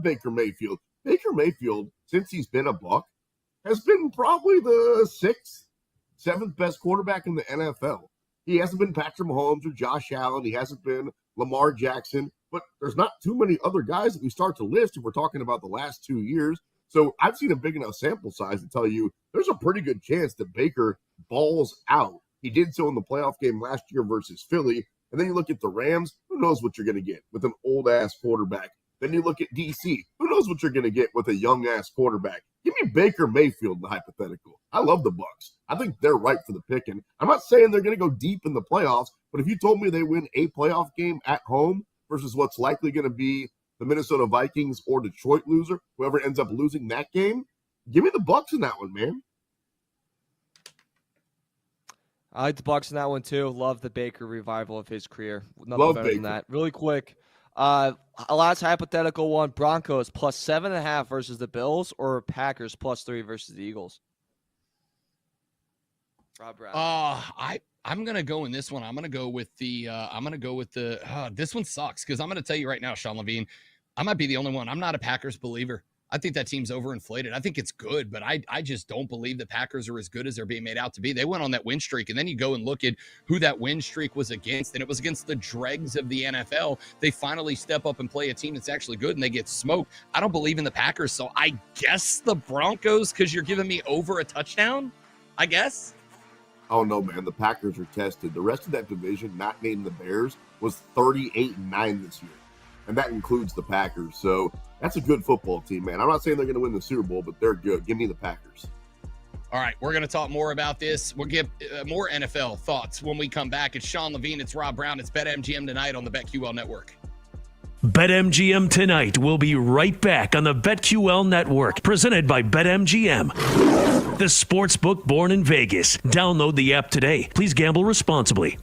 Baker Mayfield. Baker Mayfield, since he's been a Buck, has been probably the sixth, seventh best quarterback in the NFL. He hasn't been Patrick Mahomes or Josh Allen. He hasn't been Lamar Jackson. But there's not too many other guys that we start to list if we're talking about the last 2 years. So I've seen a big enough sample size to tell you there's a pretty good chance that Baker balls out. He did so in the playoff game last year versus Philly. And then you look at the Rams, who knows what you're going to get with an old-ass quarterback. Then you look at D.C., who knows what you're going to get with a young-ass quarterback. Give me Baker Mayfield in the hypothetical. I love the Bucs. I think they're right for the picking. I'm not saying they're going to go deep in the playoffs, but if you told me they win a playoff game at home versus what's likely going to be the Minnesota Vikings or Detroit loser, whoever ends up losing that game, give me the Bucs in that one, man. I like the Bucs in that one too. Love the Baker revival of his career. Nothing Love better Baker. than that. Really quick, last hypothetical one: Broncos plus 7.5 versus the Bills, or Packers plus 3 versus the Eagles. Rob Brown. I'm gonna go in this one. I'm gonna go with the. This one sucks because I'm gonna tell you right now, Sean Levine, I might be the only one. I'm not a Packers believer. I think that team's overinflated. I think it's good, but I just don't believe the Packers are as good as they're being made out to be. They went on that win streak, and then you go and look at who that win streak was against, and it was against the dregs of the NFL. They finally step up and play a team that's actually good, and they get smoked. I don't believe in the Packers, so I guess the Broncos, because you're giving me over a touchdown, I guess. Oh, no, man. The Packers are tested. The rest of that division, not named the Bears, was 38-9 this year. And that includes the Packers. So that's a good football team, man. I'm not saying they're going to win the Super Bowl, but they're good. Give me the Packers. All right, we're going to talk more about this. We'll give more NFL thoughts when we come back. It's Sean Levine. It's Rob Brown. It's BetMGM tonight on the BetQL Network. BetMGM tonight. We'll be right back on the BetQL Network, presented by BetMGM. The sportsbook born in Vegas. Download the app today. Please gamble responsibly.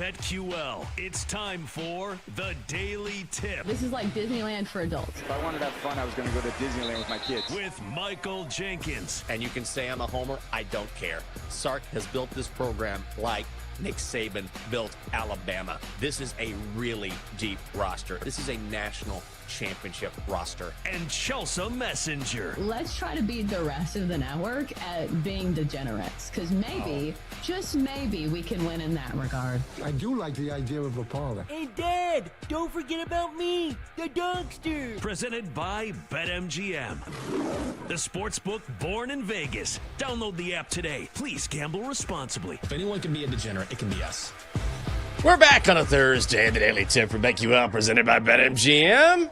BetQL, it's time for the Daily Tip This is like Disneyland for adults. If I wanted to have fun, I was going to go to Disneyland with my kids. with Michael Jenkins. And you can say I'm a homer. I don't care. Sark has built this program like Nick Saban built Alabama. This is a really deep roster. This is a national championship roster. And Chelsea Messenger. Let's try to beat the rest of the network at being degenerates, because maybe, just maybe, we can win in that regard. I do like the idea of a parlor. Hey, Dad, don't forget about me, the dogster. Presented by BetMGM. The sportsbook born in Vegas. Download the app today. Please gamble responsibly. If anyone can be a degenerate, it can be us. We're back on a Thursday. The Daily Tip for BetQL presented by BetMGM.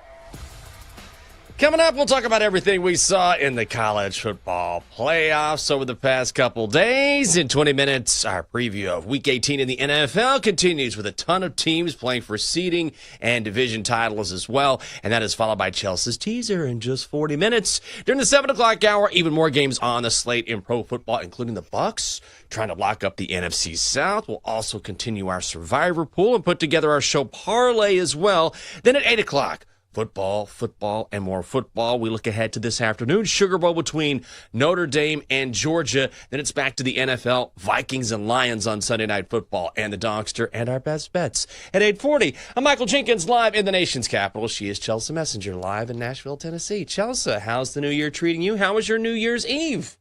Coming up, we'll talk about everything we saw in the college football playoffs over the past couple days. In 20 minutes, our preview of Week 18 in the NFL continues with a ton of teams playing for seeding and division titles as well. And that is followed by Chelsea's teaser in just 40 minutes. During the 7 o'clock hour, even more games on the slate in pro football, including the Bucs trying to lock up the NFC South. We'll also continue our survivor pool and put together our show parlay as well. Then at 8 o'clock, football, and more football. We look ahead to this afternoon. Sugar Bowl between Notre Dame and Georgia. Then it's back to the NFL, Vikings and Lions on Sunday Night Football, and the Dogster and our best bets. At 8:40, I'm Michael Jenkins live in the nation's capital. She is Chelsea Messenger live in Nashville, Tennessee. Chelsea, how's the new year treating you? How was your New Year's Eve?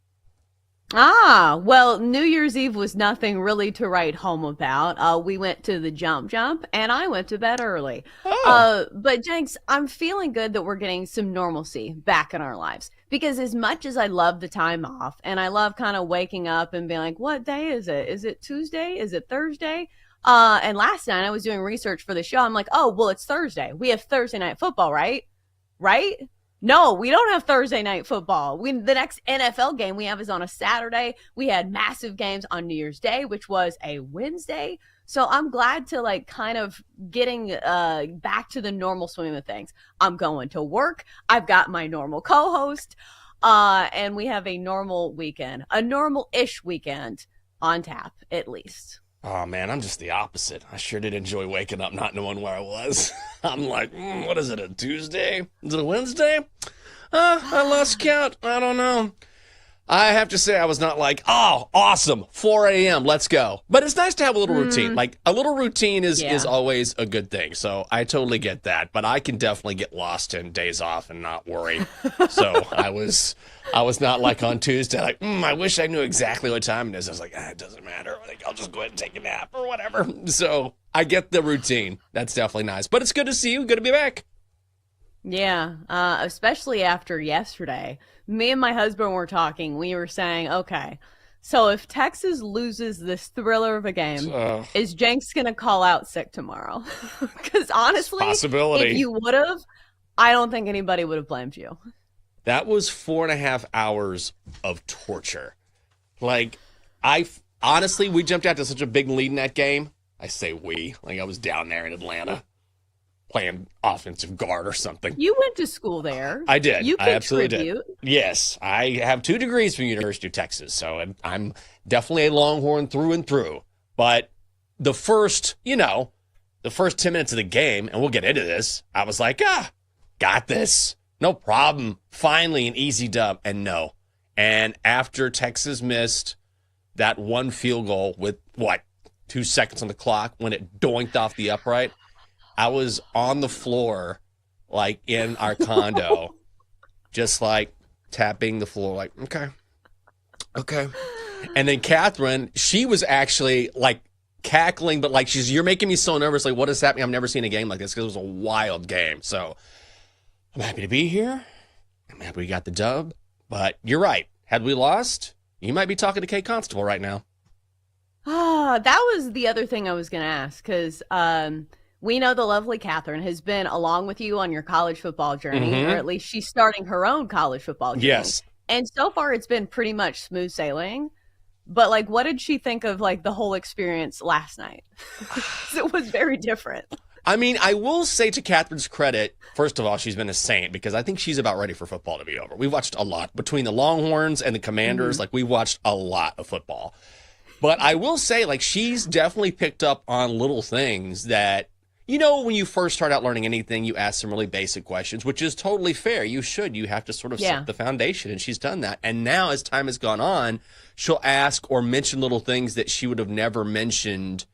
Well, New Year's Eve was nothing really to write home about. We went to the jump, and I went to bed early. But Jenks, I'm feeling good that we're getting some normalcy back in our lives, because as much as I love the time off and I love kind of waking up and being like, what day is it? Is it Tuesday? Is it Thursday? And last night I was doing research for the show. I'm like, oh, well, it's Thursday. We have Thursday night football, right? Right? No, we don't have Thursday night football. The next NFL game we have is on a Saturday. We had massive games on New Year's Day, which was a Wednesday. So I'm glad to like kind of getting back to the normal swing of things. I'm going to work. I've got my normal co-host, and we have a normal weekend, a normal-ish weekend on tap, at least. Oh, man, I'm just the opposite. I sure did enjoy waking up not knowing where I was. I'm like, what is it, a Tuesday? Is it a Wednesday? I lost count. I don't know. I have to say I was not like, oh, awesome, 4 a.m., let's go. But it's nice to have a little routine. Like, a little routine is always a good thing. So I totally get that. But I can definitely get lost in days off and not worry. So I was not like on Tuesday, like, I wish I knew exactly what time it is. I was like, it doesn't matter. Like, I'll just go ahead and take a nap or whatever. So I get the routine. That's definitely nice. But it's good to see you. Good to be back. Yeah, especially after yesterday. Me and my husband were talking. We were saying, okay, so if Texas loses this thriller of a game, is Jenks going to call out sick tomorrow? Because honestly, possibility. If you would have, I don't think anybody would have blamed you. That was 4.5 hours of torture. Like, honestly, we jumped out to such a big lead in that game. I say we, like I was down there in Atlanta playing offensive guard or something. You went to school there. I did. You I absolutely did. Yes, I have 2 degrees from University of Texas, so I'm definitely a Longhorn through and through. But the first 10 minutes of the game, and we'll get into this, I was like, got this. No problem. Finally, an easy dub. And no. And after Texas missed that one field goal with, 2 seconds on the clock when it doinked off the upright, I was on the floor, like in our condo, just like tapping the floor, like, okay. And then Catherine, she was actually like cackling, but like you're making me so nervous. Like, what is happening? I've never seen a game like this because it was a wild game. So I'm happy to be here. I'm happy we got the dub. But you're right. Had we lost, you might be talking to Kate Constable right now. That was the other thing I was going to ask, because we know the lovely Catherine has been along with you on your college football journey, or at least she's starting her own college football journey. Yes. And so far it's been pretty much smooth sailing. But like, what did she think of like the whole experience last night? It was very different. I mean, I will say to Catherine's credit, first of all, she's been a saint because I think she's about ready for football to be over. We watched a lot between the Longhorns and the Commanders. Like, we watched a lot of football. But I will say, like, she's definitely picked up on little things that, you know, when you first start out learning anything, you ask some really basic questions, which is totally fair. You should. You have to sort of set the foundation, and she's done that. And now, as time has gone on, she'll ask or mention little things that she would have never mentioned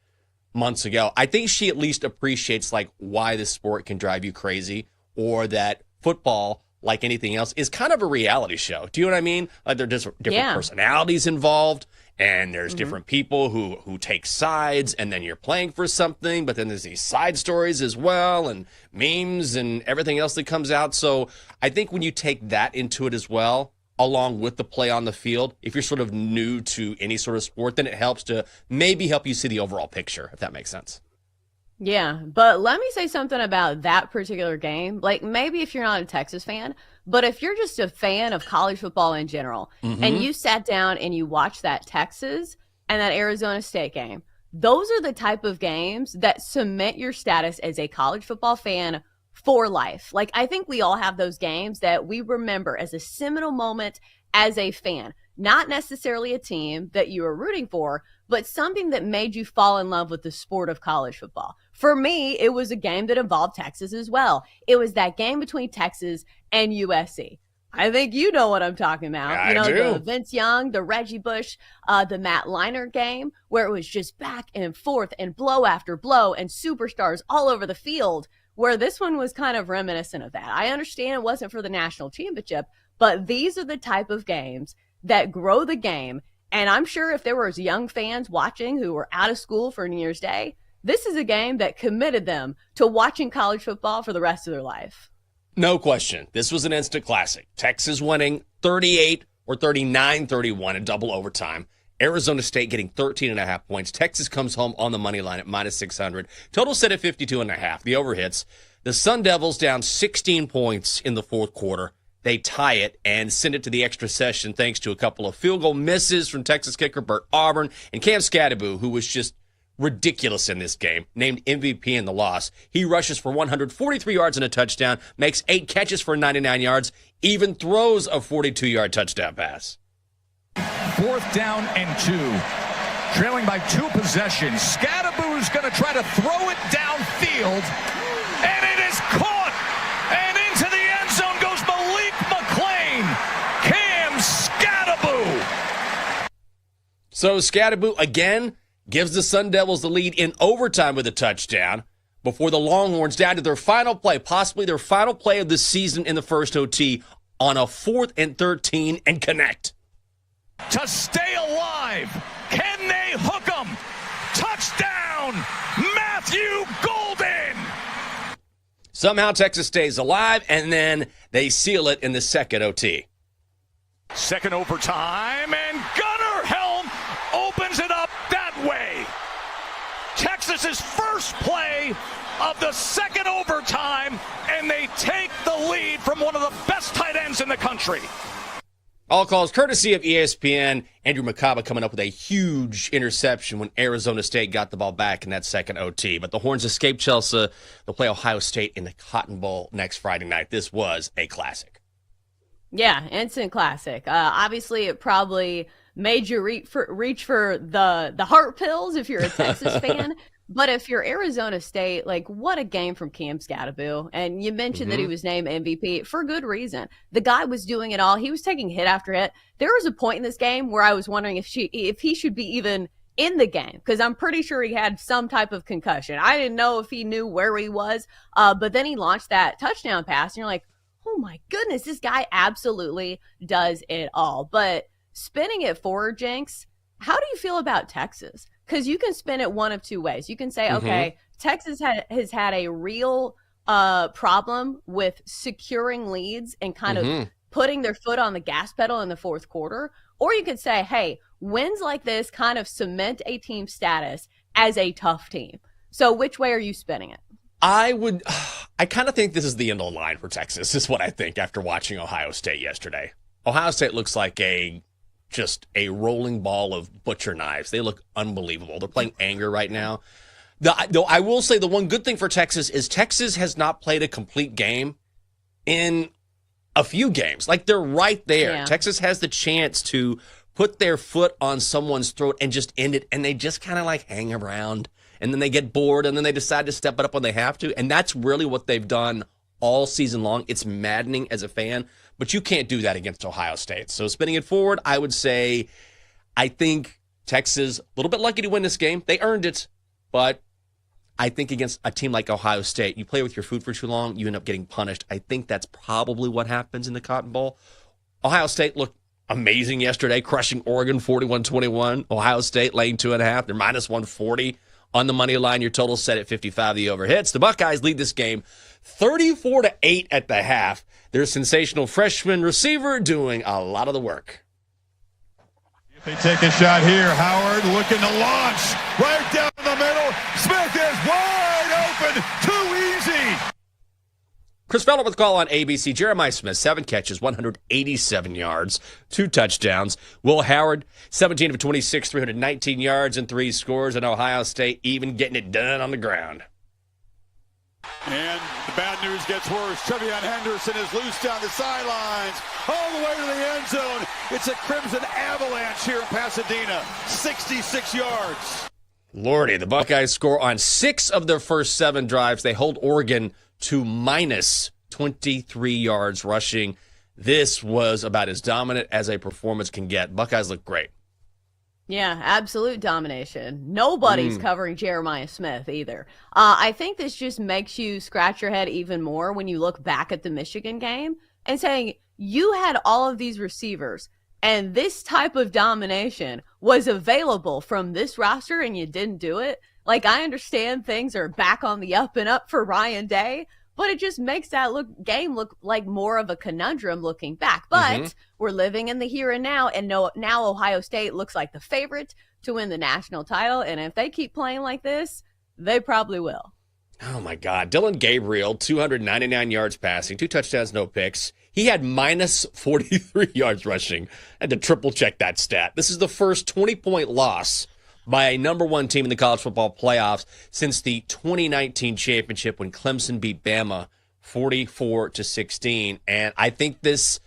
months ago. I think she at least appreciates, like, why this sport can drive you crazy, or that football, like anything else, is kind of a reality show. Do you know what I mean? Like, there are different personalities involved, and there's different people who take sides, and then you're playing for something, but then there's these side stories as well, and memes and everything else that comes out. So I think when you take that into it as well, along with the play on the field, if you're sort of new to any sort of sport, then it helps to maybe help you see the overall picture, if that makes sense. Yeah, but let me say something about that particular game. Like, maybe if you're not a Texas fan, but if you're just a fan of college football in general, and you sat down and you watched that Texas and that Arizona State game, those are the type of games that cement your status as a college football fan for life. Like, I think we all have those games that we remember as a seminal moment as a fan. Not necessarily a team that you were rooting for, but something that made you fall in love with the sport of college football. For me, it was a game that involved Texas as well. It was that game between Texas and USC. I think you know what I'm talking about. I you know, do. The Vince Young, the Reggie Bush, the Matt Leinart game, where it was just back and forth and blow after blow and superstars all over the field, where this one was kind of reminiscent of that. I understand it wasn't for the national championship, but these are the type of games that grow the game. And I'm sure if there was young fans watching who were out of school for New Year's Day, this is a game that committed them to watching college football for the rest of their life. No question. This was an instant classic. Texas winning 38 or 39-31 in double overtime. Arizona State getting 13.5 points. Texas comes home on the money line at minus 600. Total set at 52.5. The over hits. The Sun Devils down 16 points in the fourth quarter. They tie it and send it to the extra session thanks to a couple of field goal misses from Texas kicker Bert Auburn and Cam Scadaboo, who was just ridiculous in this game, named MVP in the loss. He rushes for 143 yards and a touchdown, makes 8 catches for 99 yards, even throws a 42-yard touchdown pass. 4th down and 2. Trailing by 2 possessions. Scadaboo's going to try to throw it downfield, and it is caught, and into the end zone goes Malik McClain. Cam Scadaboo. So Scadaboo again gives the Sun Devils the lead in overtime with a touchdown before the Longhorns down to their final play, possibly their final play of the season in the first OT, on a 4th and 13 and connect. To stay alive, can they hook 'em? Touchdown, Matthew Golden! Somehow Texas stays alive, and then they seal it in the second OT. Second overtime, and Gunnar Helm opens it up that way. Texas's first play of the second overtime, and they take the lead from one of the best tight ends in the country. All calls courtesy of ESPN. Andrew McCaba coming up with a huge interception when Arizona State got the ball back in that second OT. But the Horns escaped Chelsea. They'll play Ohio State in the Cotton Bowl next Friday night. This was a classic. Yeah, instant classic. Obviously, it probably made you reach for the heart pills if you're a Texas fan. But if you're Arizona State, like, what a game from Cam Scadaboo. And you mentioned that he was named MVP for good reason. The guy was doing it all. He was taking hit after hit. There was a point in this game where I was wondering if he should be even in the game, because I'm pretty sure he had some type of concussion. I didn't know if he knew where he was. But then he launched that touchdown pass, and you're like, oh my goodness, this guy absolutely does it all. But spinning it forward, Jenks, how do you feel about Texas? Because you can spin it one of two ways. You can say, okay, Texas has had a real problem with securing leads and kind of putting their foot on the gas pedal in the fourth quarter. Or you could say, hey, wins like this kind of cement a team's status as a tough team. So which way are you spinning it? I kind of think this is the end of the line for Texas, is what I think after watching Ohio State yesterday. Ohio State looks like just a rolling ball of butcher knives. They look unbelievable. They're playing anger right now. Though I will say the one good thing for Texas is Texas has not played a complete game in a few games. Like, they're right there. Yeah. Texas has the chance to put their foot on someone's throat and just end it, and they just kind of like hang around, and then they get bored, and then they decide to step it up when they have to, and that's really what they've done all season long. It's maddening as a fan, but you can't do that against Ohio State. So spinning it forward, I would say I think Texas, a little bit lucky to win this game. They earned it, but I think against a team like Ohio State, you play with your food for too long, you end up getting punished. I think that's probably what happens in the Cotton Bowl. Ohio State looked amazing yesterday, crushing Oregon 41-21. Ohio State laying 2.5. They're minus 140 on the money line. Your total set at 55. The over hits. The Buckeyes lead this game 34-8 at the half. Their sensational freshman receiver doing a lot of the work. They take a shot here. Howard looking to launch right down the middle. Smith is wide open. Too easy. Chris Feller with the call on ABC. Jeremiah Smith, 7 catches, 187 yards, 2 touchdowns. Will Howard, 17 of 26, 319 yards and 3 scores. And Ohio State even getting it done on the ground. And the bad news gets worse. Trevion Henderson is loose down the sidelines, all the way to the end zone. It's a Crimson avalanche here in Pasadena. 66 yards. Lordy, the Buckeyes score on 6 of their first 7 drives. They hold Oregon to minus 23 yards rushing. This was about as dominant as a performance can get. Buckeyes look great. Yeah, absolute domination. Nobody's covering Jeremiah Smith either. I think this just makes you scratch your head even more when you look back at the Michigan game and saying, you had all of these receivers and this type of domination was available from this roster and you didn't do it. Like, I understand things are back on the up and up for Ryan Day, but it just makes that game look like more of a conundrum looking back. But we're living in the here and now, and now Ohio State looks like the favorite to win the national title. And if they keep playing like this, they probably will. Oh, my God. Dylan Gabriel, 299 yards passing, 2 touchdowns, no picks. He had minus 43 yards rushing. I had to triple check that stat. This is the first 20-point loss by a number 1 team in the college football playoffs since the 2019 championship when Clemson beat Bama 44-16. And I think this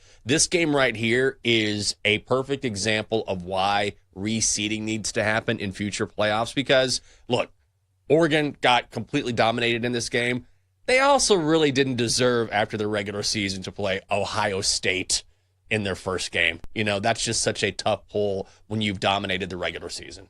game right here is a perfect example of why reseeding needs to happen in future playoffs. Because, look, Oregon got completely dominated in this game. They also really didn't deserve, after the regular season, to play Ohio State in their first game. You know, that's just such a tough pull when you've dominated the regular season.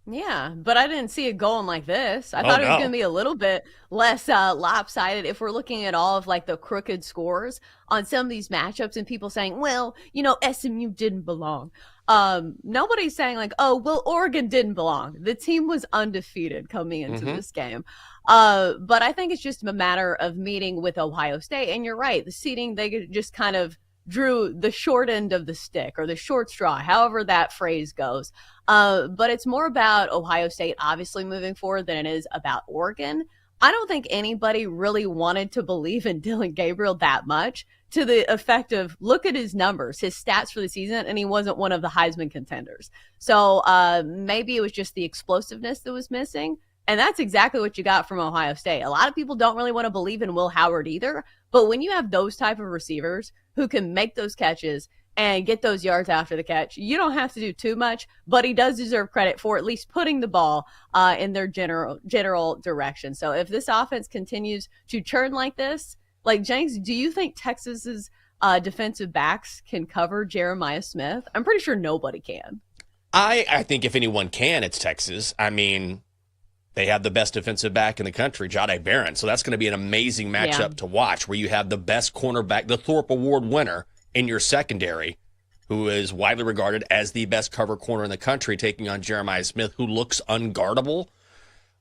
Yeah, but I didn't see it going like this. I thought it was going to be a little bit less lopsided if we're looking at all of like the crooked scores on some of these matchups and people saying, well, you know, SMU didn't belong. Nobody's saying like, oh, well, Oregon didn't belong. The team was undefeated coming into this game. But I think it's just a matter of meeting with Ohio State. And you're right, the seeding, they just kind of drew the short end of the stick or the short straw, however that phrase goes. But it's more about Ohio State obviously moving forward than it is about Oregon. I don't think anybody really wanted to believe in Dylan Gabriel that much, to the effect of, look at his numbers, his stats for the season, and he wasn't one of the Heisman contenders. So maybe it was just the explosiveness that was missing. And that's exactly what you got from Ohio State. A lot of people don't really want to believe in Will Howard either. But when you have those type of receivers who can make those catches and get those yards after the catch, you don't have to do too much. But he does deserve credit for at least putting the ball in their general direction. So if this offense continues to churn like this, like, Jenks, do you think Texas's defensive backs can cover Jeremiah Smith? I'm pretty sure nobody can. I think if anyone can, it's Texas. I mean, they have the best defensive back in the country, Jahdae Barron. So that's going to be an amazing matchup to watch, where you have the best cornerback, the Thorpe Award winner, in your secondary, who is widely regarded as the best cover corner in the country, taking on Jeremiah Smith, who looks unguardable.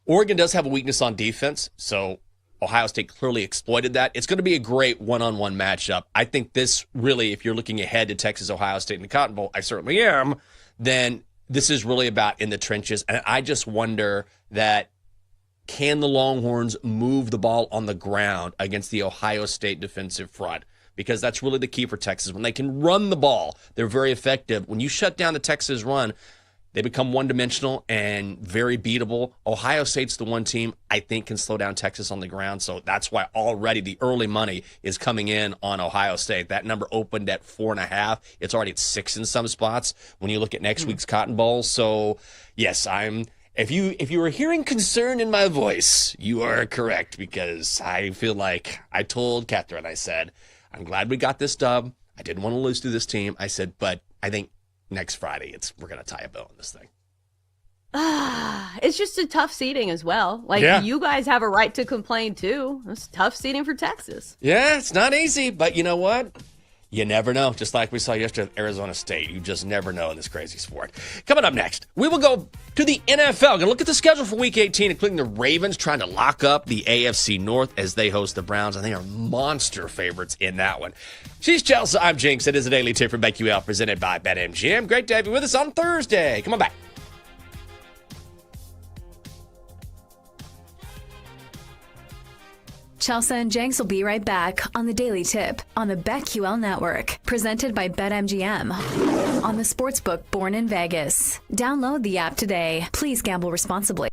Oregon does have a weakness on defense, so Ohio State clearly exploited that. It's going to be a great one-on-one matchup. I think this really, if you're looking ahead to Texas, Ohio State in the Cotton Bowl, I certainly am, then this is really about in the trenches. And I just wonder that, can the Longhorns move the ball on the ground against the Ohio State defensive front? Because that's really the key for Texas. When they can run the ball, they're very effective. When you shut down the Texas run, they become one-dimensional and very beatable. Ohio State's the one team I think can slow down Texas on the ground, so that's why already the early money is coming in on Ohio State. That number opened at 4.5. It's already at 6 in some spots when you look at next week's Cotton Bowl. So, yes, if you were hearing concern in my voice, you are correct, because I feel like I told Catherine, I said, I'm glad we got this dub. I didn't want to lose to this team. I said, but I think next Friday, we're going to tie a bow on this thing. It's just a tough seeding as well. Like, you guys have a right to complain too. It's tough seeding for Texas. Yeah, it's not easy, but you know what? You never know. Just like we saw yesterday at Arizona State. You just never know in this crazy sport. Coming up next, we will go to the NFL. Going to look at the schedule for Week 18, including the Ravens trying to lock up the AFC North as they host the Browns, and they are monster favorites in that one. She's Chelsea. I'm Jinx. It is a daily tip from BetQL presented by BetMGM. Great to have you with us on Thursday. Come on back. Chelsea and Jenks will be right back on the Daily Tip on the BetQL Network, presented by BetMGM on the Sportsbook born in Vegas. Download the app today. Please gamble responsibly.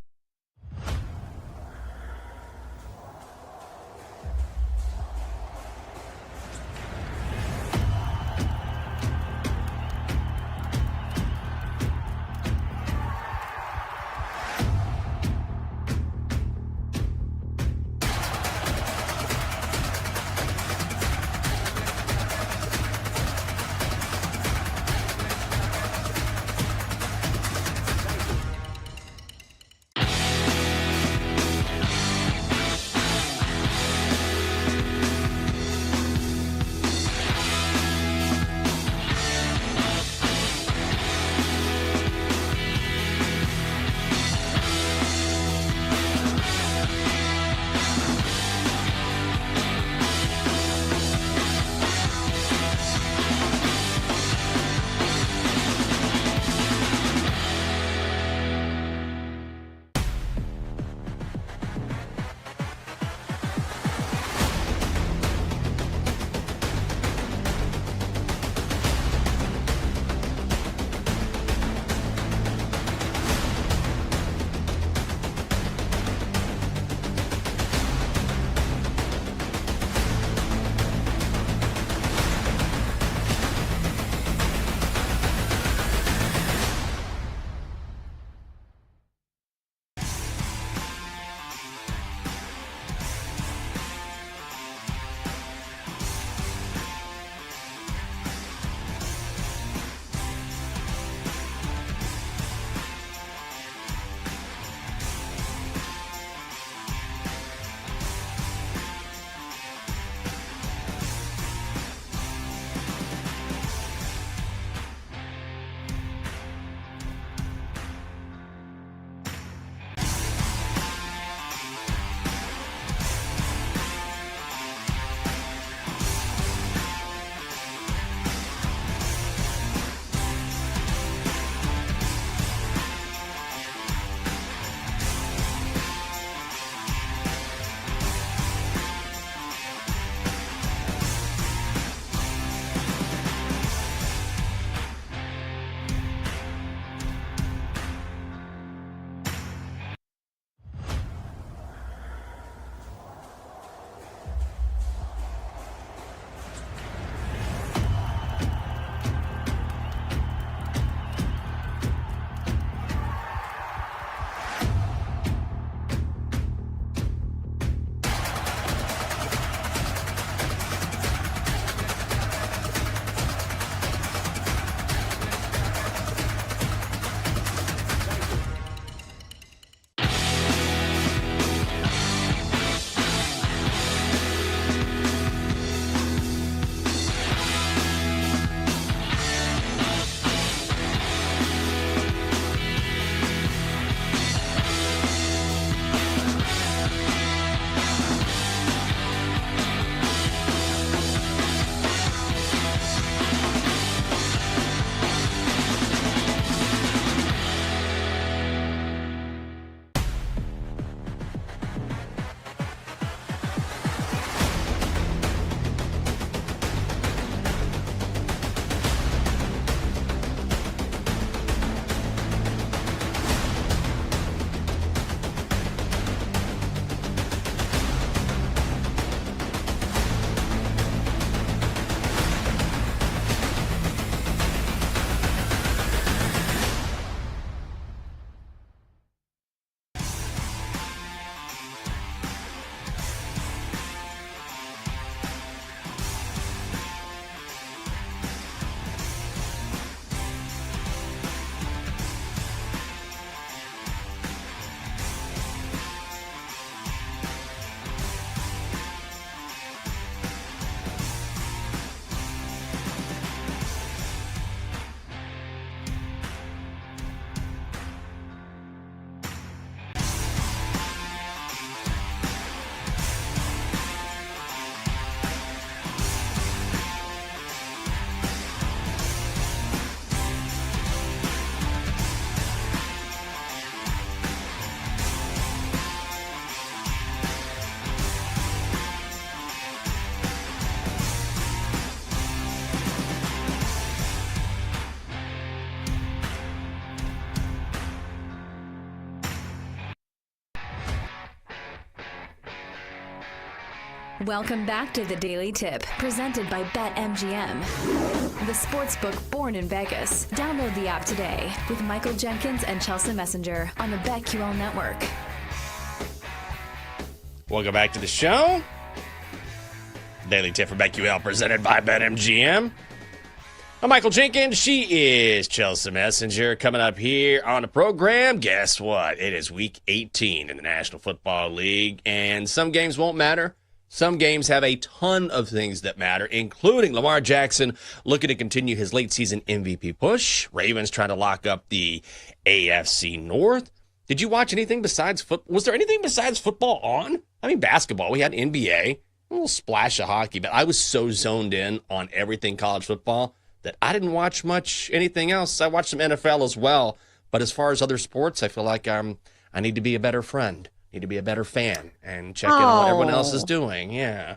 Welcome back to the Daily Tip, presented by BetMGM. The sportsbook born in Vegas. Download the app today with Michael Jenkins and Chelsea Messenger on the BetQL network. Welcome back to the show. Daily Tip for BetQL, presented by BetMGM. I'm Michael Jenkins. She is Chelsea Messenger. Coming up here on the program, guess what? It is week 18 in the National Football League, and some games won't matter. Some games have a ton of things that matter, including Lamar Jackson looking to continue his late season MVP push. Ravens trying to lock up the AFC North. Did you watch anything besides football? Was there anything besides football on? I mean, basketball. We had NBA, a little splash of hockey, but I was so zoned in on everything college football that I didn't watch much anything else. I watched some NFL as well, but as far as other sports, I feel like I need to be a better friend. Need to be a better fan and check in on what everyone else is doing. Yeah.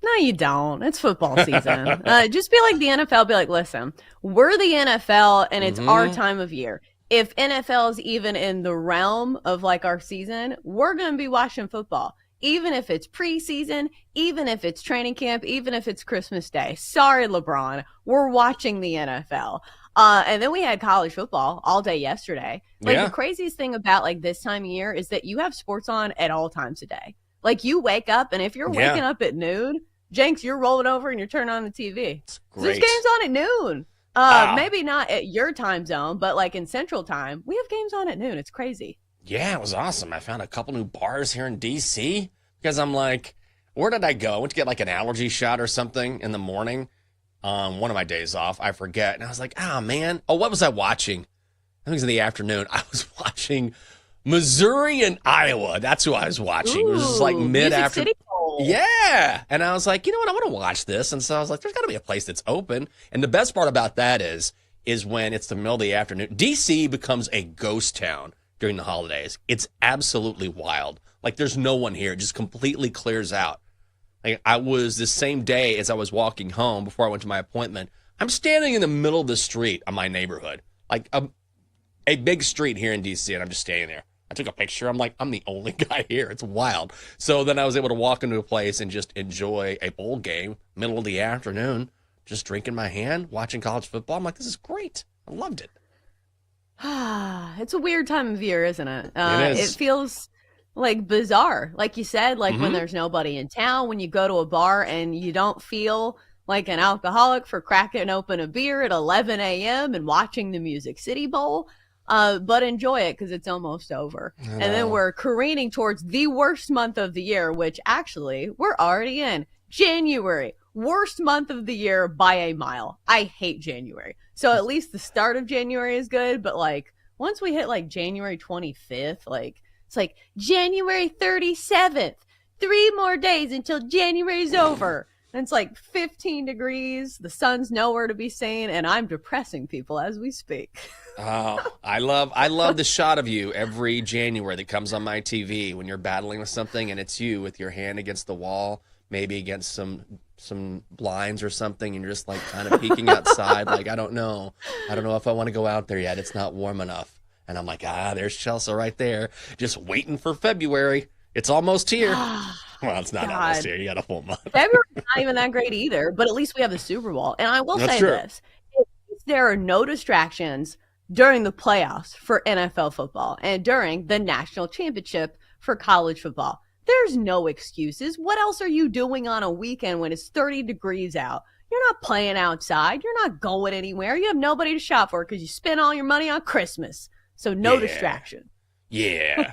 No, you don't. It's football season. Just be like the NFL. Be like, listen, we're the NFL and it's our time of year. If NFL is even in the realm of like our season, we're going to be watching football. Even if it's preseason, even if it's training camp, even if it's Christmas Day. Sorry, LeBron. We're watching the NFL. And then we had college football all day yesterday. Like the craziest thing about like this time of year is that you have sports on at all times a day. Like you wake up and if you're waking up at noon, Jenks, you're rolling over and you're turning on the TV. There's games on at noon. Maybe not at your time zone, but like in Central Time, we have games on at noon. It's crazy. Yeah, it was awesome. I found a couple new bars here in D.C. because I'm like, where did I go? I went to get like an allergy shot or something in the morning. One of my days off, I forget. And I was like, man. Oh, what was I watching? I think it was in the afternoon. I was watching Missouri and Iowa. That's who I was watching. It was just like mid-afternoon. Yeah. And I was like, you know what? I want to watch this. And so I was like, there's got to be a place that's open. And the best part about that is when it's the middle of the afternoon. D.C. becomes a ghost town during the holidays. It's absolutely wild. Like there's no one here. It just completely clears out. Like I was the same day as I was walking home before I went to my appointment. I'm standing in the middle of the street of my neighborhood, like a big street here in D.C., and I'm just standing there. I took a picture. I'm like, I'm the only guy here. It's wild. So then I was able to walk into a place and just enjoy a bowl game, middle of the afternoon, just drinking my hand, watching college football. I'm like, this is great. I loved it. It's a weird time of year, isn't it? It is. It feels like bizarre. Like you said, like when there's nobody in town, when you go to a bar and you don't feel like an alcoholic for cracking open a beer at 11 a.m. and watching the Music City Bowl. But enjoy it because it's almost over. And then we're careening towards the worst month of the year, which actually we're already in. January, worst month of the year by a mile. I hate January. So at least the start of January is good. But like once we hit like January 25th, like it's like January 37th, 3 more days until January's over. And it's like 15 degrees. The sun's nowhere to be seen. And I'm depressing people as we speak. Oh, I love the shot of you every January that comes on my TV when you're battling with something and it's you with your hand against the wall, maybe against some blinds or something, and you're just like kind of peeking outside. Like, I don't know if I want to go out there yet. It's not warm enough. And I'm like, there's Chelsea right there, just waiting for February. It's almost here. Well, it's not almost here. You got a full month. February's not even that great either, but at least we have the Super Bowl. And I will say this. If there are no distractions during the playoffs for NFL football and during the national championship for college football, there's no excuses. What else are you doing on a weekend when it's 30 degrees out? You're not playing outside. You're not going anywhere. You have nobody to shop for because you spend all your money on Christmas. So no distraction. Yeah.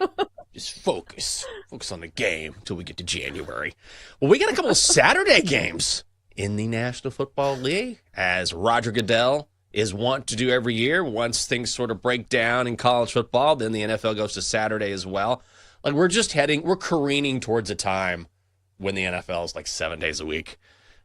Just focus on the game until we get to January. Well, we got a couple of Saturday games in the National Football League, as Roger Goodell is wont to do every year. Once things sort of break down in college football, then the NFL goes to Saturday as well. Like we're careening towards a time when the NFL is like 7 days a week.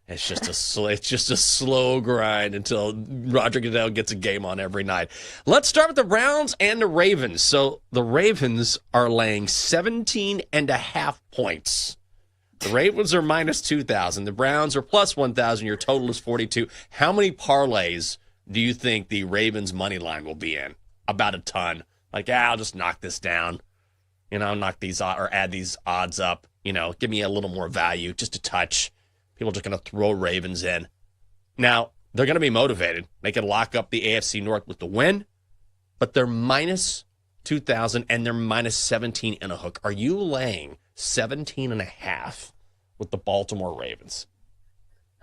It's just a slow grind until Roger Goodell gets a game on every night. Let's start with the Browns and the Ravens. So the Ravens are laying 17.5 points. The Ravens are minus 2,000. The Browns are plus 1,000. Your total is 42. How many parlays do you think the Ravens money line will be in? About a ton. Like, I'll just knock this down. Knock these or add these odds up. Give me a little more value, just a touch. People are just going to throw Ravens in. Now, they're going to be motivated. They can lock up the AFC North with the win, but they're minus 2,000 and they're minus 17 in a hook. Are you laying 17.5 with the Baltimore Ravens?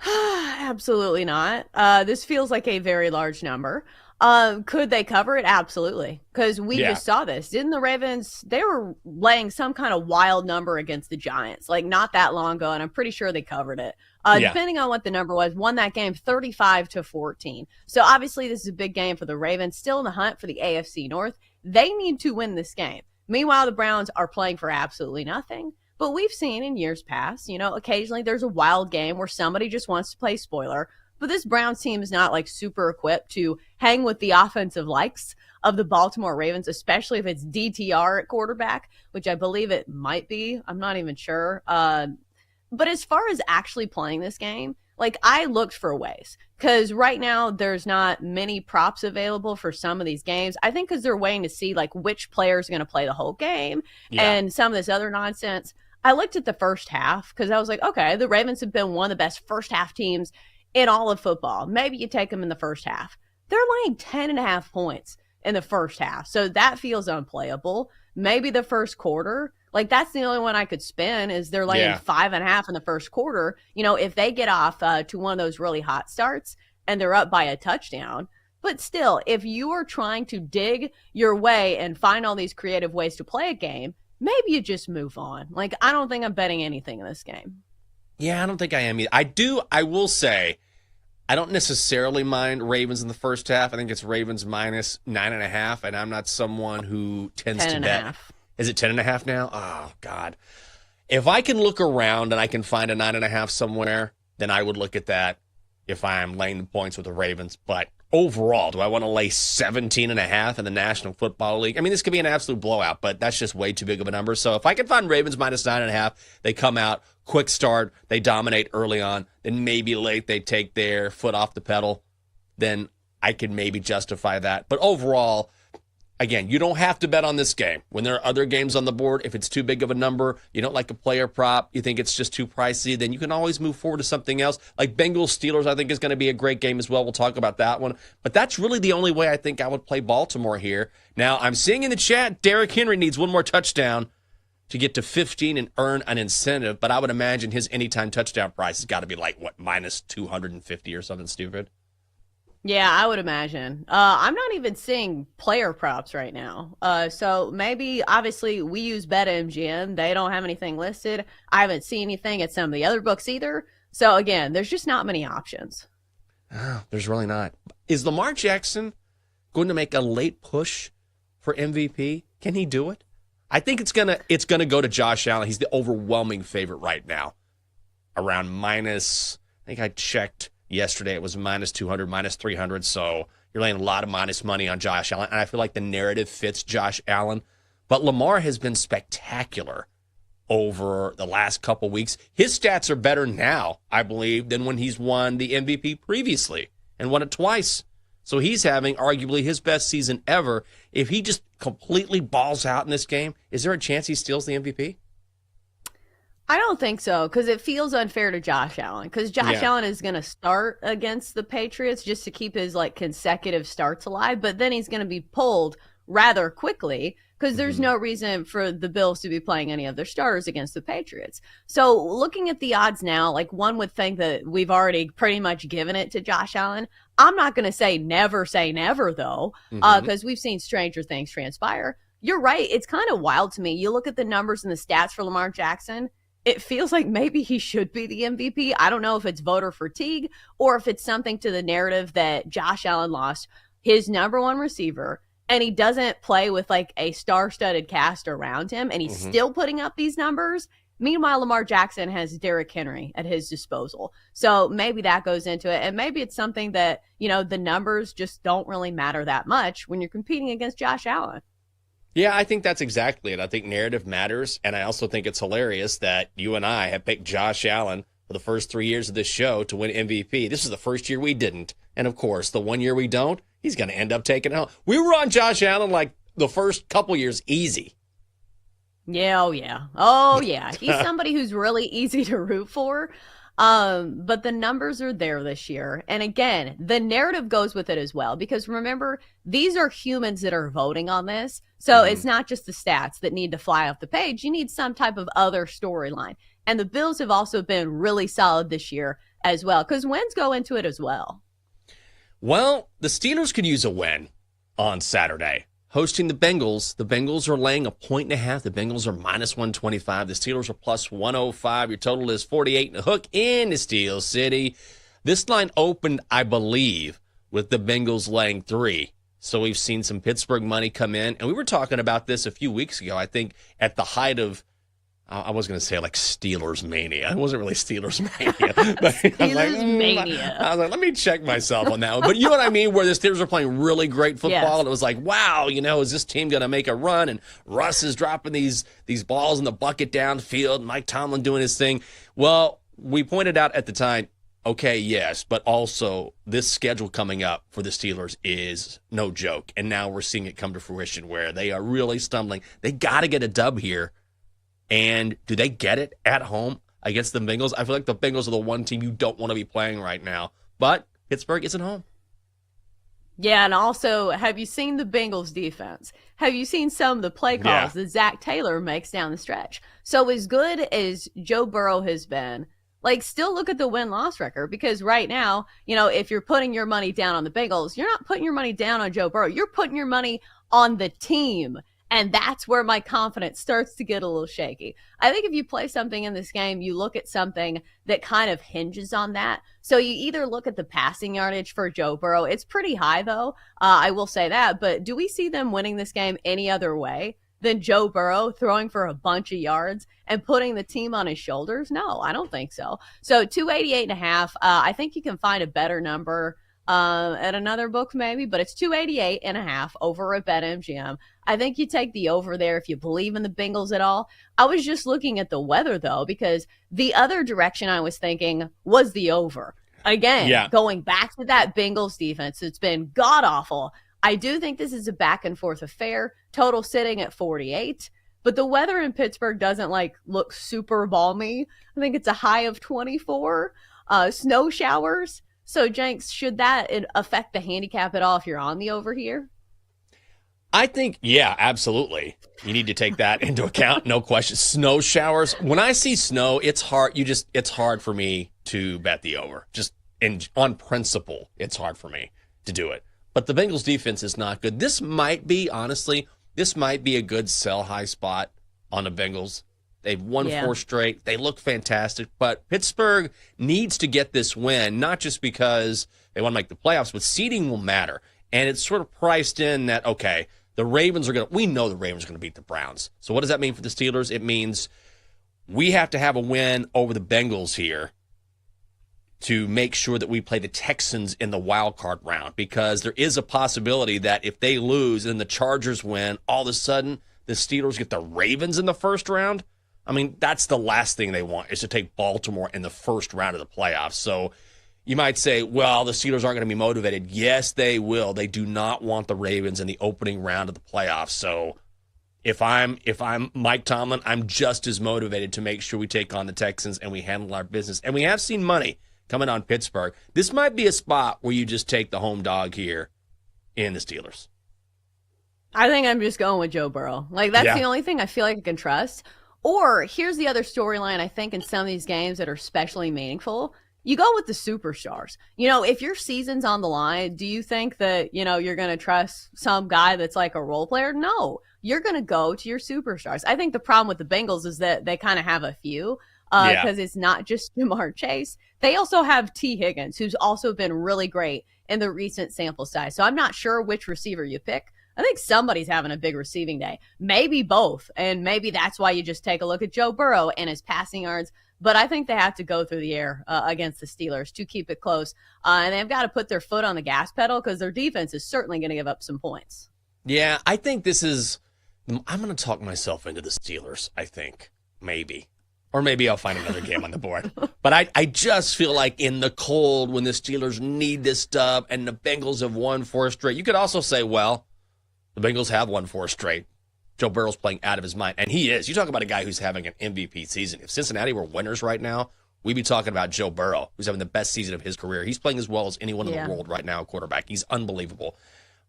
Absolutely not. This feels like a very large number. Could they cover it? Absolutely. Because we just saw this. Didn't the Ravens, they were laying some kind of wild number against the Giants, like not that long ago, and I'm pretty sure they covered it. Depending on what the number was, won that game 35-14. So obviously this is a big game for the Ravens, still in the hunt for the AFC North. They need to win this game. Meanwhile, the Browns are playing for absolutely nothing. But we've seen in years past, occasionally there's a wild game where somebody just wants to play spoiler. But this Browns team is not like super equipped to hang with the offensive likes of the Baltimore Ravens, especially if it's DTR at quarterback, which I believe it might be. I'm not even sure. But as far as actually playing this game, like I looked for ways because right now there's not many props available for some of these games. I think because they're waiting to see like which player is going to play the whole game and some of this other nonsense. I looked at the first half because I was like, okay, the Ravens have been one of the best first half teams in all of football. Maybe you take them in the first half. They're laying 10.5 points in the first half. So that feels unplayable. Maybe the first quarter, like that's the only one I could spin is they're laying 5.5 in the first quarter. If they get off to one of those really hot starts and they're up by a touchdown. But still, if you are trying to dig your way and find all these creative ways to play a game, maybe you just move on. Like, I don't think I'm betting anything in this game. Yeah, I don't think I am either. I will say, I don't necessarily mind Ravens in the first half. I think it's Ravens minus 9.5, and I'm not someone who tends to bet. Is it 10.5 now? Oh, God. If I can look around and I can find a 9.5 somewhere, then I would look at that if I'm laying the points with the Ravens. But overall, do I want to lay 17.5 in the National Football League? I mean, this could be an absolute blowout, but that's just way too big of a number. So if I can find Ravens minus 9.5, they come out, quick start, they dominate early on, then maybe late they take their foot off the pedal, then I can maybe justify that. But overall, again, you don't have to bet on this game. When there are other games on the board, if it's too big of a number, you don't like a player prop, you think it's just too pricey, then you can always move forward to something else. Like Bengals-Steelers, I think is going to be a great game as well. We'll talk about that one. But that's really the only way I think I would play Baltimore here. Now, I'm seeing in the chat, Derrick Henry needs one more touchdown to get to 15 and earn an incentive, but I would imagine his anytime touchdown price has got to be like, minus 250 or something stupid? Yeah, I would imagine. I'm not even seeing player props right now. So maybe, obviously, we use BetMGM. They don't have anything listed. I haven't seen anything at some of the other books either. So, again, there's just not many options. Oh, there's really not. Is Lamar Jackson going to make a late push for MVP? Can he do it? I think it's gonna go to Josh Allen. He's the overwhelming favorite right now. Around minus, I think I checked yesterday, it was minus 200, minus 300. So you're laying a lot of minus money on Josh Allen. And I feel like the narrative fits Josh Allen. But Lamar has been spectacular over the last couple weeks. His stats are better now, I believe, than when he's won the MVP previously and won it twice. So he's having arguably his best season ever. If he just completely balls out in this game, is there a chance he steals the MVP? I don't think so, because it feels unfair to Josh Allen, because Josh Allen is going to start against the Patriots just to keep his consecutive starts alive, but then he's going to be pulled rather quickly because there's no reason for the Bills to be playing any of their starters against the Patriots. So looking at the odds now, one would think that we've already pretty much given it to Josh Allen. I'm not going to say never, though, because we've seen stranger things transpire. You're right. It's kind of wild to me. You look at the numbers and the stats for Lamar Jackson, it feels like maybe he should be the MVP. I don't know if it's voter fatigue or if it's something to the narrative that Josh Allen lost his number one receiver and he doesn't play with a star-studded cast around him and he's still putting up these numbers. Meanwhile, Lamar Jackson has Derrick Henry at his disposal. So maybe that goes into it. And maybe it's something that, the numbers just don't really matter that much when you're competing against Josh Allen. Yeah, I think that's exactly it. I think narrative matters. And I also think it's hilarious that you and I have picked Josh Allen for the first 3 years of this show to win MVP. This is the first year we didn't. And of course, the 1 year we don't, he's going to end up taking it home. We were on Josh Allen the first couple years easy. Yeah, oh yeah. Oh yeah. He's somebody who's really easy to root for. But the numbers are there this year. And again, the narrative goes with it as well. Because remember, these are humans that are voting on this. So it's not just the stats that need to fly off the page. You need some type of other storyline. And the Bills have also been really solid this year as well. Because wins go into it as well. Well, the Steelers could use a win on Saturday. Hosting the Bengals. The Bengals are laying 1.5. The Bengals are minus 125. The Steelers are plus 105. Your total is 48 and a hook in the Steel City. This line opened, I believe, with the Bengals laying 3. So we've seen some Pittsburgh money come in. And we were talking about this a few weeks ago, I think, at the height of, I was going to say like Steelers mania. It wasn't really Steelers mania. But Steelers mania. I was like, let me check myself on that one. But you know what I mean? Where the Steelers are playing really great football. Yes. And it was like, wow, is this team going to make a run? And Russ is dropping these balls in the bucket downfield. Mike Tomlin doing his thing. Well, we pointed out at the time, okay, yes, but also this schedule coming up for the Steelers is no joke. And now we're seeing it come to fruition where they are really stumbling. They got to get a dub here. And do they get it at home against the Bengals? I feel like the Bengals are the one team you don't want to be playing right now. But Pittsburgh isn't home. Yeah, and also, have you seen the Bengals defense? Have you seen some of the play calls that Zach Taylor makes down the stretch? So as good as Joe Burrow has been, still look at the win-loss record, because right now, if you're putting your money down on the Bengals, you're not putting your money down on Joe Burrow. You're putting your money on the team. And that's where my confidence starts to get a little shaky. I think if you play something in this game, you look at something that kind of hinges on that. So you either look at the passing yardage for Joe Burrow. It's pretty high, though. I will say that. But do we see them winning this game any other way than Joe Burrow throwing for a bunch of yards and putting the team on his shoulders? No, I don't think so. So 288.5. I think you can find a better number at another book maybe, but it's 288.5 over at BetMGM. I think you take the over there if you believe in the Bengals at all. I was just looking at the weather though, because the other direction I was thinking was the over. Again, going back to that Bengals defense, it's been god awful. I do think this is a back and forth affair, total sitting at 48. But the weather in Pittsburgh doesn't look super balmy. I think it's a high of 24, snow showers. So, Jenks, should that affect the handicap at all if you're on the over here? I think, yeah, absolutely. You need to take that into account. No question. Snow showers. When I see snow, it's hard. It's hard for me to bet the over. Just on principle, it's hard for me to do it. But the Bengals defense is not good. This might be a good sell high spot on the Bengals. They've won 4 straight. They look fantastic. But Pittsburgh needs to get this win, not just because they want to make the playoffs, but seeding will matter. And it's sort of priced in that, okay, we know the Ravens are going to beat the Browns. So what does that mean for the Steelers? It means we have to have a win over the Bengals here to make sure that we play the Texans in the wild card round, because there is a possibility that if they lose and the Chargers win, all of a sudden the Steelers get the Ravens in the first round. I mean, that's the last thing they want, is to take Baltimore in the first round of the playoffs. So you might say, well, the Steelers aren't going to be motivated. Yes, they will. They do not want the Ravens in the opening round of the playoffs. So if I'm Mike Tomlin, I'm just as motivated to make sure we take on the Texans and we handle our business. And we have seen money coming on Pittsburgh. This might be a spot where you just take the home dog here in the Steelers. I think I'm just going with Joe Burrow. That's the only thing I feel like I can trust. Or here's the other storyline I think in some of these games that are especially meaningful. You go with the superstars. If your season's on the line, do you think that, you're going to trust some guy that's like a role player? No, you're going to go to your superstars. I think the problem with the Bengals is that they kind of have a few because it's not just Jamar Chase. They also have T. Higgins, who's also been really great in the recent sample size. So I'm not sure which receiver you pick. I think somebody's having a big receiving day. Maybe both. And maybe that's why you just take a look at Joe Burrow and his passing yards. But I think they have to go through the air against the Steelers to keep it close. And they've got to put their foot on the gas pedal because their defense is certainly going to give up some points. Yeah, I think I'm going to talk myself into the Steelers, I think. Maybe. Or maybe I'll find another game on the board. But I just feel like in the cold, when the Steelers need this dub and the Bengals have won 4 straight, you could also say, well, the Bengals have won 4 straight. Joe Burrow's playing out of his mind, and he is. You talk about a guy who's having an MVP season. If Cincinnati were winners right now, we'd be talking about Joe Burrow, who's having the best season of his career. He's playing as well as anyone in the world right now, quarterback. He's unbelievable.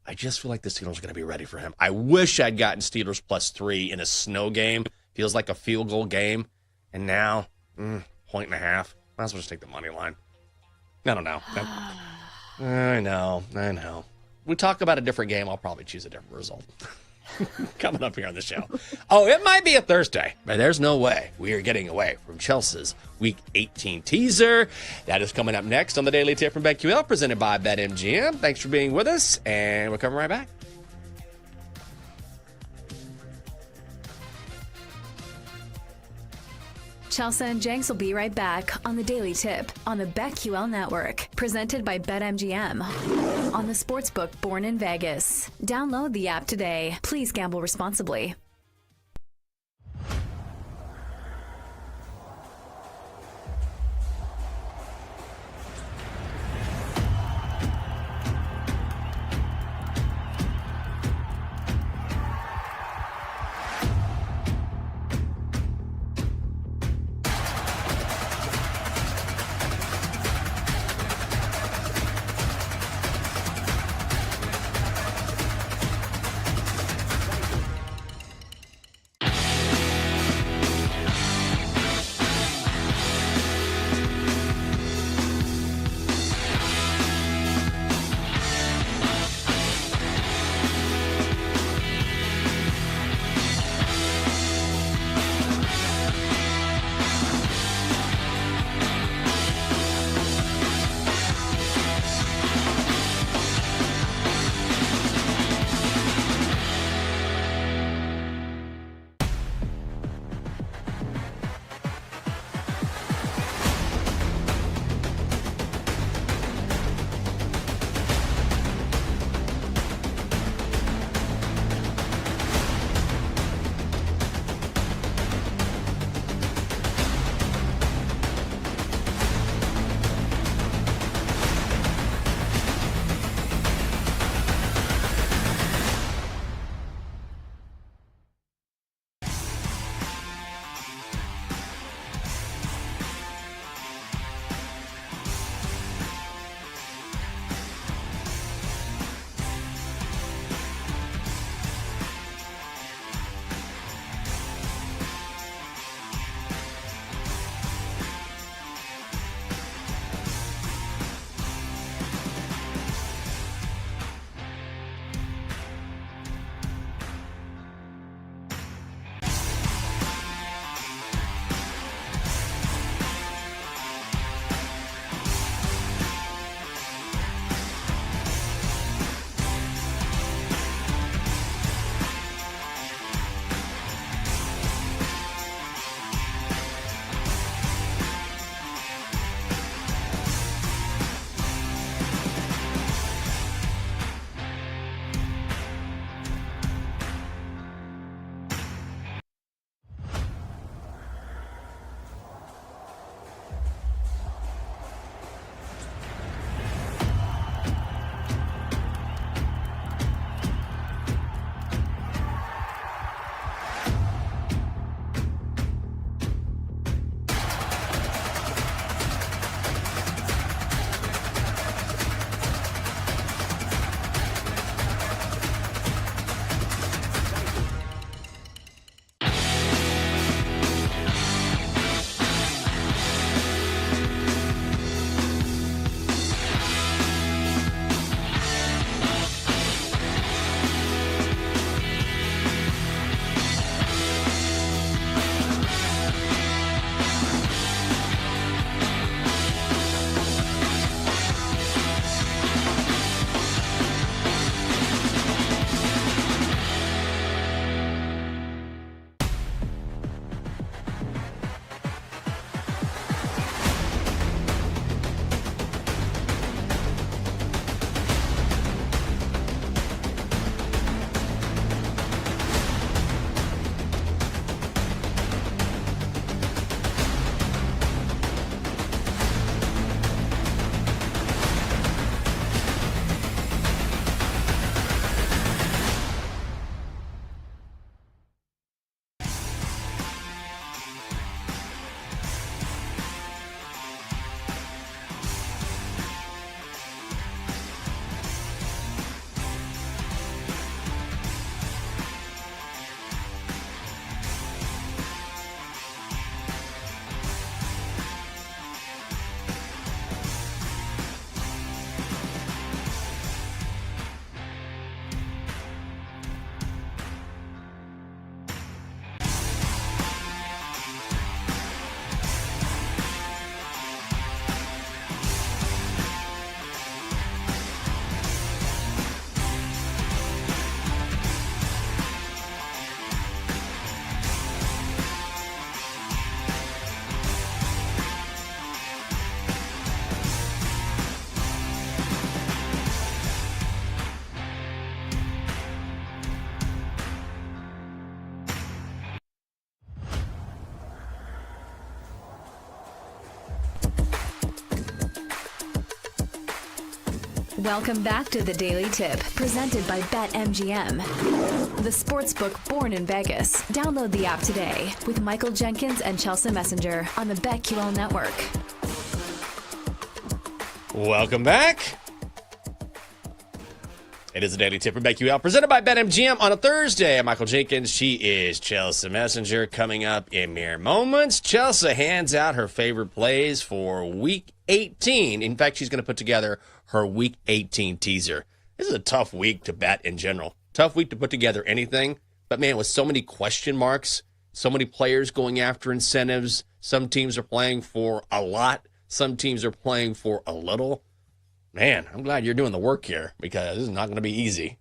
I just feel like the Steelers are going to be ready for him. I wish I'd gotten Steelers +3 in a snow game. Feels like a field goal game. And now, 1.5. Might as well just take the money line. I don't know. I know. We talk about a different game, I'll probably choose a different result. Coming up here on the show. Oh, it might be a Thursday, but there's no way we are getting away from Chelsea's Week 18 teaser. That is coming up next on the Daily Tip from BetQL, presented by BetMGM. Thanks for being with us, and we're coming right back. Chelsea and Jenks will be right back on the Daily Tip on the BetQL Network, presented by BetMGM on the Sportsbook Born in Vegas. Download the app today. Please gamble responsibly. Welcome back to the Daily Tip, presented by BetMGM. The sportsbook born in Vegas. Download the app today with Michael Jenkins and Chelsea Messenger on the BetQL network. Welcome back. It is the Daily Tip from BetQL, presented by BetMGM on a Thursday. I'm Michael Jenkins. She is Chelsea Messenger. Coming up in mere moments, Chelsea hands out her favorite plays for Week 18. In fact, she's going to put together her Week 18 teaser. This is a tough week to bet in general. Tough week to put together anything. But, man, with so many question marks, so many players going after incentives, some teams are playing for a lot, some teams are playing for a little. Man, I'm glad you're doing the work here because this is not going to be easy.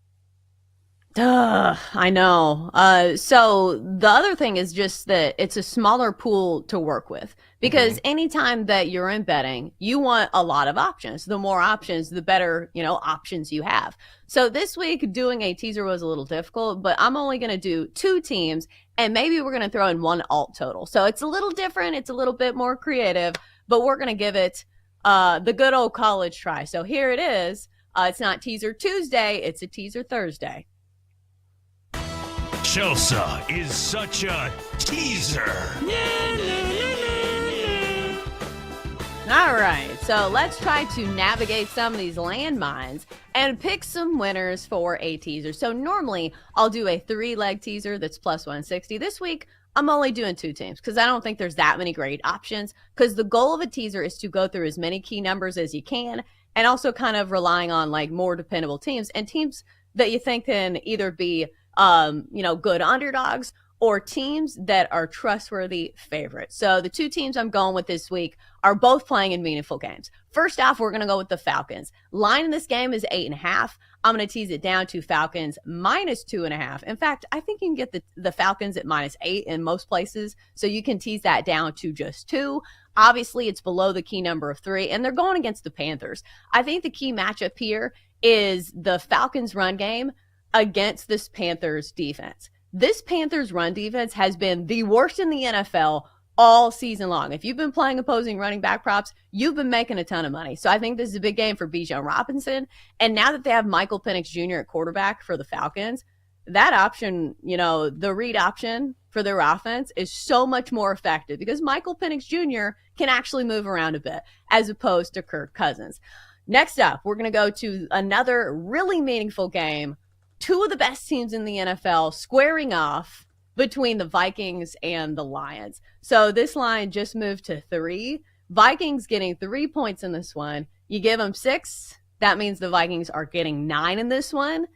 Duh, I know. So the other thing is just that it's a smaller pool to work with because anytime that you're in betting, you want a lot of options. The more options, the better, options you have. So this week doing a teaser was a little difficult, but I'm only going to do 2 teams and maybe we're going to throw in 1 alt total. So it's a little different. It's a little bit more creative, but we're going to give it the good old college try. So here it is. It's not Teaser Tuesday. It's a Teaser Thursday. Chelsea is such a teaser. All right, so let's try to navigate some of these landmines and pick some winners for a teaser. So normally I'll do a 3-leg teaser that's plus 160. This week, I'm only doing 2 teams because I don't think there's that many great options because the goal of a teaser is to go through as many key numbers as you can and also kind of relying on like more dependable teams and teams that you think can either be good underdogs or teams that are trustworthy favorites. So the 2 teams I'm going with this week are both playing in meaningful games. First off, we're going to go with the Falcons. Line in this game is 8.5. I'm going to tease it down to Falcons minus 2.5. In fact, I think you can get the Falcons at minus 8 in most places. So you can tease that down to just 2. Obviously, it's below the key number of 3, and they're going against the Panthers. I think the key matchup here is the Falcons run game against this Panthers defense. This Panthers run defense has been the worst in the NFL all season long. If you've been playing opposing running back props, you've been making a ton of money. So I think this is a big game for Bijan Robinson. And now that they have Michael Penix Jr. at quarterback for the Falcons, that option, the read option for their offense is so much more effective because Michael Penix Jr. can actually move around a bit as opposed to Kirk Cousins. Next up, we're going to go to another really meaningful game. 2 of the best teams in the NFL squaring off between the Vikings and the Lions. So this line just moved to 3. Vikings getting 3 points in this one. You give them 6. That means the Vikings are getting 9 in this one.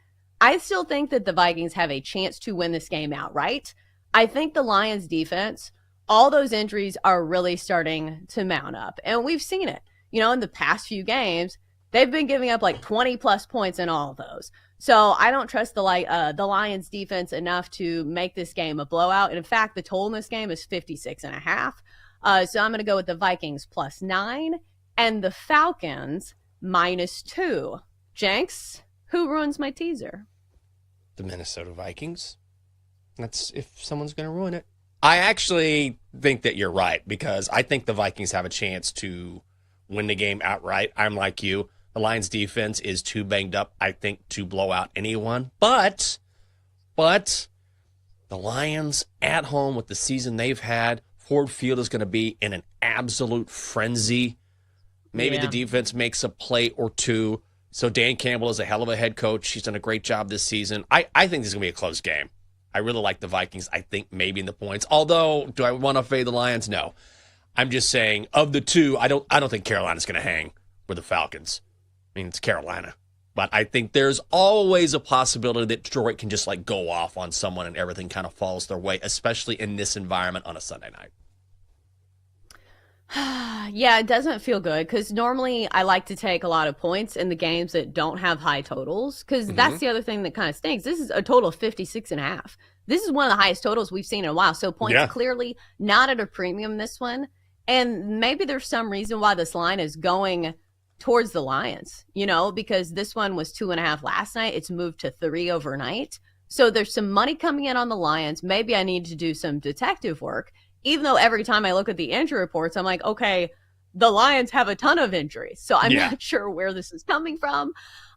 I still think that the Vikings have a chance to win this game outright. I think the Lions defense, all those injuries are really starting to mount up. And we've seen it. In the past few games, they've been giving up like 20 plus points in all of those. So I don't trust the Lions defense enough to make this game a blowout. And in fact, the total in this game is 56.5. So I'm going to go with the Vikings plus 9 and the Falcons minus 2. Jenks, who ruins my teaser? The Minnesota Vikings. That's if someone's going to ruin it. I actually think that you're right because I think the Vikings have a chance to win the game outright. I'm like you. The Lions defense is too banged up, I think, to blow out anyone. But the Lions at home with the season they've had, Ford Field is going to be in an absolute frenzy. Maybe the defense makes a play or 2. So Dan Campbell is a hell of a head coach. He's done a great job this season. I think this is going to be a close game. I really like the Vikings. I think maybe in the points. Although, do I want to fade the Lions? No. I'm just saying, of the 2, I don't think Carolina's going to hang with the Falcons. I mean, it's Carolina. But I think there's always a possibility that Detroit can just go off on someone and everything kind of falls their way, especially in this environment on a Sunday night. Yeah, it doesn't feel good because normally I like to take a lot of points in the games that don't have high totals because that's the other thing that kind of stinks. This is a total of 56.5. This is one of the highest totals we've seen in a while. So points clearly not at a premium this one. And maybe there's some reason why this line is going towards the Lions, because this one was 2.5 last night. It's moved to 3 overnight. So there's some money coming in on the Lions. Maybe I need to do some detective work, even though every time I look at the injury reports, I'm like, okay, the Lions have a ton of injuries, so I'm Yeah. not sure where this is coming from.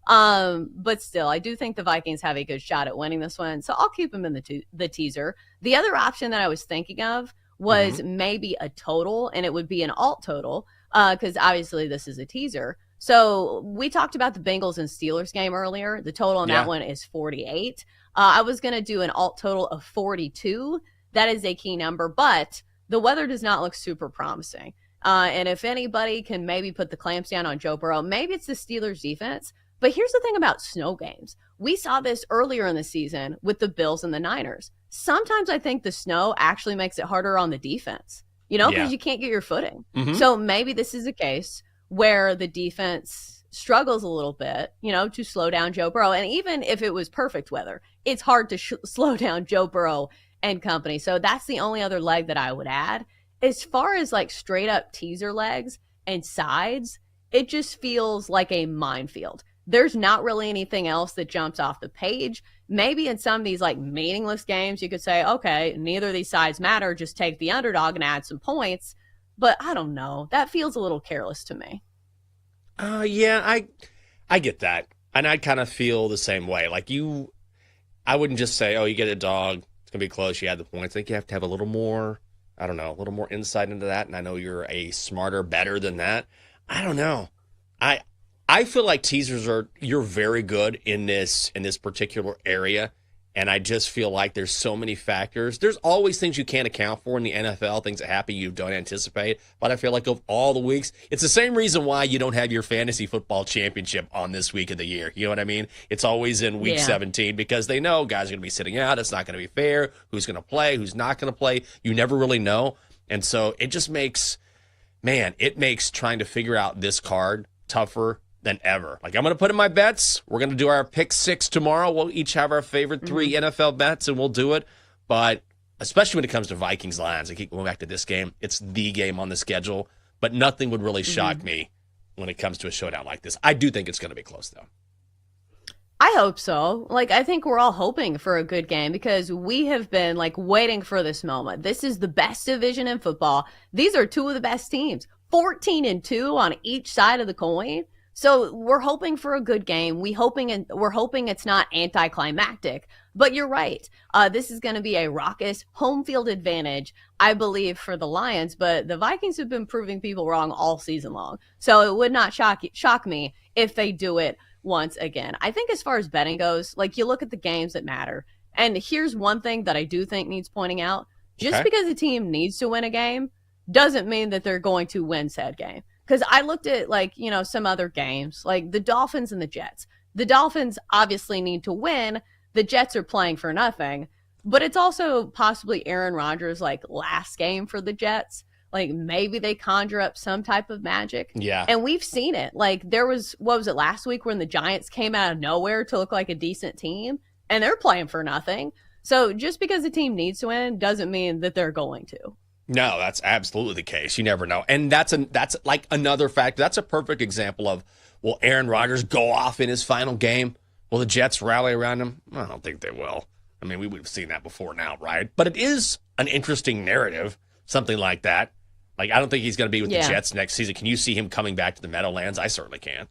But still, I do think the Vikings have a good shot at winning this one, so I'll keep them in the teaser. The other option that I was thinking of was maybe a total, and it would be an alt total, because obviously this is a teaser. So we talked about the Bengals and Steelers game earlier. The total on that one is 48. I was going to do an alt total of 42. That is a key number, but the weather does not look super promising. And if anybody can maybe put the clamps down on Joe Burrow, maybe it's the Steelers defense. But here's the thing about snow games. We saw this earlier in the season with the Bills and the Niners. Sometimes I think the snow actually makes it harder on the defense, because you can't get your footing. So maybe this is a case where the defense struggles a little bit, to slow down Joe Burrow. And even if it was perfect weather, it's hard to slow down Joe Burrow and company. So that's the only other leg that I would add. As far as like straight up teaser legs and sides, it just feels like a minefield. There's not really anything else that jumps off the page. Maybe in some of these like meaningless games, you could say, okay, neither of these sides matter. Just take the underdog and add some points. But I don't know. That feels a little careless to me. Yeah, I get that. And I kind of feel the same way. Like I wouldn't just say, oh, you get a dog, it's going to be close, you add the points. I think you have to have a little more, a little more insight into that. And I know you're a smarter, better than that. I don't know. I feel like teasers you're very good in this particular area. And I just feel like there's so many factors. There's always things you can't account for in the NFL, things that happen you don't anticipate. But I feel like of all the weeks, it's the same reason why you don't have your fantasy football championship on this week of the year. You know what I mean? It's always in week 17 because they know guys are going to be sitting out. It's not going to be fair. Who's going to play? Who's not going to play? You never really know. And so it just makes trying to figure out this card tougher than ever. Like, I'm going to put in my bets. We're going to do our pick 6 tomorrow. We'll each have our favorite 3 NFL bets, and we'll do it. But especially when it comes to Vikings Lions, I keep going back to this game. It's the game on the schedule, but nothing would really shock me when it comes to a showdown like this. I do think it's going to be close, though. I hope so. Like, I think we're all hoping for a good game because we have been like waiting for this moment. This is the best division in football. These are 2 of the best teams, 14-2 on each side of the coin. So we're hoping for a good game. We're hoping it's not anticlimactic, but you're right. This is going to be a raucous home field advantage, I believe, for the Lions, but the Vikings have been proving people wrong all season long. So it would not shock me if they do it once again. I think as far as betting goes, like, you look at the games that matter. And here's one thing that I do think needs pointing out. Just because a team needs to win a game doesn't mean that they're going to win said game. Because I looked at, like, some other games, like the Dolphins and the Jets. The Dolphins obviously need to win. The Jets are playing for nothing. But it's also possibly Aaron Rodgers' like last game for the Jets. Like, maybe they conjure up some type of magic. Yeah. And we've seen it. Like, there was, what was it, last week when the Giants came out of nowhere to look like a decent team? And they're playing for nothing. So just because a team needs to win doesn't mean that they're going to. No, that's absolutely the case. You never know. And that's like another factor. That's a perfect example of, will Aaron Rodgers go off in his final game? Will the Jets rally around him? I don't think they will. I mean, we would have seen that before now, right? But it is an interesting narrative, something like that. Like, I don't think he's going to be with the Jets next season. Can you see him coming back to the Meadowlands? I certainly can.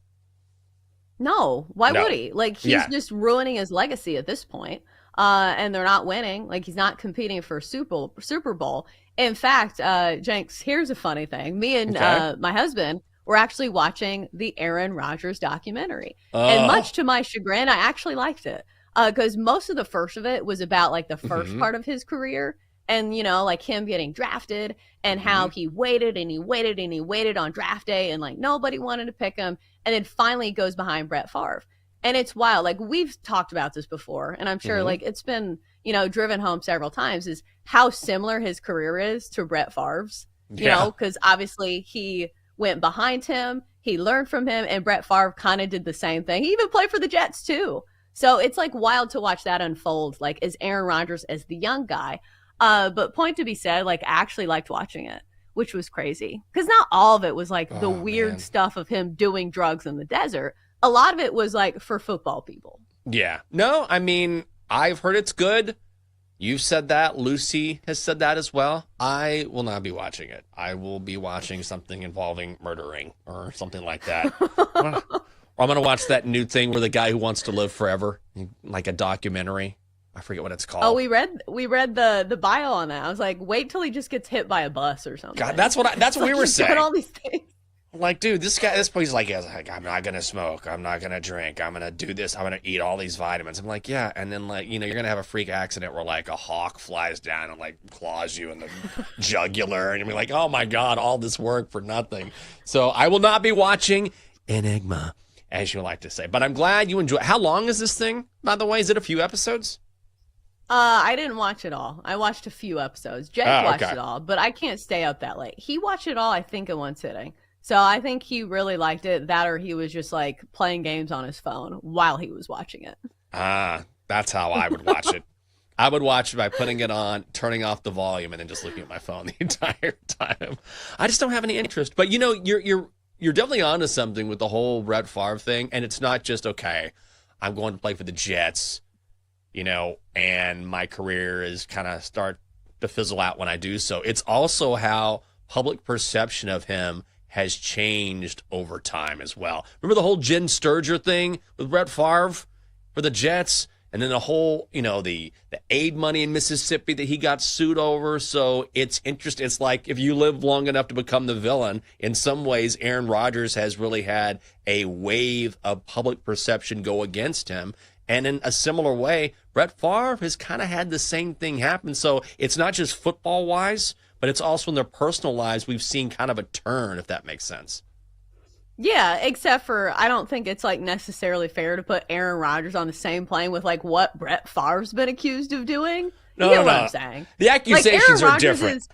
No. Why would he? Like, he's just ruining his legacy at this point. And they're not winning. Like, he's not competing for Super Bowl. In fact, Jenks, here's a funny thing. Me and my husband were actually watching the Aaron Rodgers documentary. And much to my chagrin, I actually liked it. Because most of the first of it was about, like, the first part of his career. And, like, him getting drafted and how he waited and he waited and he waited on draft day. And, like, nobody wanted to pick him. And then finally he goes behind Brett Favre. And it's wild. Like, we've talked about this before. And I'm sure, like, it's been, driven home several times, is how similar his career is to Brett Favre's, you know, because obviously he went behind him, he learned from him, and Brett Favre kind of did the same thing. He even played for the Jets too. So it's like wild to watch that unfold, like, as Aaron Rodgers as the young guy. But point to be said, like, I actually liked watching it, which was crazy. Because not all of it was like the weird stuff of him doing drugs in the desert. A lot of it was like for football people. Yeah. No, I mean, I've heard it's good. You've said that. Lucy has said that as well. I will not be watching it. I will be watching something involving murdering or something like that. Or I'm going to watch that new thing where the guy who wants to live forever, like a documentary. I forget what it's called. Oh, we read the bio on that. I was like, wait till he just gets hit by a bus or something. God, that's what we were saying. All these things. Like, dude, this boy's like, I'm not going to smoke. I'm not going to drink. I'm going to do this. I'm going to eat all these vitamins. I'm like, yeah. And then, like, you're going to have a freak accident where, like, a hawk flies down and, like, claws you in the jugular. And you'll be like, oh, my God, all this work for nothing. So I will not be watching Enigma, as you like to say. But I'm glad you enjoy. How long is this thing, by the way? Is it a few episodes? I didn't watch it all. I watched a few episodes. Jake watched it all, but I can't stay up that late. He watched it all, I think, in one sitting. So I think he really liked it. That or he was just like playing games on his phone while he was watching it. That's how I would watch it. I would watch it by putting it on, turning off the volume, and then just looking at my phone the entire time. I just don't have any interest. But you're definitely onto something with the whole Brett Favre thing, and it's not just okay, I'm going to play for the Jets, and my career is kind of start to fizzle out when I do so. It's also how public perception of him has changed over time as well. Remember the whole Jen Sturger thing with Brett Favre for the Jets? And then the whole, the aid money in Mississippi that he got sued over. So it's interesting. It's like if you live long enough to become the villain, in some ways, Aaron Rodgers has really had a wave of public perception go against him. And in a similar way, Brett Favre has kind of had the same thing happen. So it's not just football-wise, but it's also in their personal lives we've seen kind of a turn, if that makes sense. Yeah, except for I don't think it's like necessarily fair to put Aaron Rodgers on the same plane with like what Brett Favre's been accused of doing. No, you know what I'm saying? The accusations are different. Is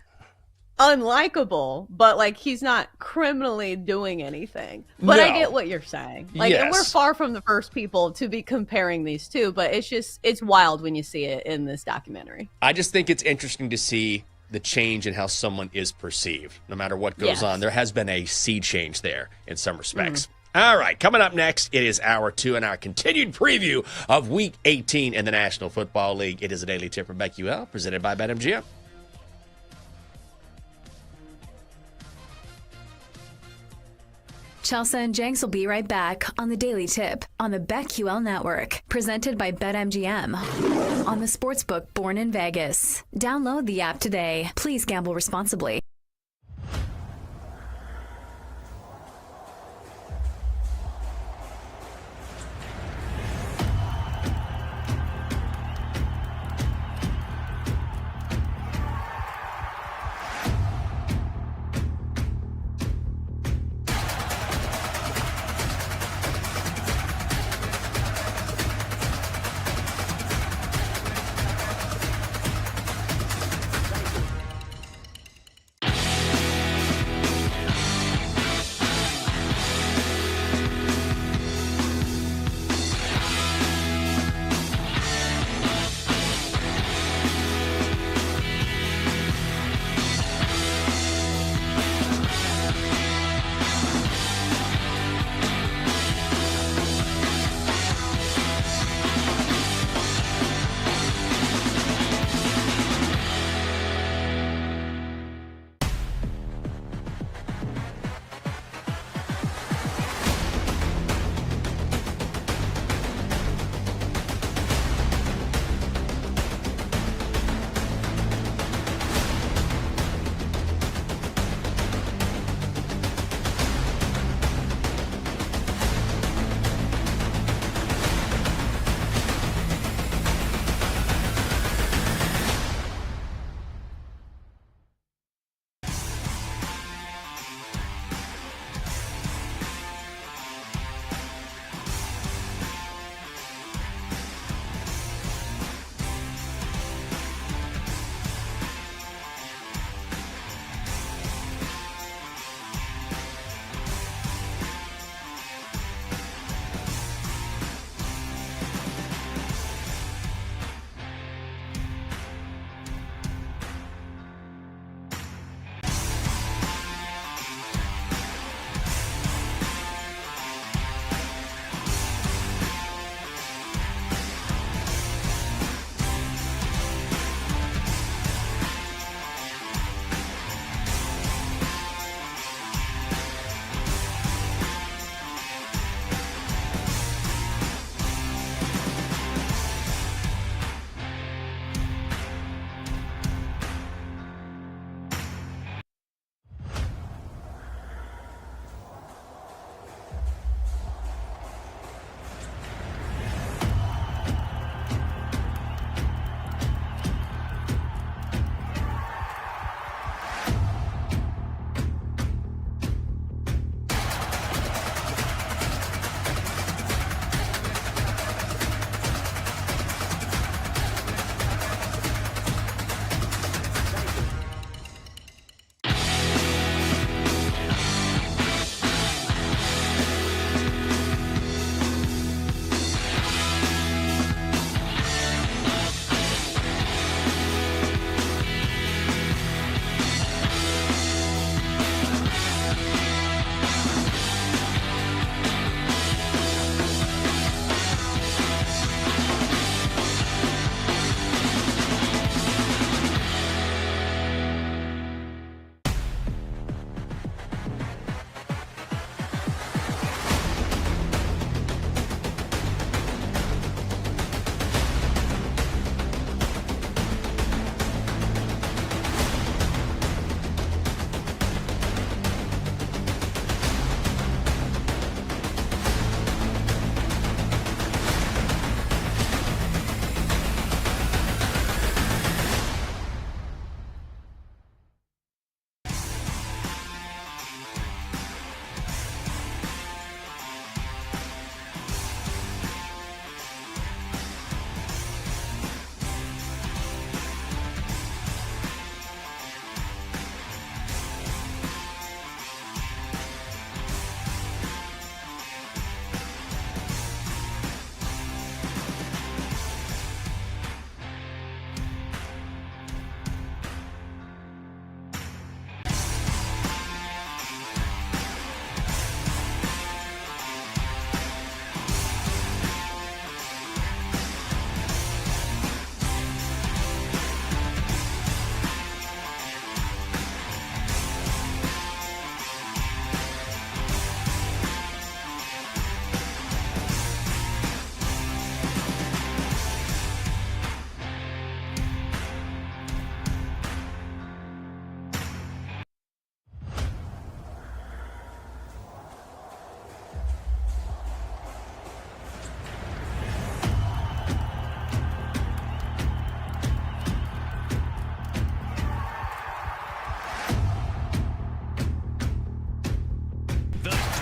unlikable, but like he's not criminally doing anything. But I get what you're saying. Like, and we're far from the first people to be comparing these two, but it's wild when you see it in this documentary. I just think it's interesting to see the change in how someone is perceived, no matter what goes on. There has been a sea change there in some respects. All right, coming up next, it is hour 2 and our continued preview of Week 18 in the National Football League. It is a daily tip from BetQL, presented by BetMGM. Chelsea and Jenks will be right back on the Daily Tip on the BetQL Network, presented by BetMGM on the Sportsbook Born in Vegas. Download the app today. Please gamble responsibly.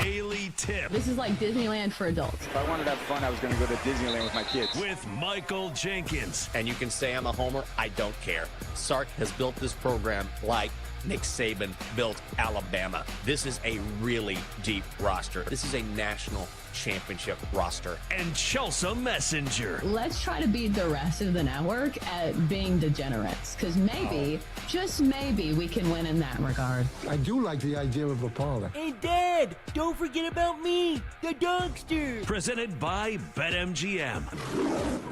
Daily Tip. This is like Disneyland for adults. If I wanted to have fun, I was going to go to Disneyland with my kids. With Michael Jenkins. And you can say I'm a homer. I don't care. Sark has built this program like Nick Saban built Alabama. This is a really deep roster. This is a national championship roster. And Chelsea Messenger. Let's try to beat the rest of the network at being degenerates, because maybe, just maybe, we can win in that regard. I do like the idea of a parlor. Hey, Dad, don't forget about me, the dogster. Presented by BetMGM.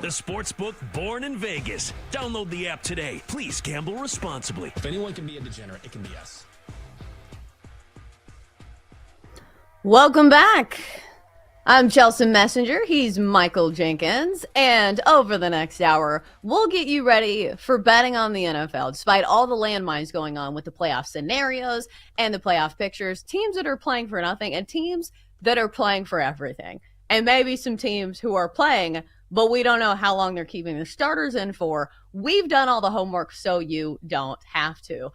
The sportsbook born in Vegas. Download the app today. Please gamble responsibly. If anyone can be a degenerate, it can be us. Welcome back. I'm Chelsea Messenger. He's Michael Jenkins. And over the next hour, we'll get you ready for betting on the NFL. Despite all the landmines going on with the playoff scenarios and the playoff pictures, teams that are playing for nothing and teams that are playing for everything. And maybe some teams who are playing, but we don't know how long they're keeping the starters in for. We've done all the homework so you don't have to.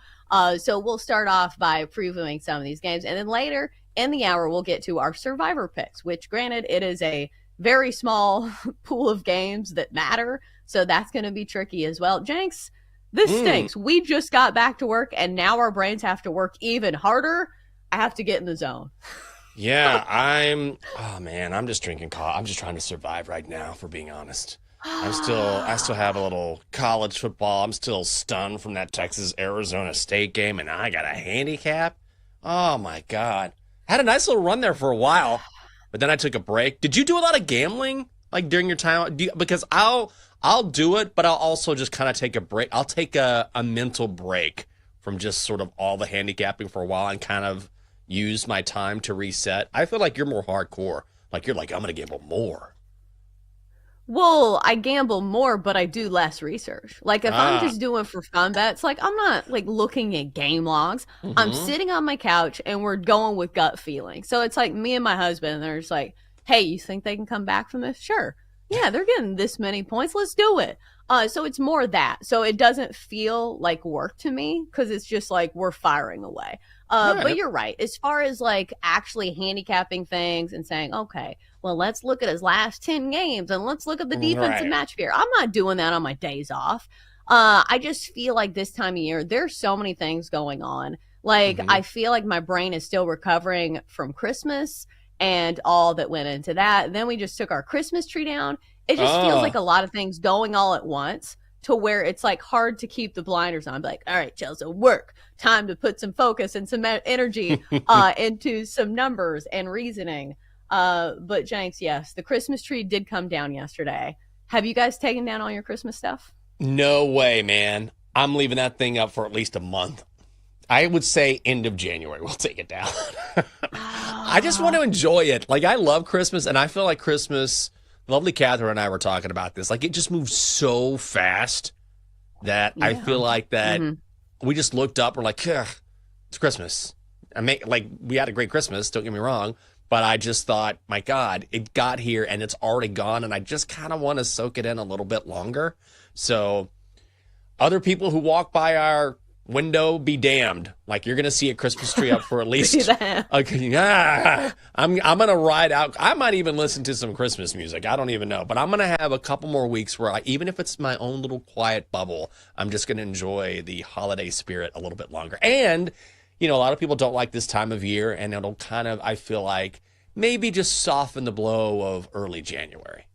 So we'll start off by previewing some of these games. And then later in the hour, we'll get to our survivor picks, which granted, it is a very small pool of games that matter. So that's going to be tricky as well. Jenks, this stinks. We just got back to work and now our brains have to work even harder. I have to get in the zone. Yeah, I'm just drinking coffee. I'm just trying to survive right now, for being honest. I still have a little college football. I'm still stunned from that Texas-Arizona State game, and I got a handicap. Oh, my God. I had a nice little run there for a while, but then I took a break. Did you do a lot of gambling, like, during your time? Because I'll do it, but I'll also just kind of take a break. I'll take a mental break from just sort of all the handicapping for a while and kind of use my time to reset. I feel like you're more hardcore. Like, you're like, I'm going to gamble more. Well, I gamble more, but I do less research. Like, if I'm just doing for fun bets, like, I'm not, like, looking at game logs. I'm sitting on my couch, and we're going with gut feeling. So it's like me and my husband, and they're just like, hey, you think they can come back from this? Sure. Yeah, they're getting this many points. Let's do it. So it's more that. So it doesn't feel like work to me, because it's just like we're firing away. But you're right. As far as, like, actually handicapping things and saying, okay, well, let's look at his last 10 games and let's look at the defensive match fear. I'm not doing that on my days off. I just feel like this time of year, there's so many things going on. Like, I feel like my brain is still recovering from Christmas and all that went into that. Then we just took our Christmas tree down. It just feels like a lot of things going all at once, to where it's like hard to keep the blinders on. Like, all right, Chelsea, work. Time to put some focus and some energy into some numbers and reasoning. But Jenks, yes, the Christmas tree did come down yesterday. Have you guys taken down all your Christmas stuff? No way, man. I'm leaving that thing up for at least a month. I would say end of January we'll take it down. I just want to enjoy it. Like, I love Christmas, and I feel like Christmas, lovely Catherine and I were talking about this, like, it just moves so fast that I feel like that we just looked up, we're like, it's Christmas. We had a great Christmas, don't get me wrong, but I just thought, my God, it got here and it's already gone, and I just kind of want to soak it in a little bit longer. So other people who walk by our window, be damned. Like, you're going to see a Christmas tree up for at least I'm going to ride out. I might even listen to some Christmas music. I don't even know, but I'm going to have a couple more weeks where even if it's my own little quiet bubble, I'm just going to enjoy the holiday spirit a little bit longer. And, you know, a lot of people don't like this time of year, and it'll kind of, I feel like, maybe just soften the blow of early January.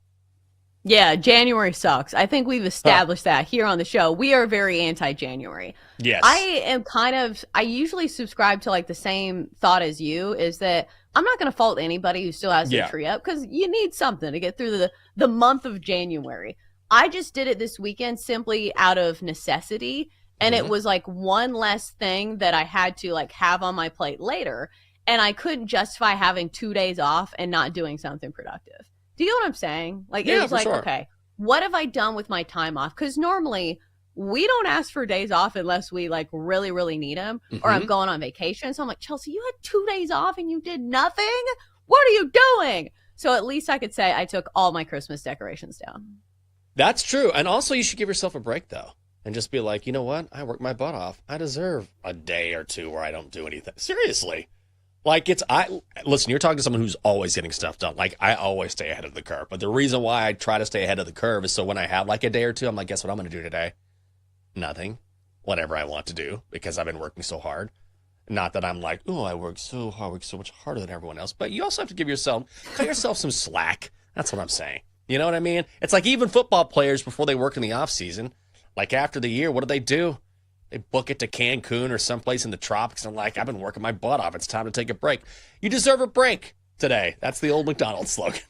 Yeah, January sucks. I think we've established that here on the show. We are very anti-January. Yes. I usually subscribe to, like, the same thought as you, is that I'm not going to fault anybody who still has their tree up, because you need something to get through the month of January. I just did it this weekend simply out of necessity, and it was like one less thing that I had to, like, have on my plate later, and I couldn't justify having 2 days off and not doing something productive. Do you know what I'm saying? Like, it was like, okay, what have I done with my time off? Because normally we don't ask for days off unless we, like, really, really need them, or I'm going on vacation. So I'm like, Chelsea, you had 2 days off and you did nothing? What are you doing? So at least I could say I took all my Christmas decorations down. That's true. And also, you should give yourself a break, though, and just be like, you know what? I worked my butt off. I deserve a day or two where I don't do anything. Seriously. Like listen, you're talking to someone who's always getting stuff done. Like I always stay ahead of the curve. But the reason why I try to stay ahead of the curve is so when I have like a day or two, I'm like, guess what I'm going to do today? Nothing. Whatever I want to do because I've been working so hard. Not that I'm like, oh, I work so hard, I work so much harder than everyone else. But you also have to cut yourself some slack. That's what I'm saying. You know what I mean? It's like even football players before they work in the off season, like after the year, what do? They book it to Cancun or someplace in the tropics. And like, I've been working my butt off. It's time to take a break. You deserve a break today. That's the old McDonald's slogan.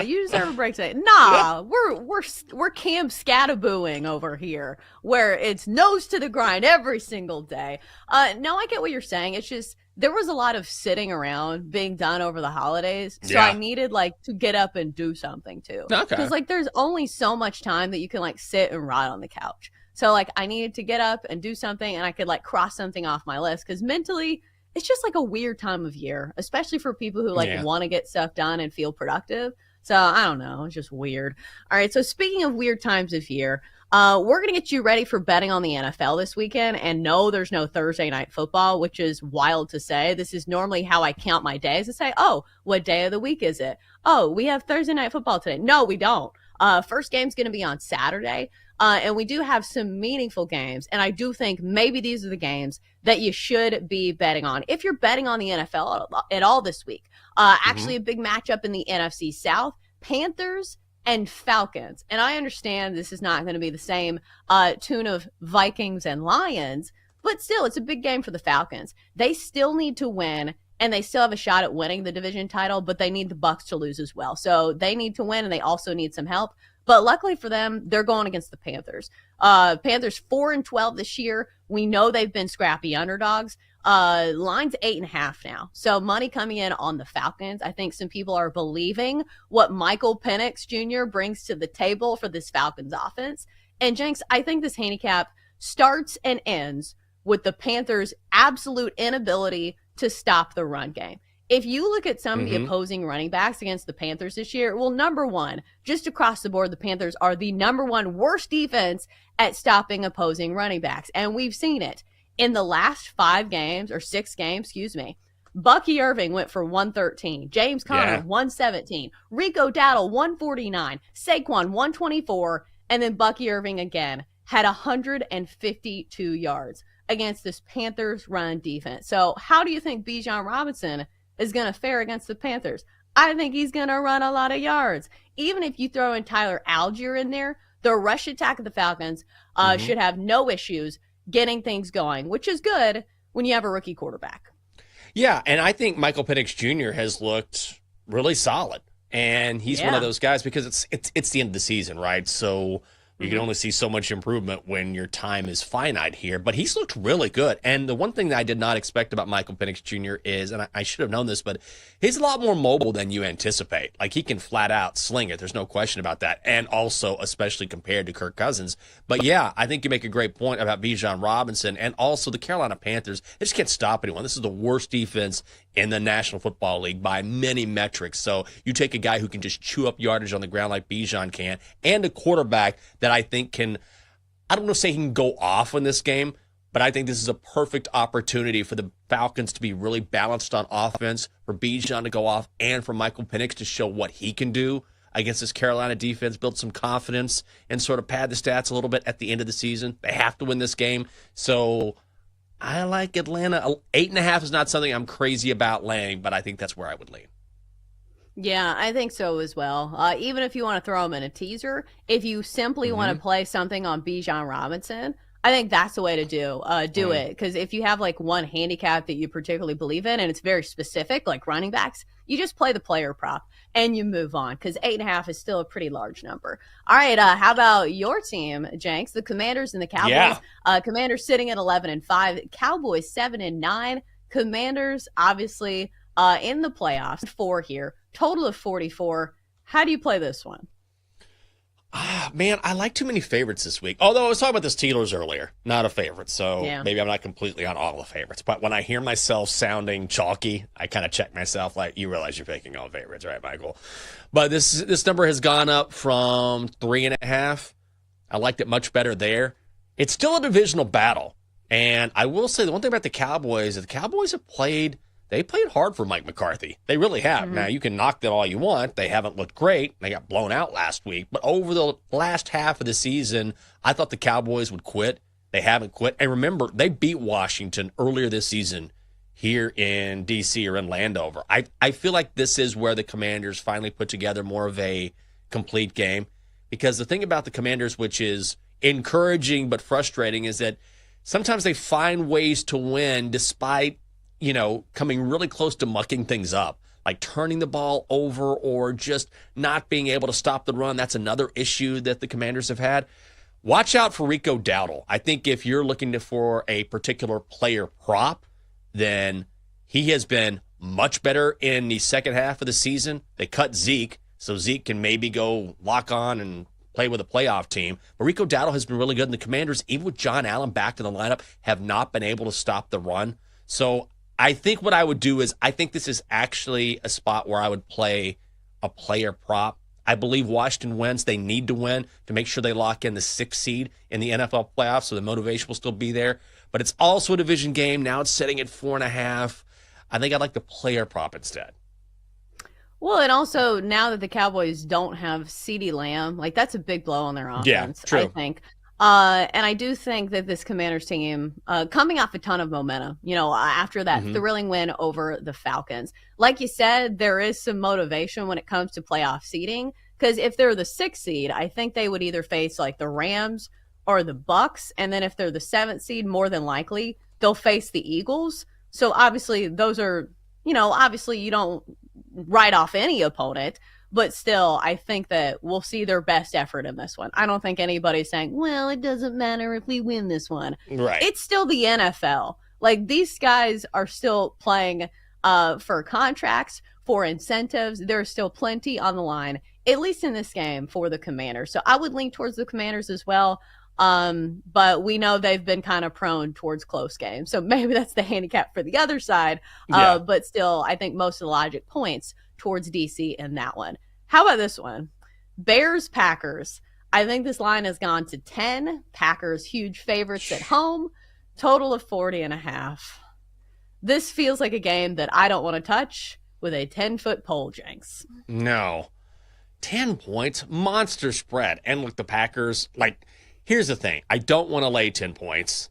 You deserve a break today. Nah, we're Camp Scatabooing over here, where it's nose to the grind every single day. No, I get what you're saying. It's just there was a lot of sitting around being done over the holidays, so I needed like to get up and do something too. Okay. Because like there's only so much time that you can like sit and rot on the couch. So like I needed to get up and do something, and I could like cross something off my list because mentally it's just like a weird time of year, especially for people who like want to get stuff done and feel productive. So I don't know. It's just weird. All right. So speaking of weird times of year, we're going to get you ready for betting on the NFL this weekend. And no, there's no Thursday night football, which is wild to say. This is normally how I count my days to say, oh, what day of the week is it? Oh, we have Thursday night football today. No, we don't. First game's going to be on Saturday. And we do have some meaningful games. And I do think maybe these are the games that you should be betting on. If you're betting on the NFL at all this week, actually a big matchup in the NFC South, Panthers and Falcons. And I understand this is not going to be the same tune of Vikings and Lions, but still, it's a big game for the Falcons. They still need to win, and they still have a shot at winning the division title, but they need the Bucs to lose as well. So they need to win, and they also need some help. But luckily for them, they're going against the Panthers. Panthers 4-12 this year. We know they've been scrappy underdogs. Line's 8.5 now. So money coming in on the Falcons. I think some people are believing what Michael Penix Jr. brings to the table for this Falcons offense. And Jenks, I think this handicap starts and ends with the Panthers' absolute inability to stop the run game. If you look at some of the opposing running backs against the Panthers this year, well, number one, just across the board, the Panthers are the number one worst defense at stopping opposing running backs. And we've seen it. In the last 6 games, Bucky Irving went for 113, James Conner 117, Rico Dowdle 149, Saquon 124, and then Bucky Irving again had 152 yards against this Panthers run defense. So how do you think Bijan Robinson is going to fare against the Panthers? I think he's going to run a lot of yards. Even if you throw in Tyler Algier in there, the rush attack of the Falcons should have no issues getting things going, which is good when you have a rookie quarterback. Yeah, and I think Michael Penix Jr. has looked really solid. And he's one of those guys because it's the end of the season, right? So you can only see so much improvement when your time is finite here. But he's looked really good. And the one thing that I did not expect about Michael Penix Jr. is, and I should have known this, but he's a lot more mobile than you anticipate. Like, he can flat out sling it. There's no question about that. And also, especially compared to Kirk Cousins. But, yeah, I think you make a great point about Bijan Robinson and also the Carolina Panthers. They just can't stop anyone. This is the worst defense in the National Football League by many metrics. So you take a guy who can just chew up yardage on the ground like Bijan can, and a quarterback that I think can, I don't know, say he can go off in this game, but I think this is a perfect opportunity for the Falcons to be really balanced on offense, for Bijan to go off, and for Michael Penix to show what he can do against this Carolina defense, build some confidence, and sort of pad the stats a little bit at the end of the season. They have to win this game. So I like Atlanta. 8.5 is not something I'm crazy about laying, but I think that's where I would lean. Yeah, I think so as well. Even if you want to throw them in a teaser, if you simply want to play something on Bijan Robinson, I think that's the way to do it. Because if you have like one handicap that you particularly believe in and it's very specific, like running backs, you just play the player prop and you move on, because 8.5 is still a pretty large number. All right, how about your team, Jenks? The Commanders and the Cowboys. Commanders sitting at 11-5, Cowboys 7-9. Commanders obviously in the playoffs, 4 here, total of 44. How do you play this one? Man, I like too many favorites this week. Although I was talking about the Steelers earlier, not a favorite, so maybe I'm not completely on all the favorites. But when I hear myself sounding chalky, I kind of check myself. Like, you realize you're picking all favorites, right, Michael? But this number has gone up from 3.5. I liked it much better there. It's still a divisional battle, And I will say the one thing about the Cowboys is the Cowboys have played hard for Mike McCarthy. They really have. Now, you can knock them all you want. They haven't looked great. They got blown out last week. But over the last half of the season, I thought the Cowboys would quit. They haven't quit. And remember, they beat Washington earlier this season here in D.C. or in Landover. I feel like this is where the Commanders finally put together more of a complete game. Because the thing about the Commanders, which is encouraging but frustrating, is that sometimes they find ways to win despite, coming really close to mucking things up, like turning the ball over or just not being able to stop the run. That's another issue that the Commanders have had. Watch out for Rico Dowdle. I think if you're looking for a particular player prop, then he has been much better in the second half of the season. They cut Zeke, so Zeke can maybe go lock on and play with a playoff team. But Rico Dowdle has been really good, and the Commanders, even with John Allen back to the lineup, have not been able to stop the run. So I think what I would do is I think this is actually a spot where I would play a player prop. I believe Washington wins. They need to win to make sure they lock in the 6th seed in the NFL playoffs, so the motivation will still be there. But it's also a division game. Now it's sitting at 4.5. I think I'd like the player prop instead. Well, and also now that the Cowboys don't have CeeDee Lamb, like that's a big blow on their offense, true. I think. And I do think that this Commanders team, coming off a ton of momentum, after that thrilling win over the Falcons, like you said, there is some motivation when it comes to playoff seeding. Because if they're the 6th seed, I think they would either face like the Rams or the Bucks, and then if they're the 7th seed, more than likely they'll face the Eagles. So obviously those are, obviously you don't write off any opponent, but still I think that we'll see their best effort in this one. I don't think anybody's saying, well, it doesn't matter if we win this one. Right. It's still the NFL. Like these guys are still playing for contracts, for incentives. There's still plenty on the line, at least in this game, for the Commanders. So I would lean towards the Commanders as well. But we know they've been kind of prone towards close games. So maybe that's the handicap for the other side. But still, I think most of the logic points towards DC in that one. How about this one? Bears, Packers. I think this line has gone to 10. Packers, huge favorites at home. Total of 40.5. This feels like a game that I don't want to touch with a 10-foot pole, Jenks. No. 10 points, monster spread. And look, the Packers, here's the thing. I don't want to lay 10 points.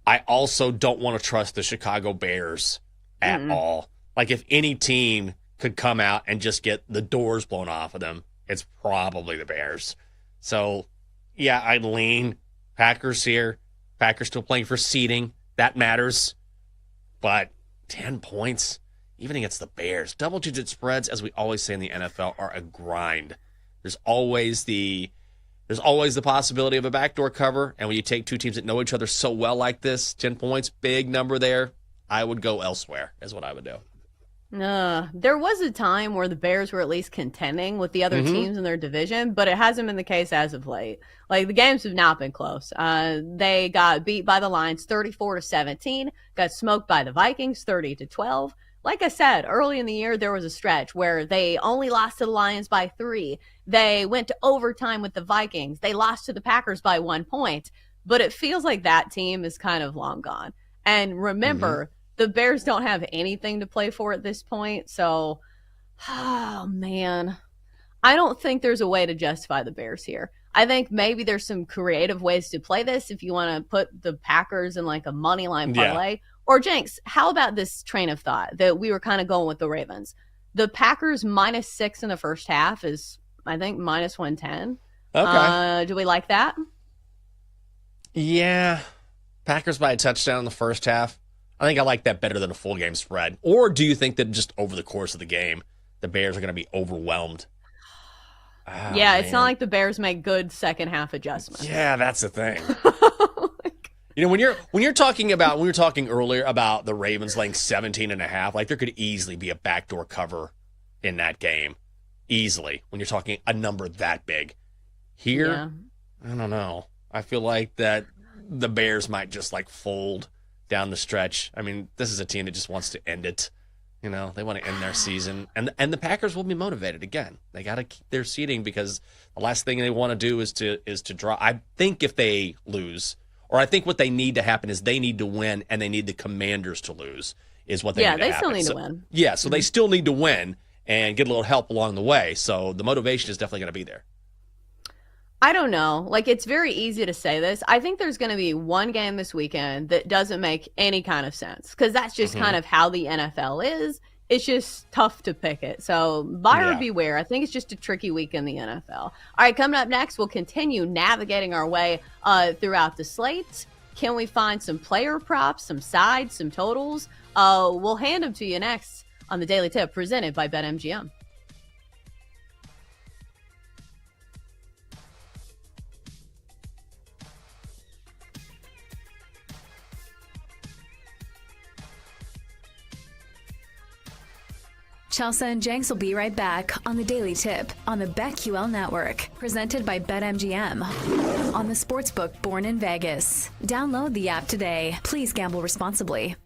I also don't want to trust the Chicago Bears at all. If any team could come out and just get the doors blown off of them, it's probably the Bears. So, yeah, I'd lean Packers here. Packers still playing for seeding. That matters. But 10 points, even against the Bears. Double-digit spreads, as we always say in the NFL, are a grind. There's always the possibility of a backdoor cover, and when you take two teams that know each other so well like this, 10 points, big number there, I would go elsewhere, is what I would do. There was a time where the Bears were at least contending with the other teams in their division, but it hasn't been the case as of late. The games have not been close. They got beat by the Lions 34-17, got smoked by the Vikings 30-12. Like I said, early in the year, there was a stretch where they only lost to the Lions by 3. They went to overtime with the Vikings. They lost to the Packers by 1 point. But it feels like that team is kind of long gone. And remember, the Bears don't have anything to play for at this point. So, oh, man. I don't think there's a way to justify the Bears here. I think maybe there's some creative ways to play this if you want to put the Packers in a money line parlay. Or Jenks, how about this train of thought that we were kind of going with the Ravens? The Packers -6 in the first half is, I think, -110. Okay. Do we like that? Yeah. Packers by a touchdown in the first half. I think I like that better than a full game spread. Or do you think that just over the course of the game, the Bears are going to be overwhelmed? Yeah, it's not like the Bears make good second half adjustments. Yeah, that's the thing. When we were talking earlier about the Ravens laying 17.5, there could easily be a backdoor cover in that game. Easily. When you're talking a number that big. Here, I don't know. I feel like that the Bears might just fold down the stretch. I mean, this is a team that just wants to end it. They want to end their season. And the Packers will be motivated again. They got to keep their seeding because the last thing they want to do is to draw. I think if they lose, Or I think what they need to happen is they need to win, and they need the Commanders to lose is what they need to happen. Still need to win. Yeah, so they still need to win and get a little help along the way. So the motivation is definitely going to be there. I don't know. Like, it's very easy to say this. I think there's going to be one game this weekend that doesn't make any kind of sense because that's just kind of how the NFL is. It's just tough to pick it. So buyer beware. I think it's just a tricky week in the NFL. All right, coming up next, we'll continue navigating our way throughout the slate. Can we find some player props, some sides, some totals? We'll hand them to you next on the Daily Tip presented by BetMGM. Chelsea and Jenks will be right back on the Daily Tip on the BetQL Network, presented by BetMGM on the Sportsbook Born in Vegas. Download the app today. Please gamble responsibly.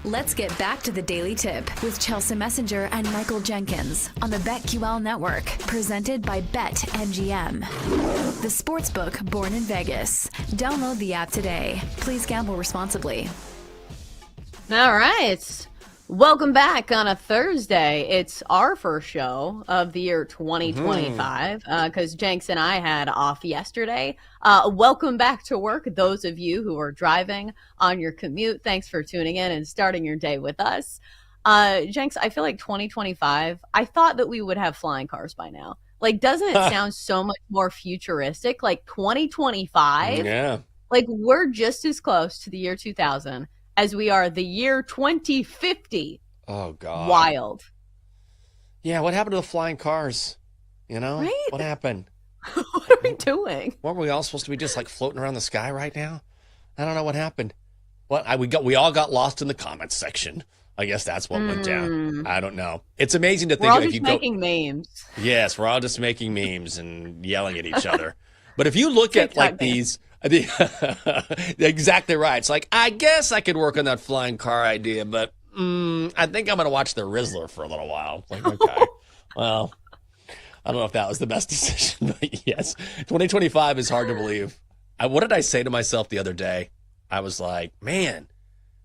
Let's get back to the Daily Tip with Chelsea Messenger and Michael Jenkins on the BetQL Network, presented by BetMGM. The sportsbook born in Vegas. Download the app today. Please gamble responsibly. All right. Welcome back on a Thursday. It's our first show of the year 2025 because Jenks and I had off yesterday. Welcome back to work, those of you who are driving on your commute. Thanks for tuning in and starting your day with us. Jenks, I feel like 2025, I thought that we would have flying cars by now. Like, doesn't it sound so much more futuristic? Like 2025? Yeah. Like, we're just as close to the year 2000 as we are the year 2050. Oh, God. Wild. Yeah, what happened to the flying cars? You know? Right? What happened? What are we doing? Weren't we all supposed to be just like floating around the sky right now? I don't know what happened. We all got lost in the comments section. I guess that's what went down. I don't know. It's amazing to think We're all if just you making memes. Yes, we're all just making memes and yelling at each other. But if you look at like these, exactly right. It's like, I guess I could work on that flying car idea, but I think I'm going to watch The Rizzler for a little while. Like, okay, well, I don't know if that was the best decision, but yes, 2025 is hard to believe. What did I say to myself the other day? I was like, man,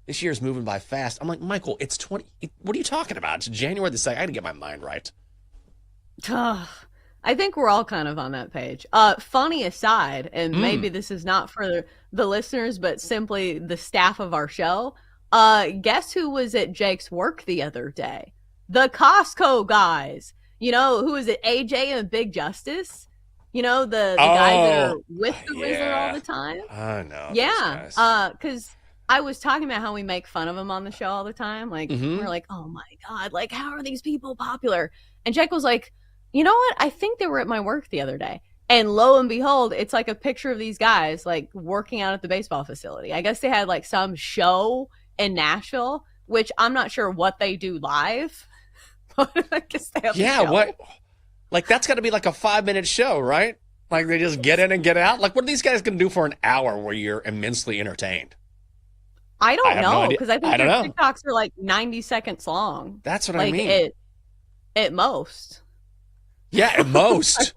this year's moving by fast. I'm like, Michael, it's 20. What are you talking about? It's January the 2nd. I got to get my mind right. I think we're all kind of on that page. Funny aside, and maybe this is not for the listeners, but simply the staff of our show. Guess who was at Jake's work the other day? The Costco guys. You know, who is it? AJ and Big Justice? You know, the guys that are with the Rizzler all the time? I know. Yeah. Because I was talking about how we make fun of them on the show all the time. Like, we're like, oh my God, like, how are these people popular? And Jake was like, you know what? I think they were at my work the other day. And lo and behold, it's like a picture of these guys like working out at the baseball facility. I guess they had like some show in Nashville, which I'm not sure what they do live. But I guess they have a show. What? Like, that's got to be like a 5-minute show, right? Like, they just get in and get out? Like, what are these guys going to do for an hour where you're immensely entertained? I don't have no know, idea. because I think I don't their know. TikToks are like 90 seconds long. That's what like, I mean. At most. Yeah, at most.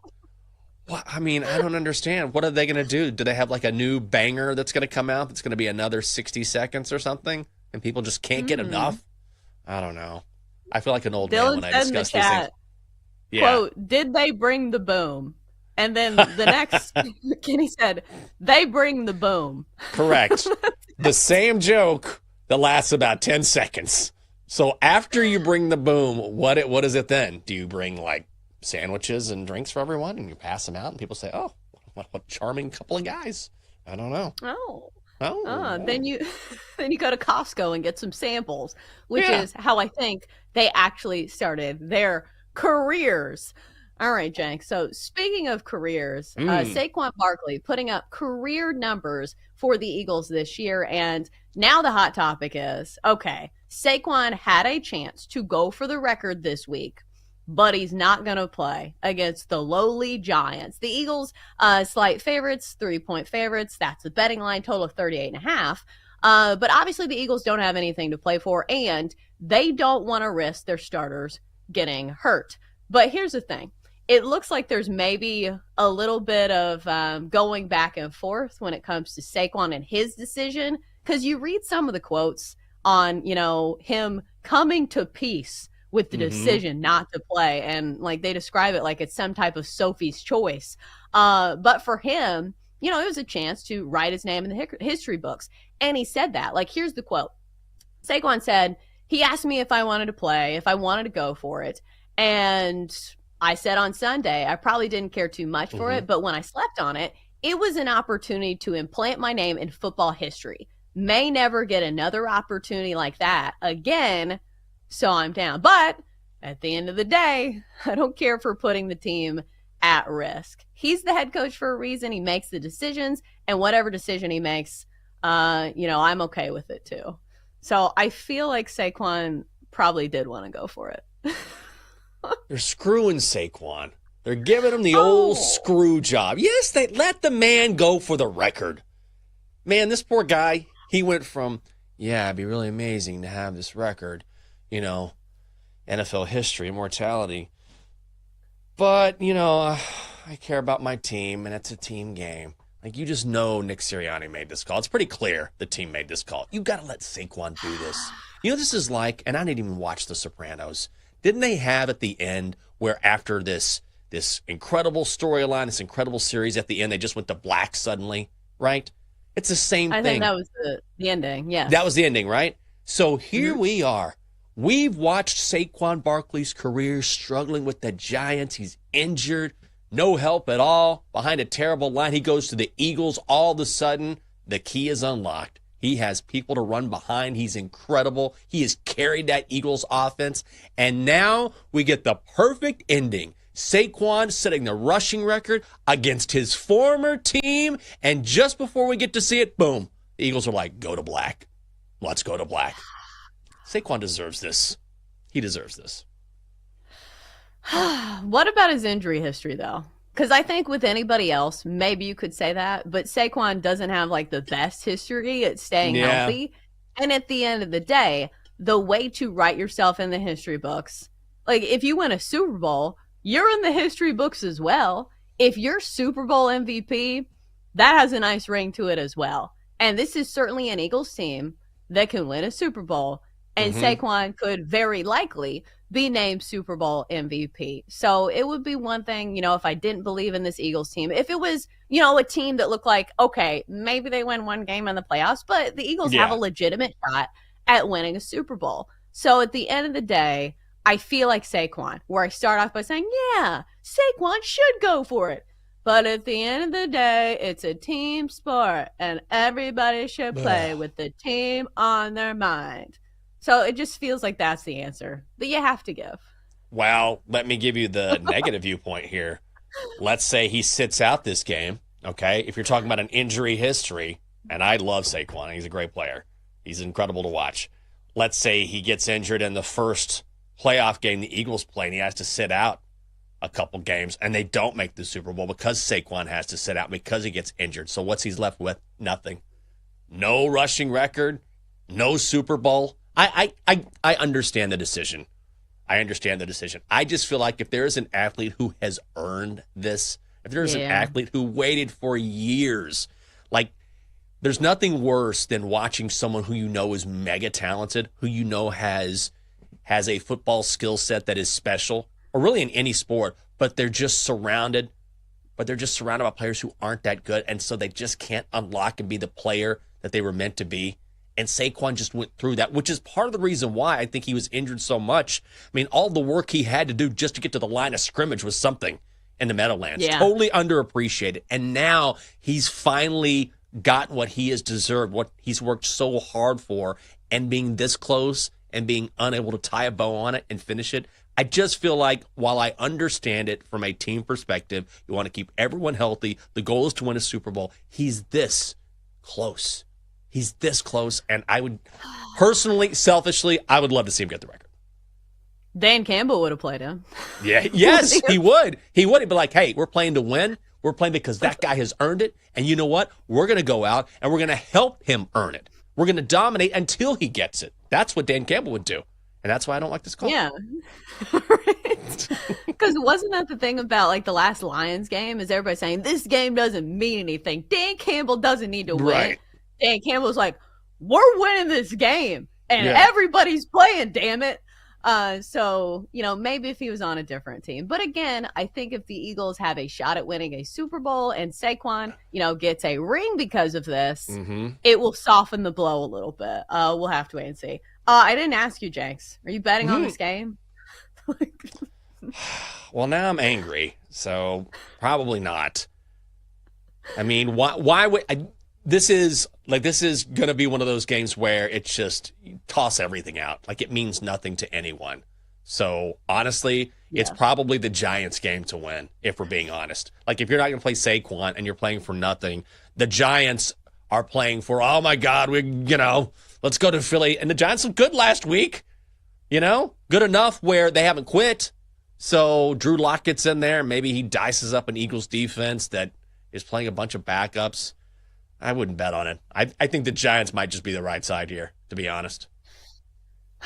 Well, I mean, I don't understand. What are they going to do? Do they have like a new banger that's going to come out that's going to be another 60 seconds or something? And people just can't get enough? I don't know. I feel like an old man when I discuss these things. Yeah. Quote, did they bring the boom? And then the next, Kenny said, they bring the boom. Correct. The same joke that lasts about 10 seconds. So after you bring the boom, what is it then? Do you bring like sandwiches and drinks for everyone and you pass them out and people say, oh, what a charming couple of guys? I don't know. Then you go to Costco and get some samples, which is how I think they actually started their careers. All right, Jank. So speaking of careers, Saquon Barkley putting up career numbers for the Eagles this year. And now the hot topic is, okay, Saquon had a chance to go for the record this week, but he's not going to play against the lowly Giants. The Eagles, slight favorites, 3-point favorites. That's the betting line, total of 38.5. But obviously the Eagles don't have anything to play for, and they don't want to risk their starters getting hurt. But here's the thing. It looks like there's maybe a little bit of going back and forth when it comes to Saquon and his decision, because you read some of the quotes on, you know, him coming to peace with the decision not to play, and like they describe it like it's some type of Sophie's choice. But for him, you know, it was a chance to write his name in the history books, and he said that. Like, here's the quote. Saquon said, he asked me if I wanted to play, if I wanted to go for it, and I said on Sunday, I probably didn't care too much for it, but when I slept on it, it was an opportunity to implant my name in football history. May never get another opportunity like that again, so I'm down. But at the end of the day, I don't care for putting the team at risk. He's the head coach for a reason. He makes the decisions, and whatever decision he makes, you know, I'm okay with it too. So I feel like Saquon probably did want to go for it. They're screwing Saquon. They're giving him the old screw job. Yes, they let the man go for the record. Man, this poor guy, he went from yeah, it'd be really amazing to have this record, NFL history, immortality. But, I care about my team, and it's a team game. Like, you just know Nick Sirianni made this call. It's pretty clear the team made this call. You got to let Saquon do this. This is like, and I didn't even watch The Sopranos. Didn't they have at the end where after this incredible storyline, this incredible series, at the end they just went to black suddenly, right? It's the same thing. I think that was the ending, yes. That was the ending, right? So here we are. We've watched Saquon Barkley's career struggling with the Giants. He's injured, no help at all, behind a terrible line. He goes to the Eagles. All of a sudden, the key is unlocked. He has people to run behind. He's incredible. He has carried that Eagles offense. And now we get the perfect ending. Saquon setting the rushing record against his former team. And just before we get to see it, boom, the Eagles are like, go to black. Let's go to black. Saquon deserves this. He deserves this. What about his injury history, though? Because I think with anybody else, maybe you could say that, but Saquon doesn't have like the best history at staying healthy. And at the end of the day, the way to write yourself in the history books, like if you win a Super Bowl, you're in the history books as well. If you're Super Bowl MVP, that has a nice ring to it as well. And this is certainly an Eagles team that can win a Super Bowl. And Saquon could very likely be named Super Bowl MVP. So it would be one thing, if I didn't believe in this Eagles team, if it was, a team that looked like, okay, maybe they win one game in the playoffs, but the Eagles have a legitimate shot at winning a Super Bowl. So at the end of the day, I feel like Saquon, where I start off by saying, yeah, Saquon should go for it. But at the end of the day, it's a team sport and everybody should play with the team on their mind. So it just feels like that's the answer that you have to give. Well, let me give you the negative viewpoint here. Let's say he sits out this game, okay? If you're talking about an injury history, and I love Saquon. He's a great player. He's incredible to watch. Let's say he gets injured in the first playoff game the Eagles play, and he has to sit out a couple games, and they don't make the Super Bowl because Saquon has to sit out because he gets injured. So what's he's left with? Nothing. No rushing record, no Super Bowl. I understand the decision. I just feel like if there is an athlete who has earned this, if there's an athlete who waited for years, like there's nothing worse than watching someone who is mega talented, who has a football skill set that is special, or really in any sport, but they're just surrounded by players who aren't that good, and so they just can't unlock and be the player that they were meant to be. And Saquon just went through that, which is part of the reason why I think he was injured so much. I mean, all the work he had to do just to get to the line of scrimmage was something in the Meadowlands. Yeah. Totally underappreciated. And now he's finally gotten what he has deserved, what he's worked so hard for, and being this close and being unable to tie a bow on it and finish it. I just feel like while I understand it from a team perspective, you want to keep everyone healthy. The goal is to win a Super Bowl. He's this close. He's this close, and I would personally, selfishly, I would love to see him get the record. Dan Campbell would have played him. Yeah, yes, he would. He would. He'd be like, hey, we're playing to win. We're playing because that guy has earned it. And you know what? We're going to go out, and we're going to help him earn it. We're going to dominate until he gets it. That's what Dan Campbell would do. And that's why I don't like this call. Yeah. Because wasn't that the thing about like the last Lions game? Is everybody saying this game doesn't mean anything? Dan Campbell doesn't need to win. Right. Dan Campbell's like, we're winning this game and everybody's playing, damn it. So, maybe if he was on a different team. But again, I think if the Eagles have a shot at winning a Super Bowl and Saquon, gets a ring because of this, it will soften the blow a little bit. We'll have to wait and see. I didn't ask you, Jenks. Are you betting on this game? Well, now I'm angry, so probably not. I mean, why would this is going to be one of those games where it's just toss everything out. Like it means nothing to anyone. So honestly, it's probably the Giants game to win, if we're being honest. Like if you're not going to play Saquon and you're playing for nothing, the Giants are playing for, oh my God, let's go to Philly. And the Giants looked good last week, good enough where they haven't quit. So Drew Lock gets in there. Maybe he dices up an Eagles defense that is playing a bunch of backups. I wouldn't bet on it. I think the Giants might just be the right side here. to be honest.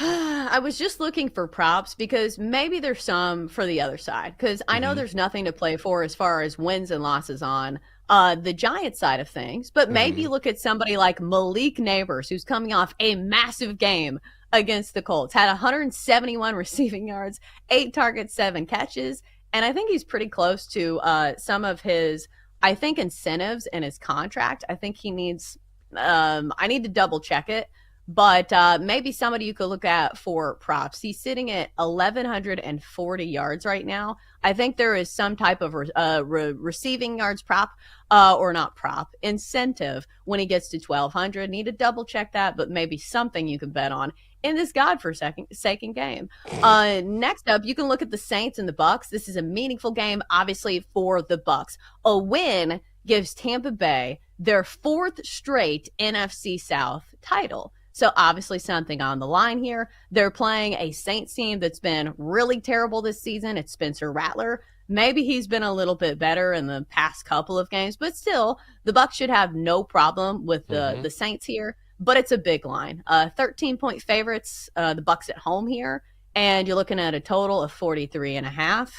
I was just looking for props because maybe there's some for the other side, because I know there's nothing to play for as far as wins and losses on the Giants side of things, but maybe look at somebody like Malik Neighbors, who's coming off a massive game against the Colts, had 171 receiving yards, 8 targets, 7 catches, and I think he's pretty close to some of his, I think, incentives in his contract. I think he needs, I need to double check it, but maybe somebody you could look at for props. He's sitting at 1,140 yards right now. I think there is some type of receiving yards prop, or not prop, incentive when he gets to 1,200. Need to double check that, but maybe something you can bet on in this godforsaken game. Next up, you can look at the Saints and the Bucks. This is a meaningful game, obviously, for the Bucks. A win gives Tampa Bay their 4th straight NFC South title. So obviously something on the line here. They're playing a Saints team that's been really terrible this season. It's Spencer Rattler. Maybe he's been a little bit better in the past couple of games, but still, the Bucs should have no problem with the Saints here. But it's a big line. 13-point favorites, the Bucs at home here, and you're looking at a total of 43.5.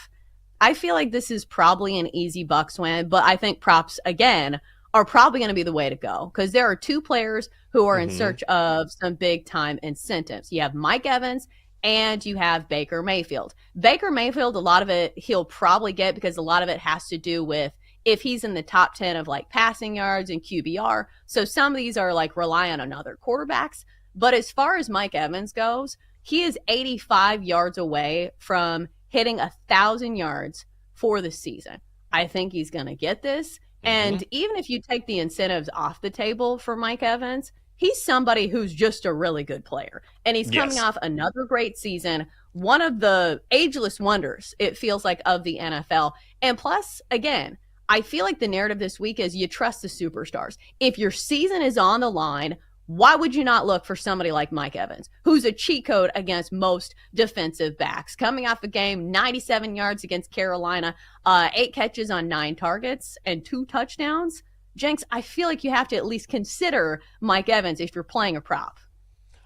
I feel like this is probably an easy Bucs win, but I think props, again, are probably going to be the way to go, because there are 2 players who are in search of some big-time incentives. You have Mike Evans and you have Baker Mayfield. Baker Mayfield, a lot of it he'll probably get, because a lot of it has to do with if he's in the top 10 of like passing yards and QBR. So some of these are like reliant on other quarterbacks. But as far as Mike Evans goes, he is 85 yards away from hitting 1,000 yards for the season. I think he's going to get this. And even if you take the incentives off the table for Mike Evans, he's somebody who's just a really good player. And he's coming off another great season, one of the ageless wonders, it feels like, of the NFL. And plus, again, I feel like the narrative this week is you trust the superstars. If your season is on the line, why would you not look for somebody like Mike Evans, who's a cheat code against most defensive backs? Coming off a game, 97 yards against Carolina, 8 catches on 9 targets, and 2 touchdowns. Jenks, I feel like you have to at least consider Mike Evans if you're playing a prop.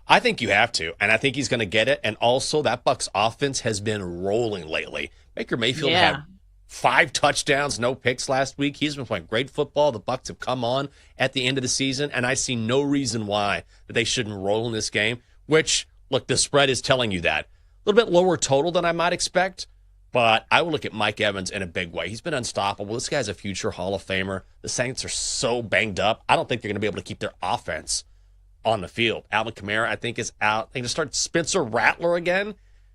I think you have to, and I think he's going to get it. And also, that Bucs offense has been rolling lately. Baker Mayfield had 5 touchdowns, no picks last week. He's been playing great football. The Bucs have come on at the end of the season, and I see no reason why that they shouldn't roll in this game, which, look, the spread is telling you that. A little bit lower total than I might expect, but I will look at Mike Evans in a big way. He's been unstoppable. This guy's a future Hall of Famer. The Saints are so banged up. I don't think they're going to be able to keep their offense on the field. Alvin Kamara, I think, is out. They're going to start Spencer Rattler again.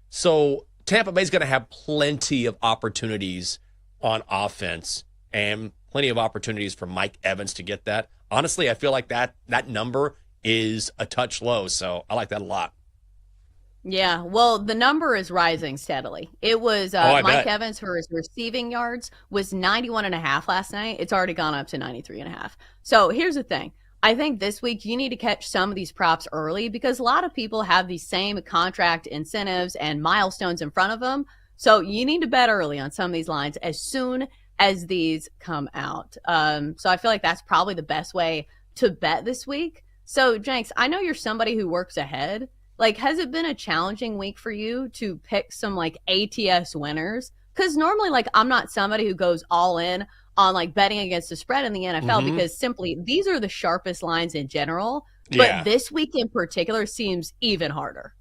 So Tampa Bay's going to have plenty of opportunities on offense and plenty of opportunities for Mike Evans to get that. Honestly, I feel like that number is a touch low, so I like that a lot. Yeah, well, the number is rising steadily. It was Mike Evans for his receiving yards was 91.5 last night. It's already gone up to 93.5. So here's the thing. I think this week you need to catch some of these props early, because a lot of people have these same contract incentives and milestones in front of them. So you need to bet early on some of these lines as soon as these come out. So I feel like that's probably the best way to bet this week. So, Jenks, I know you're somebody who works ahead. Like, has it been a challenging week for you to pick some, like, ATS winners? Because normally, like, I'm not somebody who goes all in on, like, betting against the spread in the NFL, because simply these are the sharpest lines in general. But this week in particular seems even harder.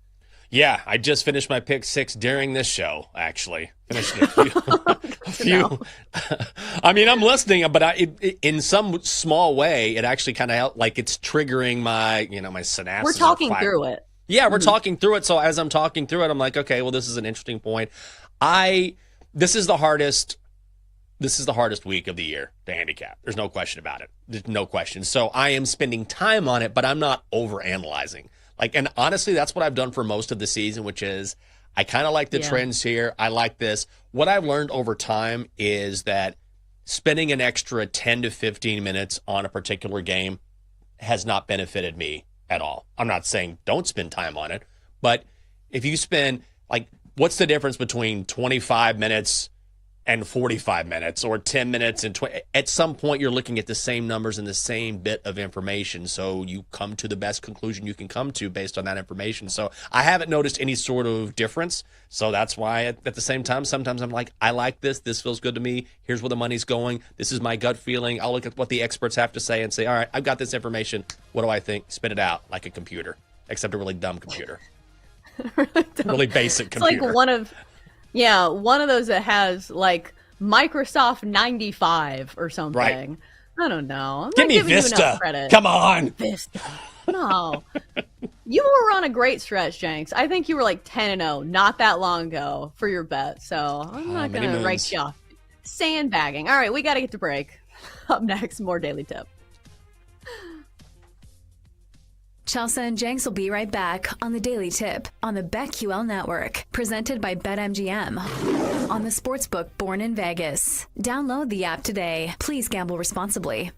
Yeah, I just finished my pick 6 during this show, actually. Finished a few. I mean, I'm listening, but in some small way, it actually kind of like it's triggering my synapses. We're talking through it. Yeah, we're talking through it. So as I'm talking through it, I'm like, okay, well, this is an interesting point. This is the hardest week of the year to handicap. There's no question about it. There's no question. So I am spending time on it, but I'm not overanalyzing. And honestly, that's what I've done for most of the season, which is I kind of like the trends here. I like this. What I've learned over time is that spending an extra 10 to 15 minutes on a particular game has not benefited me at all. I'm not saying don't spend time on it, but if you spend, what's the difference between 25 minutes and 45 minutes or 10 minutes and 20. At some point, you're looking at the same numbers and the same bit of information. So you come to the best conclusion you can come to based on that information. So I haven't noticed any sort of difference. So that's why at the same time, sometimes I'm like, I like this. This feels good to me. Here's where the money's going. This is my gut feeling. I'll look at what the experts have to say and say, all right, I've got this information. What do I think? Spit it out like a computer, except a really dumb computer. Really basic computer. It's like one of those that has like Microsoft 95 or something. Right. I don't know. I'm Give not me giving you Vista. enough credit. Come on. Vista. No. You were on a great stretch, Jenks. I think you were like 10-0 not that long ago for your bet. So I'm not going to write you off. Sandbagging. All right, we got to get to break. Up next, more Daily Tip. Chelsea and Jenks will be right back on the Daily Tip on the BetQL Network, presented by BetMGM on the Sportsbook Born in Vegas. Download the app today. Please gamble responsibly.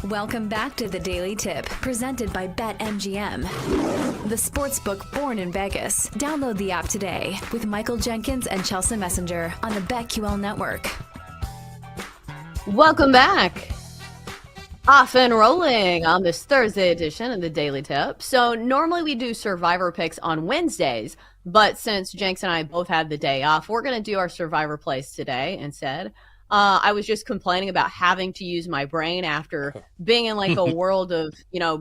Welcome back to the Daily Tip, presented by BetMGM. The sportsbook born in Vegas. Download the app today with Michael Jenkins and Chelsea Messenger on the BetQL network. Welcome back. Off and rolling on this Thursday edition of the Daily Tip. So normally we do Survivor picks on Wednesdays, but since Jenks and I both had the day off, we're going to do our Survivor plays today instead. I was just complaining about having to use my brain after being in like a world of,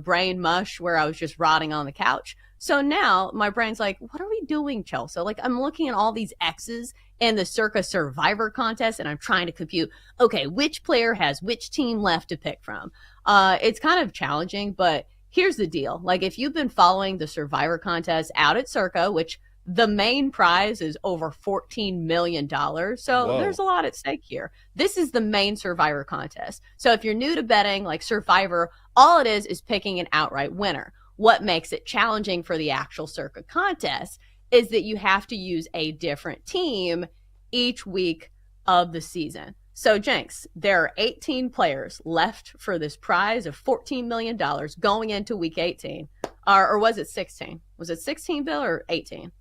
brain mush where I was just rotting on the couch. So now my brain's like, what are we doing, Chelsea? Like, I'm looking at all these X's in the Circa Survivor contest, and I'm trying to compute, okay, which player has which team left to pick from? It's kind of challenging, but here's the deal. Like, if you've been following the Survivor contest out at Circa, which the main prize is over $14 million. So there's a lot at stake here. This is the main Survivor contest. So if you're new to betting, like Survivor, all it is picking an outright winner. What makes it challenging for the actual Circa contest is that you have to use a different team each week of the season. So, Jenks, there are 18 players left for this prize of $14 million going into week 18. Or was it 16? Was it 16, Bill, or 18?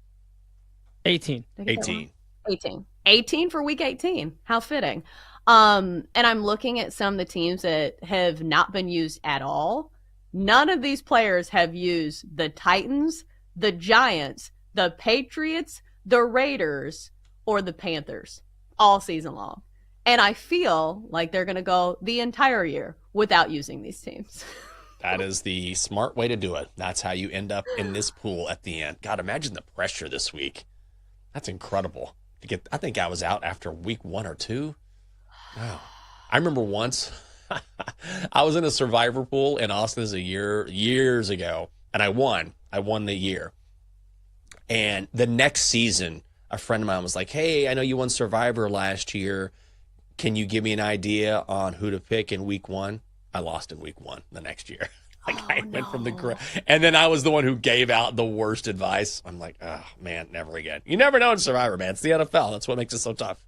18 for week 18. How fitting. And I'm looking at some of the teams that have not been used at all. None of these players have used the Titans, the Giants, the Patriots, the Raiders, or the Panthers all season long. And I feel like they're going to go the entire year without using these teams. That is the smart way to do it. That's how you end up in this pool at the end. God, imagine the pressure this week. That's incredible. I think I was out after week 1 or 2. Wow. I remember once I was in a Survivor pool in Austin years ago, and I won. I won the year. And the next season, a friend of mine was like, hey, I know you won Survivor last year. Can you give me an idea on who to pick in week 1? I lost in week 1 the next year. Went from the and then I was the one who gave out the worst advice. I'm like, oh man, never again. You never know in Survivor, man. It's the NFL. That's what makes it so tough.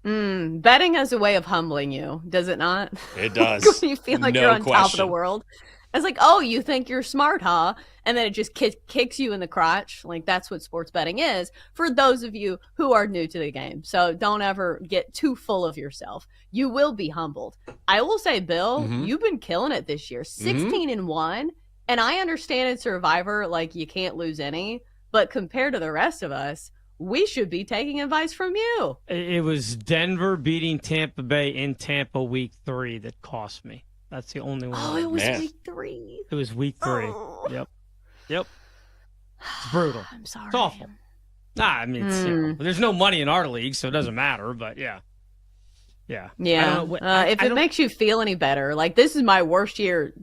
Betting has a way of humbling you, does it not? It does. When you feel like you're on top of the world. It's like, oh, you think you're smart, huh? And then it just kicks you in the crotch. Like, that's what sports betting is for those of you who are new to the game. So don't ever get too full of yourself. You will be humbled. I will say, Bill, you've been killing it this year. 16-1. And I understand in Survivor, like, you can't lose any. But compared to the rest of us, we should be taking advice from you. It was Denver beating Tampa Bay in Tampa week 3 that cost me. That's the only one. Oh, it was week 3. It was week 3. Oh. Yep. It's brutal. I'm sorry. It's awful. I mean, there's no money in our league, so it doesn't matter. But yeah. If it makes you feel any better, like, this is my worst year,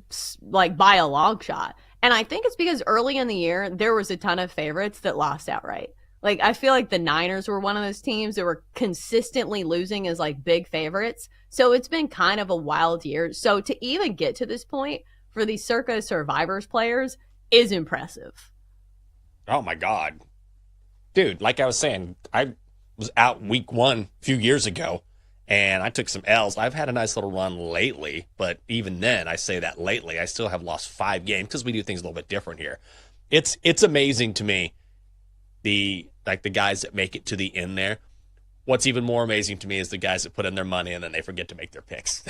like, by a long shot. And I think it's because early in the year there was a ton of favorites that lost outright. Like, I feel like the Niners were one of those teams that were consistently losing as, like, big favorites. So it's been kind of a wild year. So to even get to this point for these Circa Survivors players is impressive. Oh, my God. Dude, like I was saying, I was out week 1 a few years ago, and I took some L's. I've had a nice little run lately, but even then, I say that lately, I still have lost 5 games because we do things a little bit different here. It's amazing to me. The guys that make it to the end there. What's even more amazing to me is the guys that put in their money and then they forget to make their picks.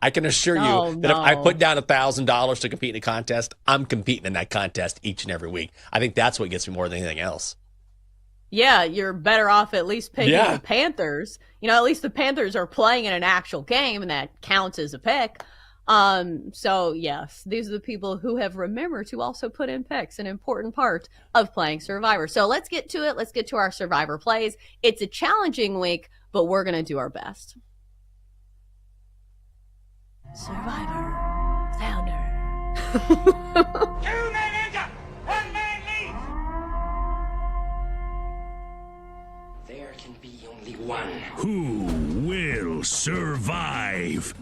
I can assure you that if I put down $1,000 to compete in a contest, I'm competing in that contest each and every week. I think that's what gets me more than anything else. Yeah, you're better off at least picking the Panthers. At least the Panthers are playing in an actual game, and that counts as a pick. So yes, these are the people who have remembered to also put in picks, an important part of playing Survivor. So let's get to it. Let's get to our Survivor plays. It's a challenging week, but we're going to do our best. Survivor Sounder. 2 men enter, 1 man leaves. There can be only one. Who will survive?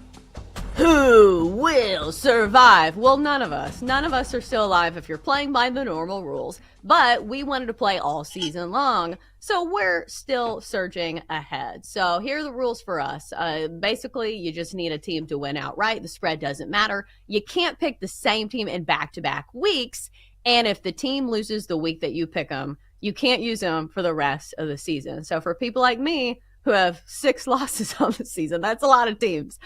Who will survive? Well, none of us. None of us are still alive if you're playing by the normal rules. But we wanted to play all season long, so we're still surging ahead. So here are the rules for us. Basically, you just need a team to win outright. The spread doesn't matter. You can't pick the same team in back-to-back weeks. And if the team loses the week that you pick them, you can't use them for the rest of the season. So for people like me who have 6 losses on the season, that's a lot of teams.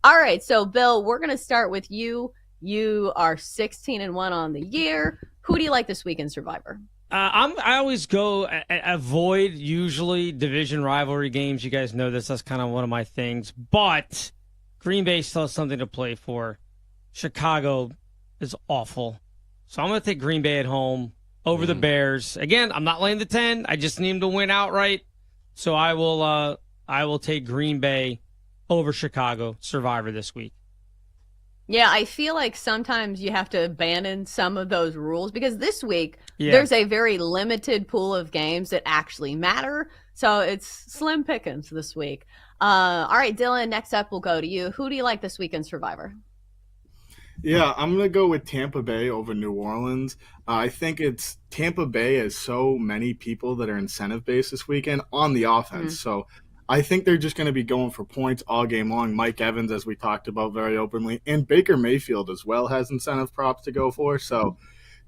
All right, so Bill, we're going to start with you. You are 16-1 on the year. Who do you like this week in Survivor? I always go avoid usually division rivalry games. You guys know this. That's kind of one of my things. But Green Bay still has something to play for. Chicago is awful. So I'm going to take Green Bay at home over the Bears. Again, I'm not laying the 10. I just need them to win outright. So I will take Green Bay over Chicago Survivor this week. Yeah, I feel like sometimes you have to abandon some of those rules because this week there's a very limited pool of games that actually matter. So it's slim pickings this week. All right, Dylan, next up we'll go to you. Who do you like this week in Survivor? Yeah, I'm going to go with Tampa Bay over New Orleans. I think it's Tampa Bay has so many people that are incentive-based this weekend on the offense. So I think they're just going to be going for points all game long. Mike Evans, as we talked about very openly, and Baker Mayfield as well has incentive props to go for. So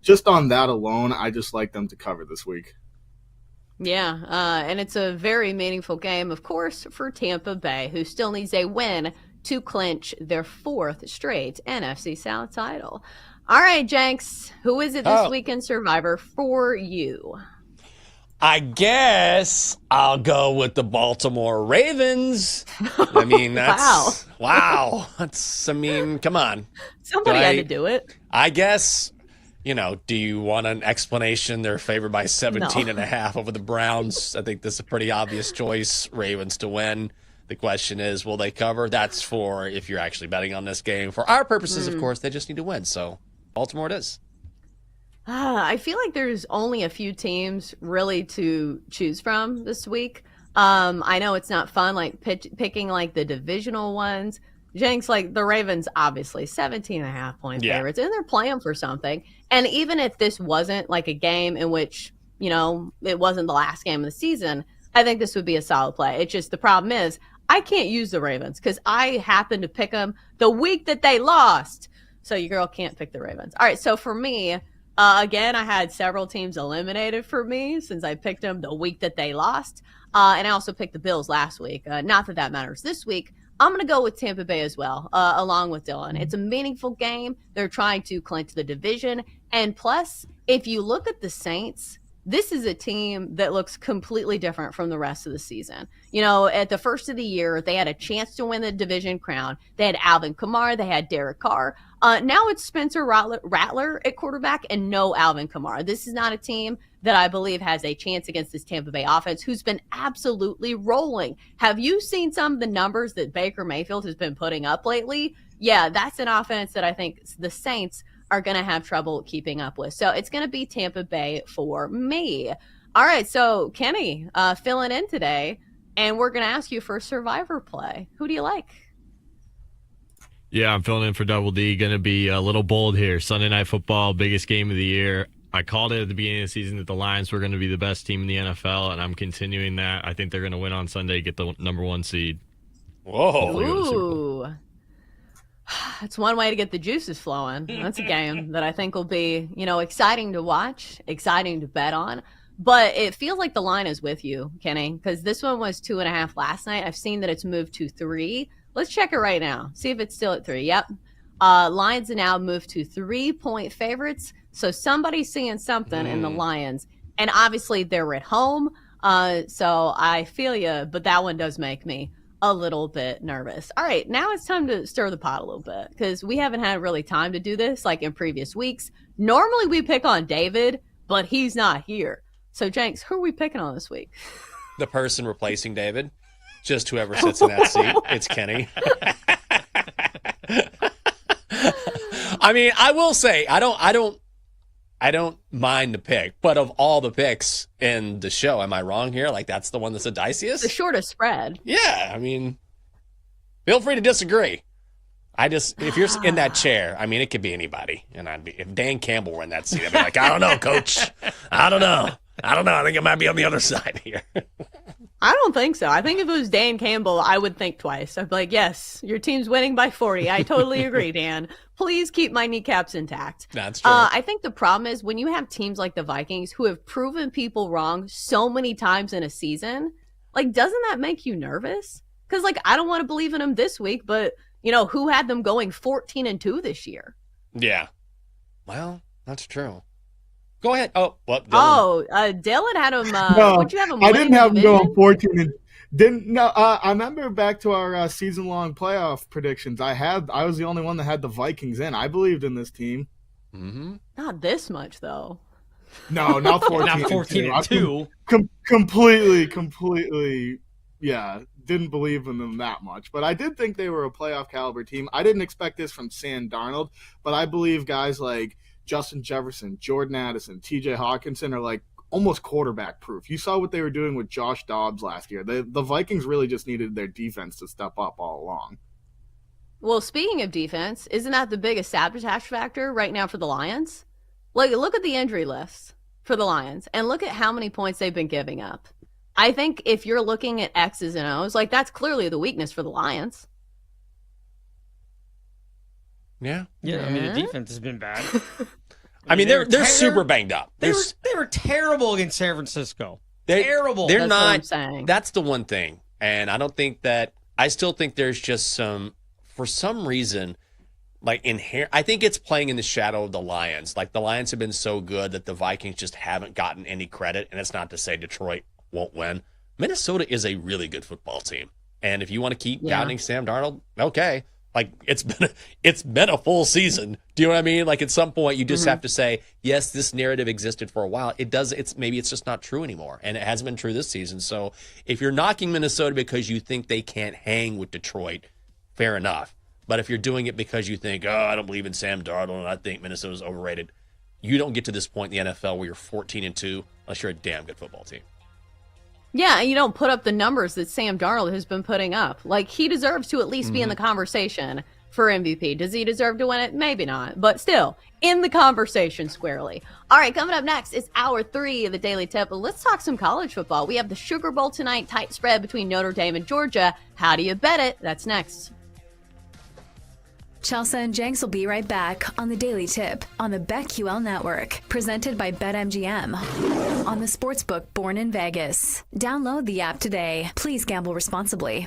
just on that alone, I just like them to cover this week. Yeah, and it's a very meaningful game, of course, for Tampa Bay, who still needs a win to clinch their 4th straight NFC South title. All right, Jenks, who is it this week in Survivor for you? I guess I'll go with the Baltimore Ravens. I mean, that's wow. That's, I mean, come on. Somebody had to do it. I guess, do you want an explanation? They're favored by 17.5 over the Browns. I think this is a pretty obvious choice. Ravens to win. The question is, will they cover? That's for if you're actually betting on this game. For our purposes, of course, they just need to win. So Baltimore it is. I feel like there's only a few teams really to choose from this week. I know it's not fun, like picking like the divisional ones. Jenks, like the Ravens, obviously 17.5 point favorites, and they're playing for something. And even if this wasn't like a game in which, it wasn't the last game of the season, I think this would be a solid play. It's just the problem is I can't use the Ravens because I happened to pick them the week that they lost. So your girl can't pick the Ravens. All right, so for me, again, I had several teams eliminated for me since I picked them the week that they lost. And I also picked the Bills last week. Not that matters this week. I'm going to go with Tampa Bay as well, along with Dylan. It's a meaningful game. They're trying to clinch the division. And plus, if you look at the Saints, this is a team that looks completely different from the rest of the season. At the first of the year, they had a chance to win the division crown. They had Alvin Kamara. They had Derek Carr. Now it's Spencer Rattler at quarterback and no Alvin Kamara. This is not a team that I believe has a chance against this Tampa Bay offense, who's been absolutely rolling. Have you seen some of the numbers that Baker Mayfield has been putting up lately? Yeah, that's an offense that I think the Saints are going to have trouble keeping up with. So it's going to be Tampa Bay for me. All right, so Kenny filling in today, and we're going to ask you for Survivor play. Who do you like? Yeah, I'm filling in for Double D. Going to be a little bold here. Sunday Night Football, biggest game of the year. I called it at the beginning of the season that the Lions were going to be the best team in the NFL, and I'm continuing that. I think they're going to win on Sunday, get the number 1 seed. Whoa. Ooh. It's one way to get the juices flowing. That's a game that I think will be, exciting to watch, exciting to bet on. But it feels like the line is with you, Kenny, because this one was 2.5 last night. I've seen that it's moved to 3. Let's check it right now. See if it's still at 3. Yep. Lions are now moved to 3-point favorites. So somebody's seeing something in the Lions. And obviously they're at home. So I feel you, but that one does make me a little bit nervous. All right, now it's time to stir the pot a little bit because we haven't had really time to do this like in previous weeks. Normally we pick on David, but he's not here. So Jenks, who are we picking on this week? The person replacing David. Just whoever sits in that seat. It's Kenny. I mean, I will say, I don't mind the pick, but of all the picks in the show, am I wrong here? Like, that's the one that's the diciest? The shortest spread. Yeah, I mean, feel free to disagree. if you're in that chair, I mean, it could be anybody. And if Dan Campbell were in that seat, I'd be like, I don't know, coach. I don't know. I think it might be on the other side here. I don't think so. I think if it was Dan Campbell, I would think twice. I'd be like, yes, your team's winning by 40. I totally agree, Dan. Please keep my kneecaps intact. That's true. I think the problem is when you have teams like the Vikings who have proven people wrong so many times in a season, like, doesn't that make you nervous? Because, like, I don't want to believe in them this week, but, who had them going 14-2 this year? Yeah. Well, that's true. Go ahead. Oh, what? Dylan had him. What'd you have him? I didn't have him division? going 14 and didn't. No, I remember back to our season-long playoff predictions. I was the only one that had the Vikings in. I believed in this team. Mm-hmm. Not this much, though. No, not 14. Not 14-2. Completely. Yeah, didn't believe in them that much. But I did think they were a playoff caliber team. I didn't expect this from Sam Darnold, but I believe guys like Justin Jefferson, Jordan Addison, TJ Hawkinson are like almost quarterback proof. You saw what they were doing with Josh Dobbs last year. The Vikings really just needed their defense to step up all along. Well, speaking of defense, isn't that the biggest sabotage factor right now for the Lions? Like, look at the injury list for the Lions and look at how many points they've been giving up. I think if you're looking at X's and O's, like, that's clearly the weakness for the Lions. Yeah. Yeah, I mean, the defense has been bad. I mean, they're super banged up. They were terrible against San Francisco. Terrible. They're That's not. what I'm saying. That's the one thing, and I don't think that. I still think there's just for some reason, like inherent. I think it's playing in the shadow of the Lions. Like the Lions have been so good that the Vikings just haven't gotten any credit. And it's not to say Detroit won't win. Minnesota is a really good football team, and if you want to keep doubting Sam Darnold, okay. Like it's been a full season. Do you know what I mean? Like at some point you just have to say, yes, this narrative existed for a while. Maybe it's just not true anymore. And it hasn't been true this season. So if you're knocking Minnesota because you think they can't hang with Detroit, fair enough. But if you're doing it because you think, I don't believe in Sam Darnold and I think Minnesota's overrated, you don't get to this point in the NFL where you're 14-2 unless you're a damn good football team. Yeah, and you don't put up the numbers that Sam Darnold has been putting up. Like, he deserves to at least be in the conversation for MVP. Does he deserve to win it? Maybe not. But still, in the conversation squarely. All right, coming up next is hour 3 of the Daily Tip. Let's talk some college football. We have the Sugar Bowl tonight, tight spread between Notre Dame and Georgia. How do you bet it? That's next. Chelsea and Jenks will be right back on the Daily Tip on the BetQL Network, presented by BetMGM on the Sportsbook Born in Vegas. Download the app today. Please gamble responsibly.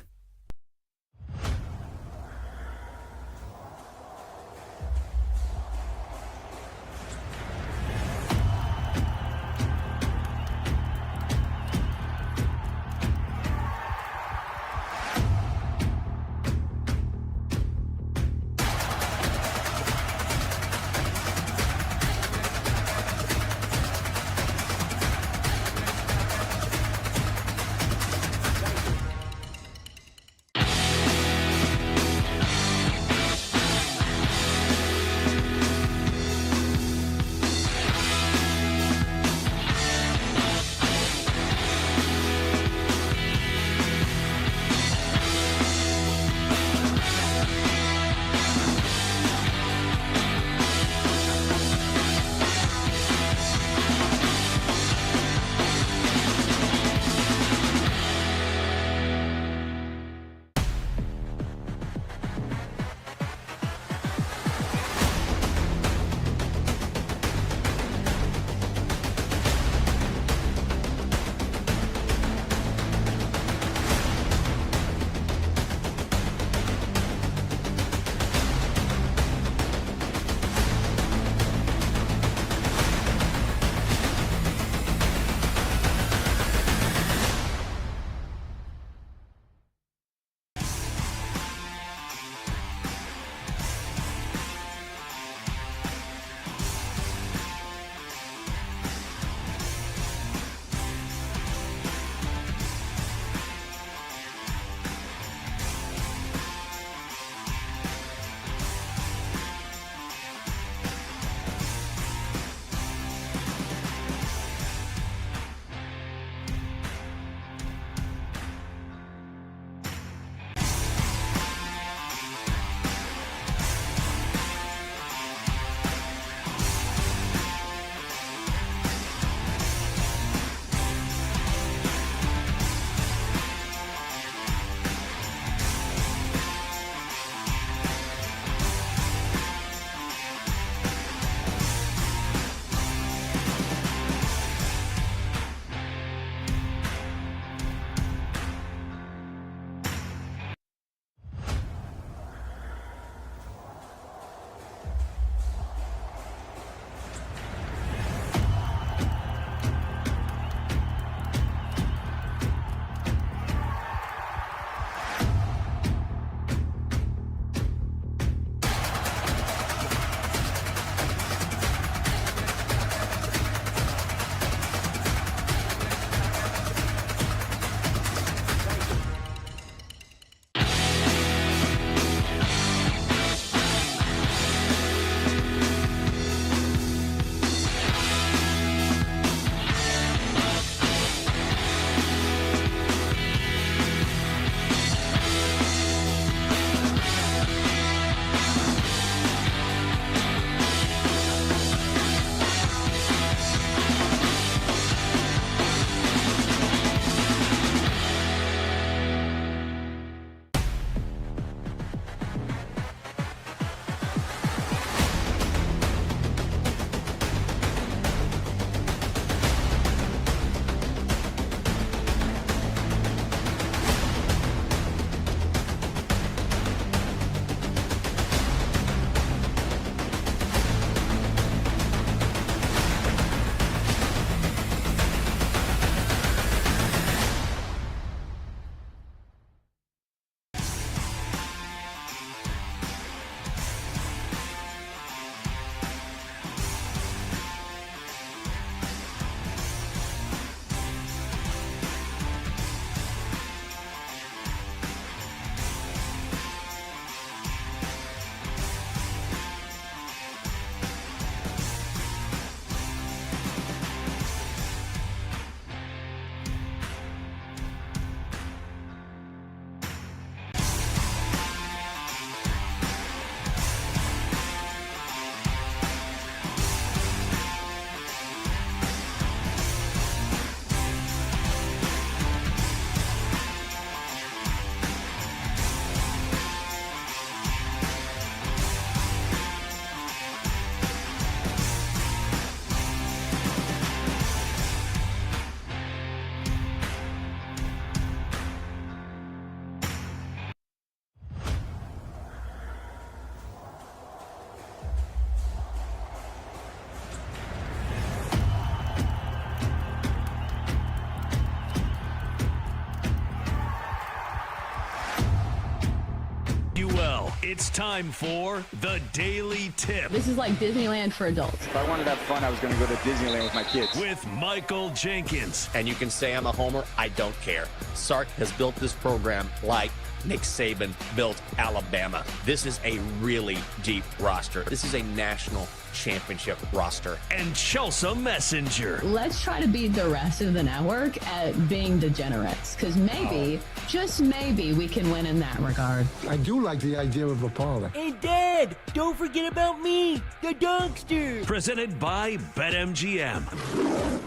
It's time for the Daily Tip This is like Disneyland for adults. If I wanted to have fun, I was going to go to Disneyland with my kids. with Michael Jenkins. And you can say I'm a homer. I don't care. Sark has built this program like Nick Saban built Alabama. This is a really deep roster. This is a national championship roster. And Chelsea Messenger. Let's try to beat the rest of the network at being degenerates, because maybe, just maybe, we can win in that regard. I do like the idea of a parlor. Hey, Dad, don't forget about me, the Dunkster. Presented by BetMGM.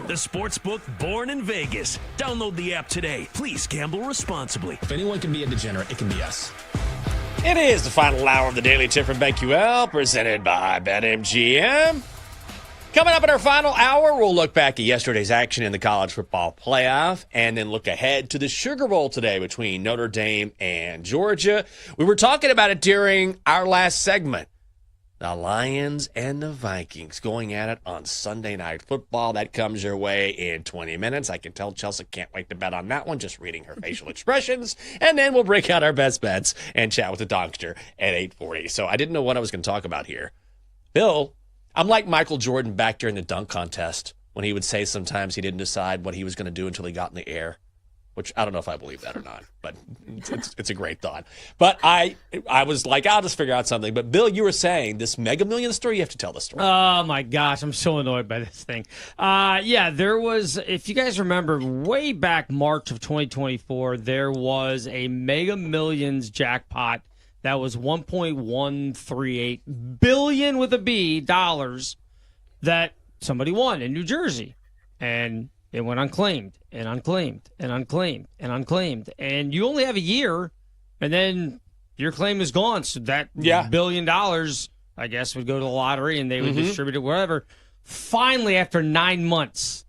The sportsbook born in Vegas. Download the app today. Please gamble responsibly. If anyone can be a degenerate, it can be us. It is the final hour of the Daily Tip from BetQL, presented by BetMGM. Coming up in our final hour, we'll look back at yesterday's action in the college football playoff and then look ahead to the Sugar Bowl today between Notre Dame and Georgia. We were talking about it during our last segment. The Lions and the Vikings going at it on Sunday Night Football. That comes your way in 20 minutes. I can tell Chelsea can't wait to bet on that one, just reading her facial expressions. And then we'll break out our best bets and chat with the Donkster at 8:40. So I didn't know what I was going to talk about here. Bill, I'm like Michael Jordan back during the dunk contest when he would say sometimes he didn't decide what he was going to do until he got in the air. Which I don't know if I believe that or not, but it's a great thought. But I was like, I'll just figure out something. But Bill, you were saying this Mega Millions story. You have to tell the story. Oh my gosh, I'm so annoyed by this thing. Yeah, there was, if you guys remember, way back March of 2024, there was a Mega Millions jackpot that was 1.138 billion with a B dollars that somebody won in New Jersey, and it went unclaimed and unclaimed and unclaimed and unclaimed. And you only have a year, and then your claim is gone. So that $1 billion, I guess, would go to the lottery, and they would distribute it wherever. Finally, after 9 months,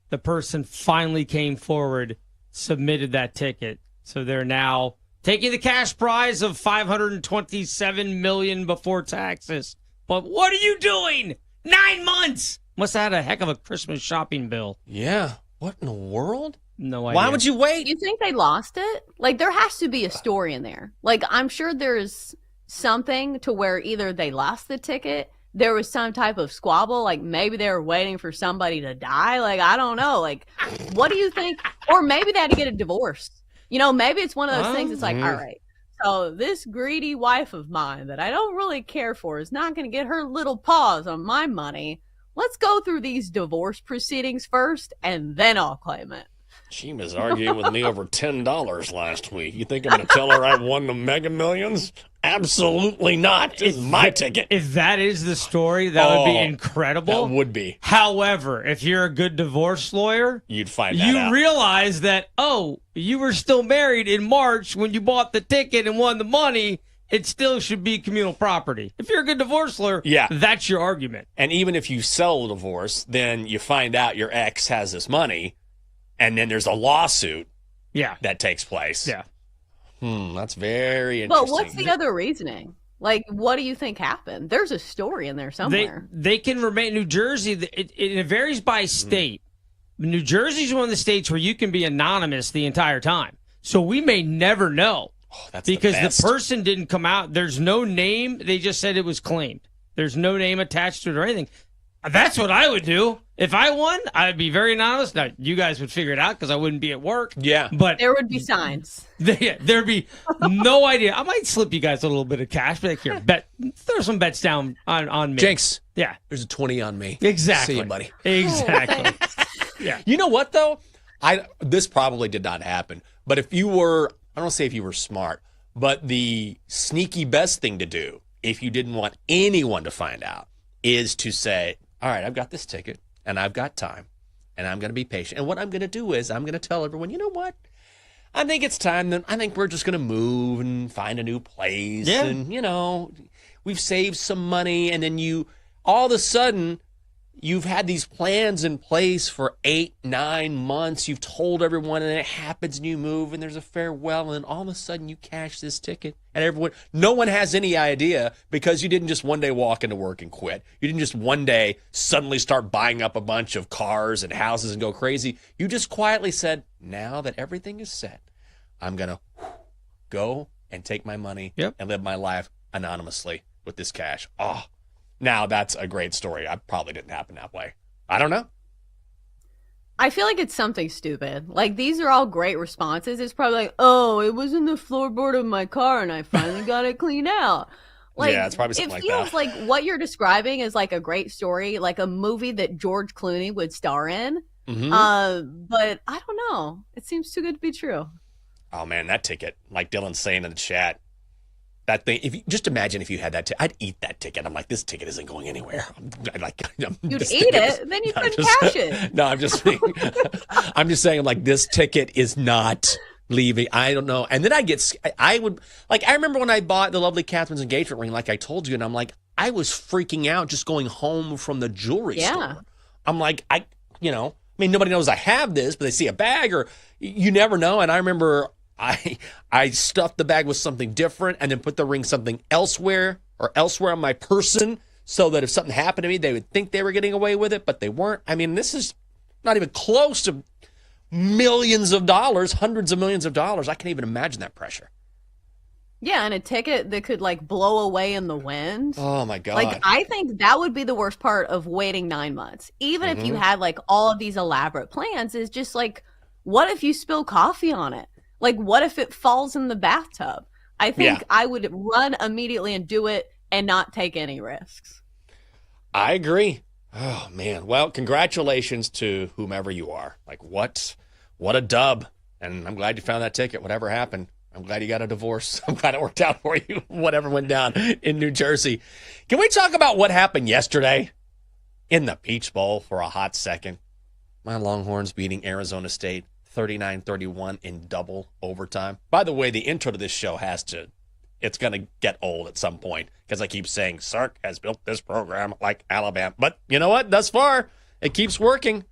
the person finally came forward, submitted that ticket. So they're now taking the cash prize of $527 million before taxes. But what are you doing? 9 months! Must have had a heck of a Christmas shopping bill. Yeah. What in the world? No idea. Why would you wait? You think they lost it? Like, there has to be a story in there. Like, I'm sure there's something to where either they lost the ticket, there was some type of squabble, like maybe they were waiting for somebody to die. Like, I don't know. Like, what do you think? Or maybe they had to get a divorce. You know, maybe it's one of those things. It's like, all right, so this greedy wife of mine that I don't really care for is not going to get her little paws on my money. Let's go through these divorce proceedings first, and then I'll claim it. She was arguing with me over $10 last week. You think I'm going to tell her I won the Mega Millions? Absolutely not. This is my ticket. If that is the story, that would be incredible. That would be. However, if you're a good divorce lawyer, you'd find that out. You realize that, you were still married in March when you bought the ticket and won the money. It still should be communal property. If you're a good divorce lawyer, that's your argument. And even if you sell the divorce, then you find out your ex has this money, and then there's a lawsuit that takes place. Yeah. That's very interesting. But what's the other reasoning? Like, what do you think happened? There's a story in there somewhere. They can remain New Jersey. It varies by state. New Jersey is one of the states where you can be anonymous the entire time. So we may never know. Because the person didn't come out. There's no name. They just said it was claimed. There's no name attached to it or anything. That's what I would do. If I won, I'd be very anonymous. Now, you guys would figure it out because I wouldn't be at work. Yeah. But there would be signs. There'd be no idea. I might slip you guys a little bit of cash. But here, throw some bets down on me. Jenks. Yeah. There's a 20 on me. Exactly. See you, buddy. Exactly. Yeah. You know what, though? This probably did not happen. But if you were, I don't say if you were smart, but the sneaky best thing to do, if you didn't want anyone to find out, is to say, all right, I've got this ticket, and I've got time, and I'm going to be patient. And what I'm going to do is I'm going to tell everyone, you know what? I think it's time. I think we're just going to move and find a new place. Yeah. And, we've saved some money. And then all of a sudden, you've had these plans in place for 8-9 months. You've told everyone, and it happens, and you move, and there's a farewell, and then all of a sudden you cash this ticket, and no one has any idea because you didn't just one day walk into work and quit. You didn't just one day suddenly start buying up a bunch of cars and houses and go crazy. You just quietly said, now that everything is set, I'm going to go and take my money and live my life anonymously with this cash. Oh, now that's a great story. I probably didn't happen that way. I don't know. I feel like it's something stupid. Like, these are all great responses. It's probably like, oh, it was in the floorboard of my car and I finally got it cleaned out. Like, yeah, it's probably something like that. It feels that. like what you're describing is like a great story, like a movie that George Clooney would star in. But I don't know. It seems too good to be true. Oh, man, that ticket, like Dylan's saying in the chat, that thing, if you just imagine if you had that I'd eat that ticket. I'm like, this ticket isn't going anywhere. You'd eat it, then you couldn't cash it. No, I'm just saying, I'm like, this ticket is not leaving. I don't know. And then I remember when I bought the lovely Catherine's engagement ring, like I told you, and I'm like, I was freaking out just going home from the jewelry store. I'm like, nobody knows I have this, but they see a bag or you never know. And I remember I stuffed the bag with something different and then put the ring something elsewhere on my person so that if something happened to me, they would think they were getting away with it, but they weren't. I mean, this is not even close to millions of dollars, hundreds of millions of dollars. I can't even imagine that pressure. Yeah, and a ticket that could like blow away in the wind. Oh my God. Like, I think that would be the worst part of waiting 9 months. Even if you had like all of these elaborate plans, is just like, what if you spill coffee on it? Like, what if it falls in the bathtub? I think I would run immediately and do it and not take any risks. I agree. Oh, man. Well, congratulations to whomever you are. Like, what a dub. And I'm glad you found that ticket, whatever happened. I'm glad you got a divorce. I'm glad it worked out for you, whatever went down in New Jersey. Can we talk about what happened yesterday in the Peach Bowl for a hot second? My Longhorns beating Arizona State 39-31 in double overtime. By the way, the intro to this show it's going to get old at some point because I keep saying Sark has built this program like Alabama. But you know what? Thus far, it keeps working.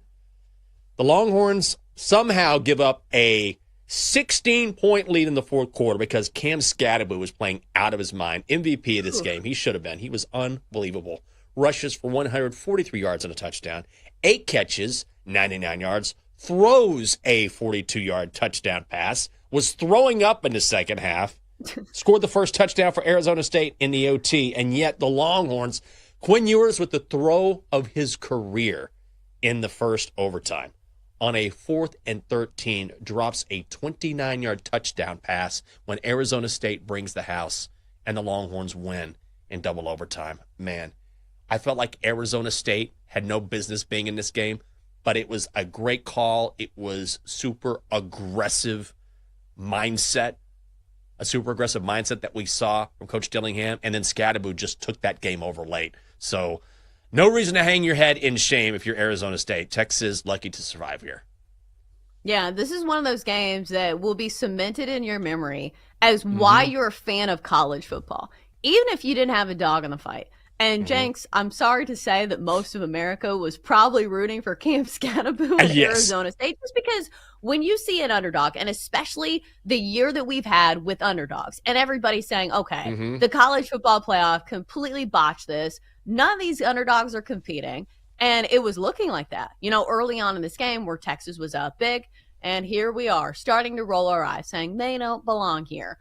The Longhorns somehow give up a 16-point lead in the fourth quarter because Cam Scatterbo was playing out of his mind. MVP of this game. He should have been. He was unbelievable. Rushes for 143 yards and a touchdown. 8 catches, 99 yards. Throws a 42-yard touchdown pass. Was throwing up in the second half. Scored the first touchdown for Arizona State in the OT. And yet the Longhorns, Quinn Ewers with the throw of his career in the first overtime. On a 4th and 13, drops a 29-yard touchdown pass when Arizona State brings the house and the Longhorns win in double overtime. Man, I felt like Arizona State had no business being in this game, but it was a great call. It was super aggressive mindset, a super aggressive mindset that we saw from Coach Dillingham, and then Scatterbo just took that game over late. So no reason to hang your head in shame if you're Arizona State. Texas lucky to survive here. Yeah, this is one of those games that will be cemented in your memory as why you're a fan of college football, even if you didn't have a dog in the fight. And Jenks, I'm sorry to say that most of America was probably rooting for Cam Scatterbo at Arizona State, just because when you see an underdog, and especially the year that we've had with underdogs, and everybody's saying, okay, the college football playoff completely botched this. None of these underdogs are competing. And it was looking like that, early on in this game where Texas was up big. And here we are starting to roll our eyes saying they don't belong here.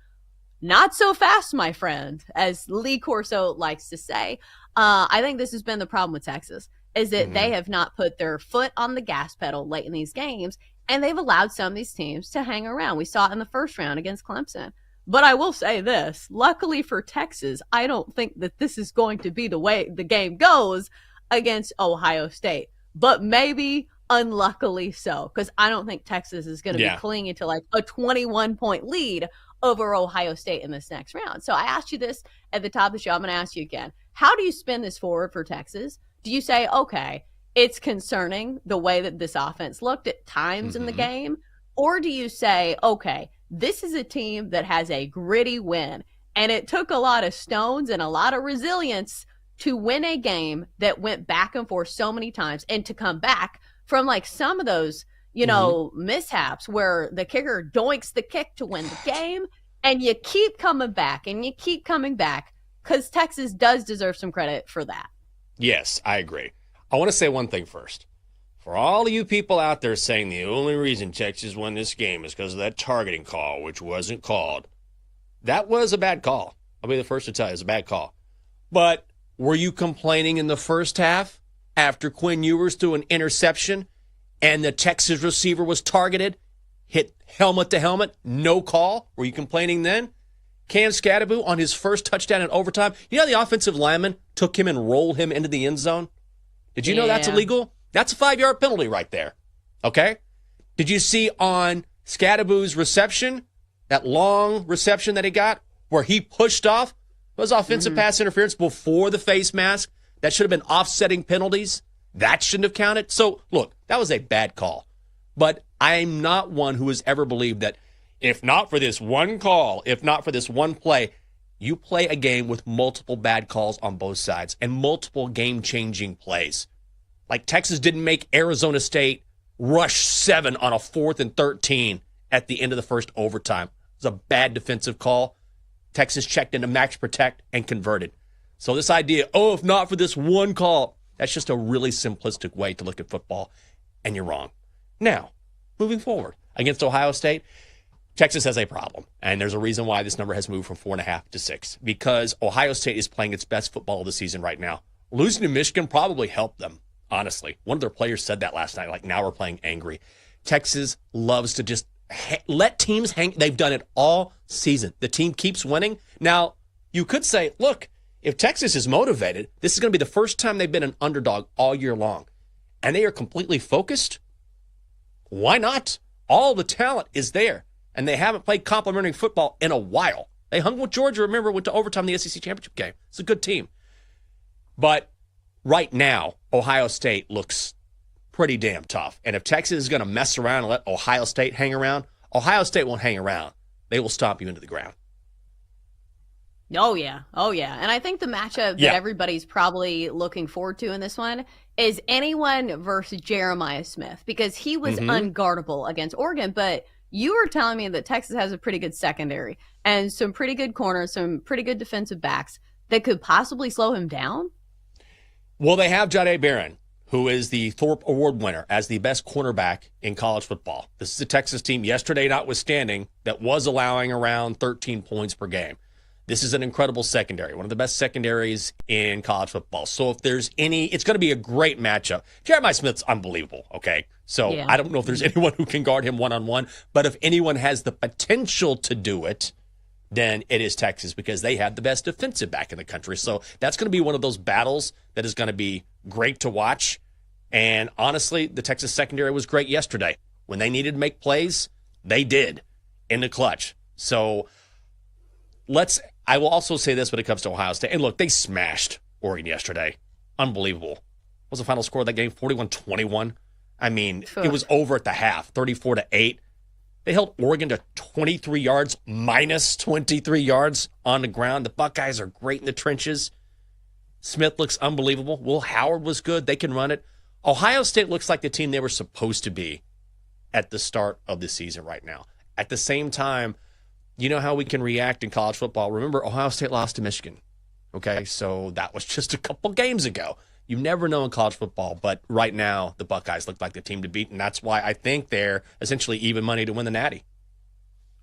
Not so fast, my friend, as Lee Corso likes to say. I think this has been the problem with Texas, is that they have not put their foot on the gas pedal late in these games, and they've allowed some of these teams to hang around. We saw it in the first round against Clemson. But I will say this, luckily for Texas, I don't think that this is going to be the way the game goes against Ohio State. But maybe unluckily so, because I don't think Texas is going to be clinging to like a 21-point lead over Ohio State in this next round. So I asked you this at the top of the show. I'm going to ask you again. How do you spin this forward for Texas? Do you say, okay, it's concerning the way that this offense looked at times in the game? Or do you say, okay, this is a team that has a gritty win, and it took a lot of stones and a lot of resilience to win a game that went back and forth so many times, and to come back from like some of those mishaps where the kicker doinks the kick to win the game, and you keep coming back and you keep coming back, because Texas does deserve some credit for that. Yes, I agree. I want to say one thing first. For all of you people out there saying the only reason Texas won this game is because of that targeting call, which wasn't called, that was a bad call I'll be the first to tell you, it's a bad call. But were you complaining in the first half after Quinn Ewers threw an interception and the Texas receiver was targeted, hit helmet to helmet, no call? Were you complaining then? Cam Scatterbo on his first touchdown in overtime. You know the offensive lineman took him and rolled him into the end zone? Did you know that's illegal? That's a 5-yard penalty right there. Okay? Did you see on Scatterbo's reception, that long reception that he got, where he pushed off? It was offensive pass interference before the face mask. That should have been offsetting penalties. That shouldn't have counted. So, look, that was a bad call. But I'm not one who has ever believed that if not for this one call, if not for this one play, you play a game with multiple bad calls on both sides and multiple game-changing plays. Like Texas didn't make Arizona State rush 7 on a 4th and 13 at the end of the first overtime. It was a bad defensive call. Texas checked into max protect and converted. So this idea, if not for this one call, that's just a really simplistic way to look at football, and you're wrong. Now, moving forward, against Ohio State, Texas has a problem, and there's a reason why this number has moved from 4.5 to 6, because Ohio State is playing its best football of the season right now. Losing to Michigan probably helped them, honestly. One of their players said that last night, like, now we're playing angry. Texas loves to just let teams hang. They've done it all season. The team keeps winning. Now, you could say, look, if Texas is motivated, this is going to be the first time they've been an underdog all year long, and they are completely focused. Why not? All the talent is there, and they haven't played complimentary football in a while. They hung with Georgia, remember, went to overtime in the SEC championship game. It's a good team. But right now, Ohio State looks pretty damn tough. And if Texas is going to mess around and let Ohio State hang around, Ohio State won't hang around. They will stomp you into the ground. Oh, yeah. Oh, yeah. And I think the matchup that everybody's probably looking forward to in this one is anyone versus Jeremiah Smith, because he was unguardable against Oregon. But you were telling me that Texas has a pretty good secondary and some pretty good corners, some pretty good defensive backs that could possibly slow him down. Well, they have Jahdae Barron, who is the Thorpe Award winner as the best cornerback in college football. This is a Texas team, yesterday notwithstanding, that was allowing around 13 points per game. This is an incredible secondary, one of the best secondaries in college football. So if there's any, it's going to be a great matchup. Jeremiah Smith's unbelievable, okay? So I don't know if there's anyone who can guard him one-on-one, but if anyone has the potential to do it, then it is Texas, because they have the best defensive back in the country. So that's going to be one of those battles that is going to be great to watch. And honestly, the Texas secondary was great yesterday. When they needed to make plays, they did in the clutch. So I will also say this when it comes to Ohio State. And look, they smashed Oregon yesterday. Unbelievable. What was the final score of that game? 41-21. I mean, it was over at the half, 34-8. They held Oregon to 23 yards, minus 23 yards on the ground. The Buckeyes are great in the trenches. Smith looks unbelievable. Will Howard was good. They can run it. Ohio State looks like the team they were supposed to be at the start of the season right now. At the same time, you know how we can react in college football. Remember, Ohio State lost to Michigan. Okay, so that was just a couple games ago. You never know in college football, but right now the Buckeyes look like the team to beat, and that's why I think they're essentially even money to win the Natty.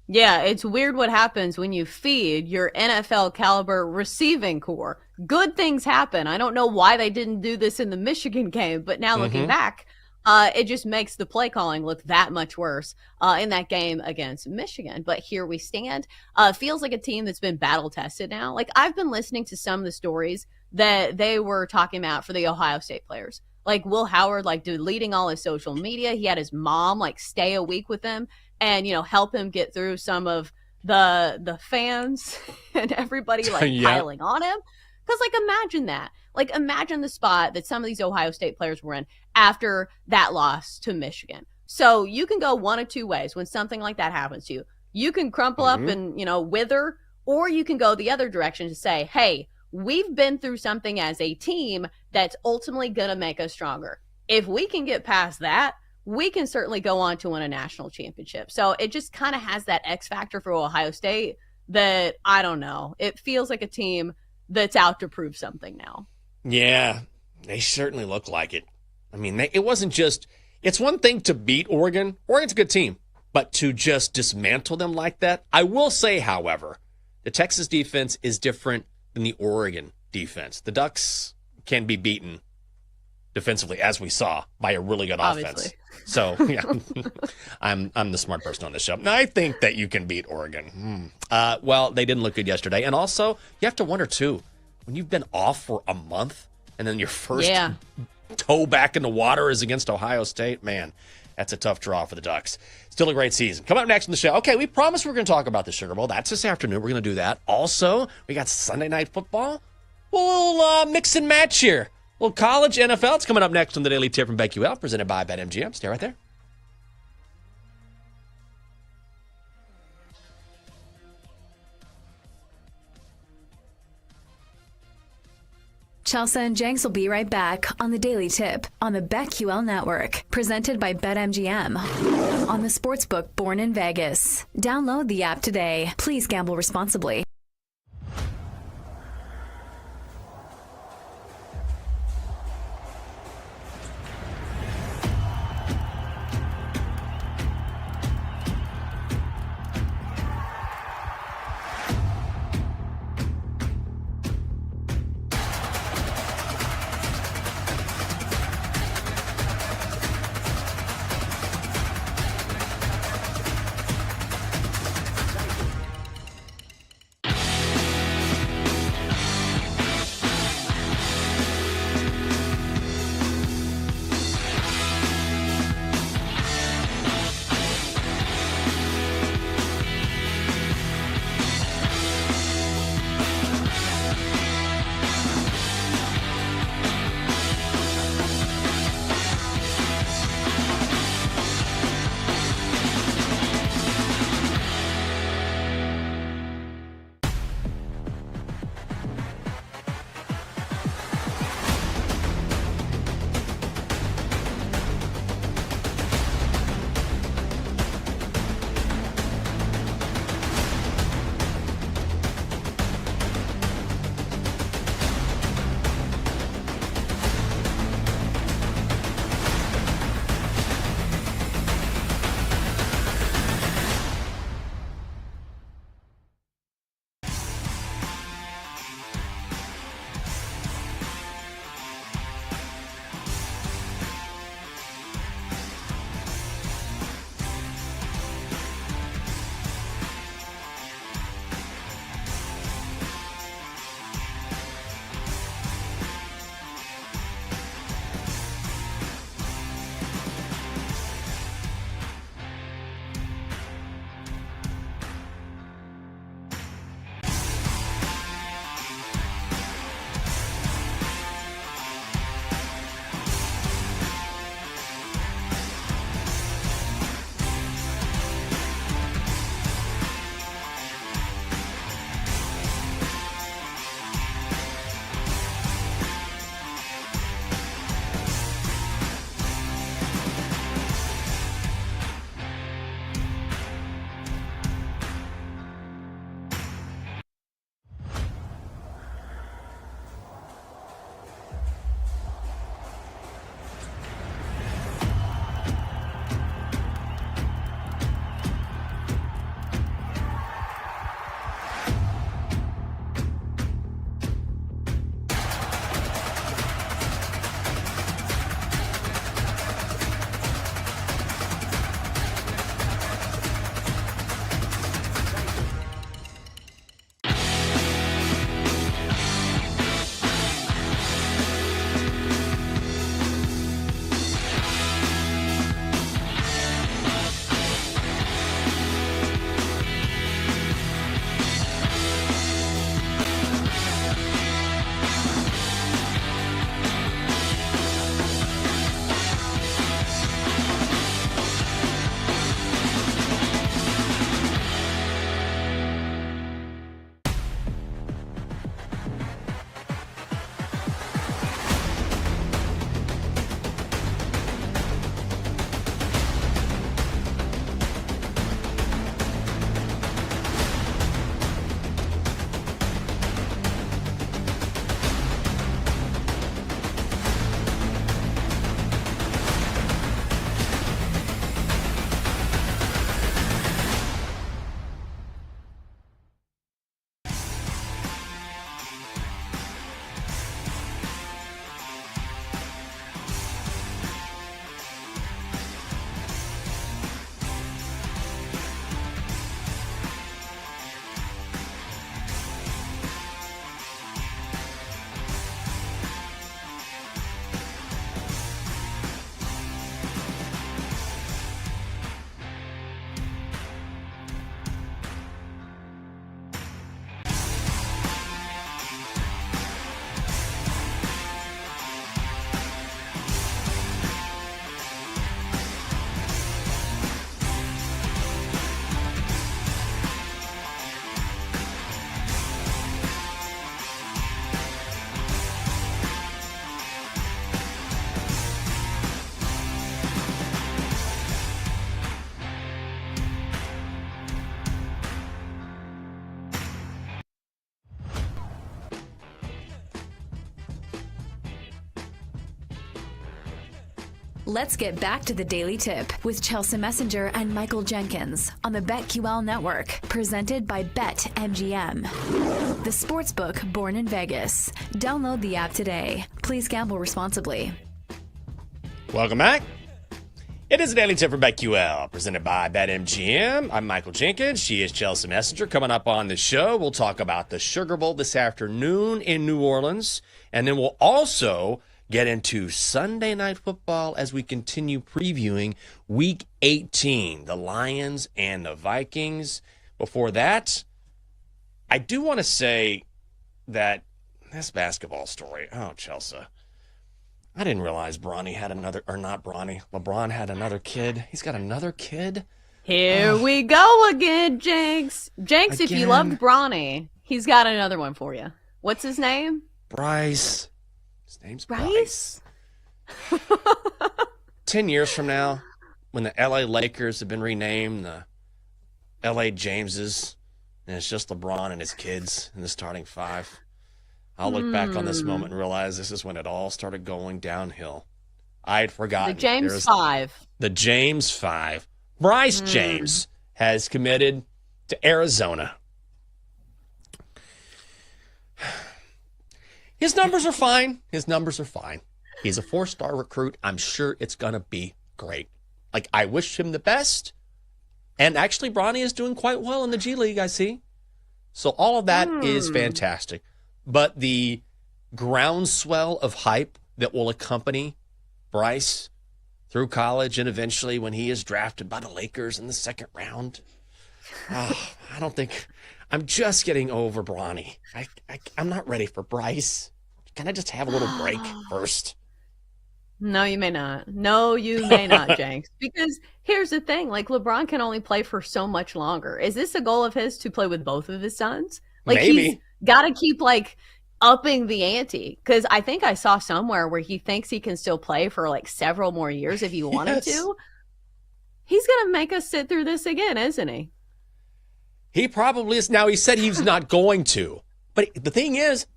Yeah, it's weird what happens when you feed your NFL caliber receiving core. Good things happen. I don't know why they didn't do this in the Michigan game, but now looking back, it just makes the play calling look that much worse in that game against Michigan. But here we stand. Feels like a team that's been battle tested now. Like, I've been listening to some of the stories that they were talking about for the Ohio State players. Like Will Howard, like deleting all his social media. He had his mom like stay a week with him and, you know, help him get through some of the fans and everybody like piling on him. Because like, imagine that. Like, imagine the spot that some of these Ohio State players were in after that loss to Michigan. So you can go one of two ways when something like that happens to you. You can crumple up and, you know, wither, or you can go the other direction to say, hey, we've been through something as a team that's ultimately going to make us stronger. If we can get past that, we can certainly go on to win a national championship. So it just kind of has that X factor for Ohio State that, I don't know, it feels like a team that's out to prove something now. Yeah, they certainly look like it. I mean, it wasn't just, it's one thing to beat Oregon. Oregon's a good team, but to just dismantle them like that. I will say, however, The Texas defense is different than the Oregon defense. The Ducks can be beaten defensively, as we saw, by a really good offense. So, yeah, I'm the smart person on this show. Now, I think that you can beat Oregon. Well, they didn't look good yesterday. And also, you have to wonder, too, when you've been off for a month and then your first toe back in the water is against Ohio State, man, that's a tough draw for the Ducks. Still a great season. Coming up next in the show. Okay, we promised we were going to talk about the Sugar Bowl. That's this afternoon. We're going to do that. Also, we got Sunday Night Football. We'll mix and match here. Well, college, NFL, it's coming up next on the Daily Tip from BetQL, presented by BetMGM. Stay right there. Chelsea and Jenks will be right back on the Daily Tip on the BetQL Network, presented by BetMGM on the Sportsbook Born in Vegas. Download the app today. Please gamble responsibly. Let's get back to the Daily Tip with Chelsea Messenger and Michael Jenkins on the BetQL Network, presented by BetMGM. The sportsbook born in Vegas. Download the app today. Please gamble responsibly. Welcome back. It is a Daily Tip for BetQL, presented by BetMGM. I'm Michael Jenkins. She is Chelsea Messenger. Coming up on the show, we'll talk about the Sugar Bowl this afternoon in New Orleans, and then we'll also get into Sunday Night Football as we continue previewing Week 18, the Lions and the Vikings. Before that, I do want to say that this basketball story, Chelsea, I didn't realize LeBron had another kid. He's got another kid? Here we go again, Jenks. Jenks, if you loved Bronny, he's got another one for you. What's his name? Bryce. His name's Bryce. 10 years from now, when the LA Lakers have been renamed the LA Jameses, and it's just LeBron and his kids in the starting five, I'll look back on this moment and realize this is when it all started going downhill. I had forgotten. The James 5. The James 5. Bryce James has committed to Arizona. His numbers are fine. He's a 4-star recruit. I'm sure it's going to be great. Like, I wish him the best. And actually, Bronny is doing quite well in the G League, I see. So all of that is fantastic. But the groundswell of hype that will accompany Bryce through college and eventually when he is drafted by the Lakers in the second round, I'm just getting over Bronny. I'm not ready for Bryce. Can I just have a little break first? No, you may not. No, you may not, Jenks. Because here's the thing. Like, LeBron can only play for so much longer. Is this a goal of his to play with both of his sons? Like, maybe. He's got to keep, like, upping the ante. Because I think I saw somewhere where he thinks he can still play for, like, several more years if he wanted to. He's going to make us sit through this again, isn't he? He probably is. Now, he said he's not going to. But the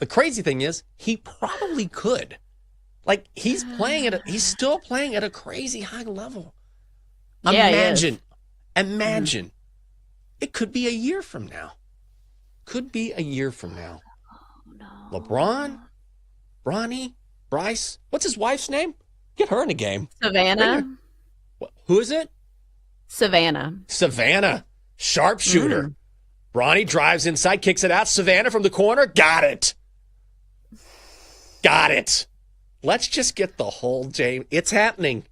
crazy thing is, he probably could. Like, he's still playing at a crazy high level. Yeah, Imagine. It could be a year from now. Oh, no. LeBron, Bronny, Bryce. What's his wife's name? Get her in the game. Savannah. Who is it? Savannah. Sharpshooter. Bronny drives inside, kicks it out. Savannah from the corner. Got it. Let's just get the whole James. It's happening.